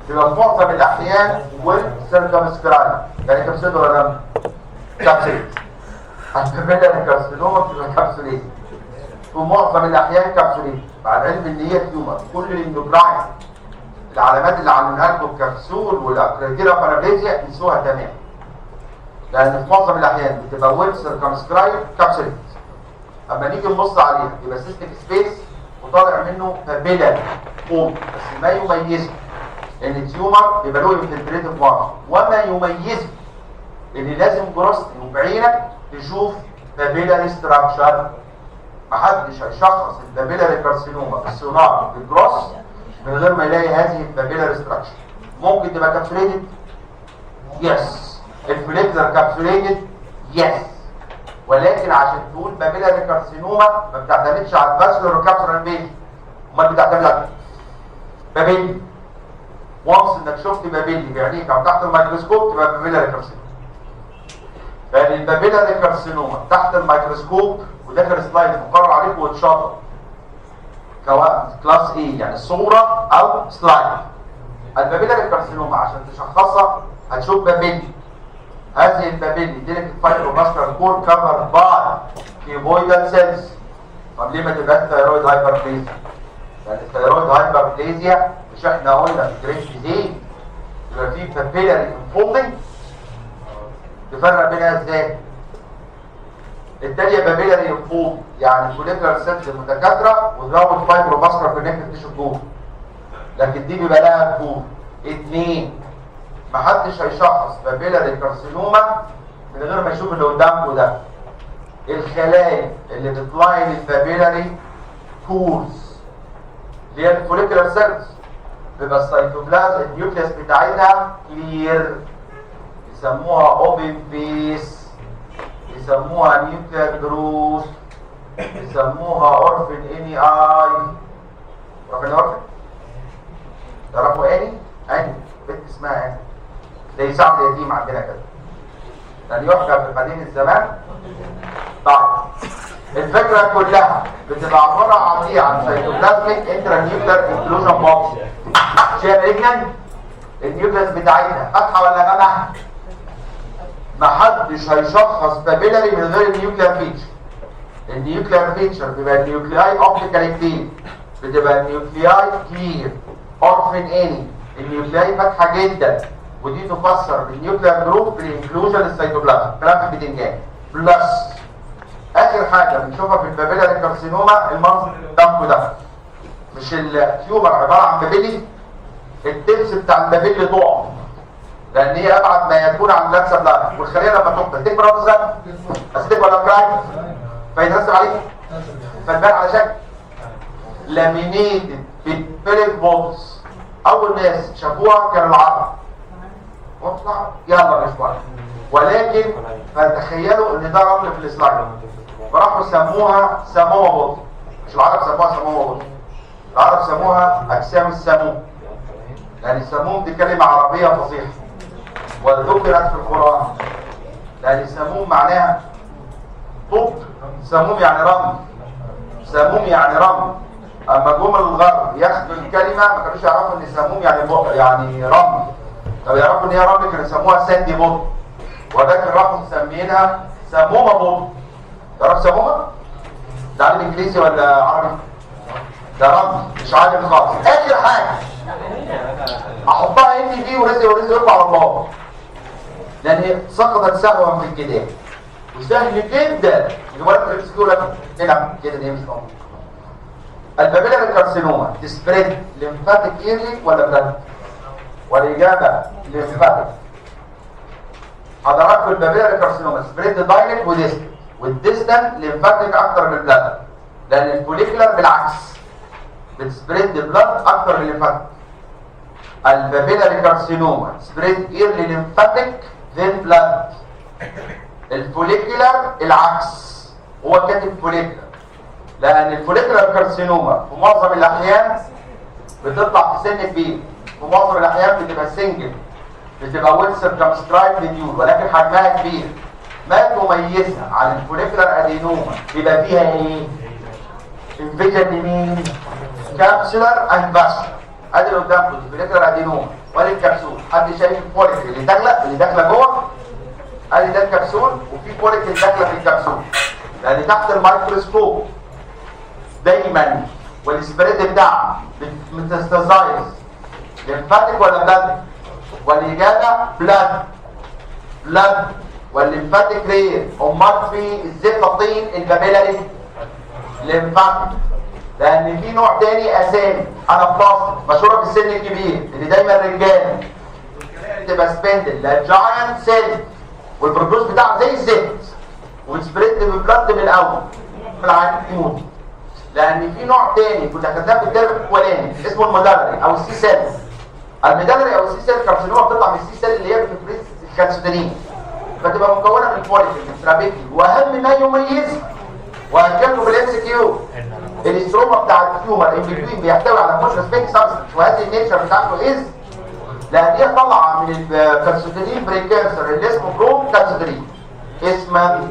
بيبقى في معظم الاحيان والسيركمسكرايب، يعني كبسيد ولا دم؟ كبسيد. البابيلاري كارسينوما بتبقى كبسوليت، في معظم الاحيان كبسوليت، مع العلم ان هي تيومر. كل الاندوكراين العلامات اللي عاملينها لكم الكبسول والاكريتيرا بارابليزيا انسوها تماما، لان في معظم الاحيان بتبقى ويل سيركمسكرايب كبسوليت. اما نيجي نبص عليها يبقى سيستيك سبيس وطالع منه بابيلاري فوم، بس ما يميزه ان التيومر بيبقى له انفلتريتيف وارم، وما يميزه ان لازم جروستي وبعينك تشوف بابيلاري ستراكشر. محدش هيشخص البابيلاري كارسينوما بالسونار بالجروس من غير ما يلاقي هذه البابيلاري ستراكشر. ممكن تبقى كابسوليتد؟ يس. الفليكزر كابسوليتد؟ يس. ولكن عشان تقول بابيلاري كارسينوما ما بتعتمدش على الباسلر كابسولار بيج، امال بتعتمد على بابيلي. وانس انك شفت بابيلي بعينيك او تحت الميكروسكوب تبقى بابيلاري كارسينوما. يعني البابيلاري كارسينوما تحت الميكروسكوب، وده كان سلايد مقرر عليكم واتشاطر كلاس ايه، يعني صوره او سلايد. البابيلاري كارسينوما عشان تشخصها هتشوف بابيلي، هذه البابيلي ديليكت فايبروفاسكولار كور كفر باي كيبويدال سيلز. طب ليه ما تبقاش ثيرويد هايبربليزيا؟ يعني الثيرويد هايبربليزيا مش احنا قلنا في جريد ديزيز يبقى فيه بابيلاري انفولدنج؟ تفرق بينها ازاي؟ التانية بابيلاري انفولد يعني فوليكولار سيلز متكاثره وزود فايبروفاسكولار كونكتيف تيشو جوه، لكن دي بيبقى لها كور. اتنين، محدش هيشخص بابيلاري كارسينوما من غير ما يشوف اللي قدامكم ده، الخلايا اللي بتلاين البابيلاري كورز اللي هي الفوليكولار سيلز، بيبقى السيتوبلازم النيوكليس بتاعتها كلير، يسموها اوبن فيس، يسموها نيوكلير جروث، يسموها اورفن اني اي. عارفين اورفن؟ تعرفوا اني؟ اني بنت اسمها اني، زي سعد اليتيم عندنا كده، يعني يحكى في قديم الزمان. طيب الفكره كلها بتبقى عباره عن ايه؟ عن سيتوبلازميك انترا نيوكلير انكلوجن بوكس. شايف رجلا النيوكليس بتاعتها فاتحه ولا جامعه؟ محدش هيشخص بابيلاري من غير النيوكلير فيتشر. النيوكلير فيتشر بيبقى النيوكلياي اوبتيكال كتير، بتبقى النيوكلياي كلير اورفن اني، النيوكلياي فاتحه جدا، ودي تفسر بالنيوكلير جروب بالانكلوجن السيتوبلازم. كلام في البتنجان. بلس اخر حاجه بنشوفها في البابيلاري كارسينوما المنظر اللي قدامكم ده، مش التيومر عباره عن بابيلي، التبس بتاع البابيلي ضعف لان هي ابعد ما يكون عن اللانسه بلاد، والخليه لما تقبل تكبر ولا تصغر؟ استيك ولا كرايم؟ فيترسم عليه فتبان على شكل لامينيتد بالبيريك بولز اول ناس شافوها كانوا العرب. واطلع يلا مش بره، ولكن فتخيلوا ان ده رمل في السلايد، فراحوا سموها سمومه بطن. مش العرب سموها سمومه بطن، العرب سموها اجسام السموم، لان السموم دي كلمه عربيه فصيحه وذكرت في القران، لان السموم معناها طب. سموم يعني رمل، سموم يعني رمل. اما جم الغرب ياخدوا الكلمه ما كانوش يعرفوا ان سموم يعني رمل، طب يعرفوا ان هي رمل كانوا يسموها ساندي بوت، ولكن راحوا مسمينها سمومه بوت. تعرف سمومه؟ ده عالم انجليزي ولا عربي؟ ده رمل مش عالم خالص. اخر حاجه احطها ان دي ورزق يرفع على الله، لان هي سقطت سهوا في الكتاب وسهل جدا الولد اللي بيسكتوا لك هنا كده ان هي مش موجوده. البابيلاري كارسينوما تسبريد ليمفاتيك ايرلي ولا بلاد؟ والاجابه ليمفاتيك. حضراتكم البابيلاري كارسينوما سبريد دايركت وديستنت، والديستنت ليمفاتيك اكتر من البلاد، لان الفوليكولار بالعكس بتسبريد بلاد اكتر من الليمفاتيك. البابيلاري كارسينوما سبريد ايرلي ليمفاتيك ذن بلاد. الفوليكولار العكس، هو كاتب فوليكولار، لان الفوليكولار كارسينوما في معظم الاحيان بتطلع في سن كبير، في معظم الاحيان بتبقى سنجل، بتبقى ويل سيركمسكرايب للنيول، ولكن حجمها كبير. ما تميزها عن الفوليكولار ادينوما بيبقى فيها ايه؟ انفيجن لمين؟ كابسولار اند فاسكولار. ادي اللي قدامكم الفوليكولار ادينوما وادي الكبسول. حد شايف الفوليكل اللي داخله جوه؟ ادي ده الكبسول، وفي فوليكل داخله في الكبسول، لان تحت الميكروسكوب دايما والسبريد بتاعها متستزايز ليمفاتيك ولا بلاد؟ والاجابه بلاد والليمفاتيك رير. امال في الزفطين البابيلاري ليمفاتيك، لان في نوع تاني اسامي انابلاستيك مشهوره في السن الكبير اللي دايما رجاله تبقى سبندل، لا جاينت سيل والبروبوز بتاعه زي الزفت وسبريد بالبلاد من الاول في العين يموت. لان في نوع تاني كنا خدناه في الدرس الاولاني اسمه المدلري او السي سيل. المدلري او السي سيل كارسينوما بتطلع من السي سيل اللي هي بتفرز الكالسيتونين، فتبقى مكونه من الفوليكل الترابيكي. واهم ما يميزها وهنكمله في الام سي كيو الاستروما بتاع التيومر البيتوين بيحتوي على كونتراسبيك سبستنس، وهذه النيتشر بتاعته از لان هي طالعه من الكالسيتونين بريكيرسر اللي اسمه برو كالسيتونين. اسما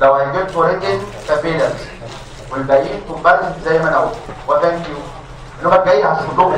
لو هيجيبوا ريتن كابيلارز والباقيين كومبارس زي ما انا قلت. وثانك يو. النوبه الجايه هشوف لكم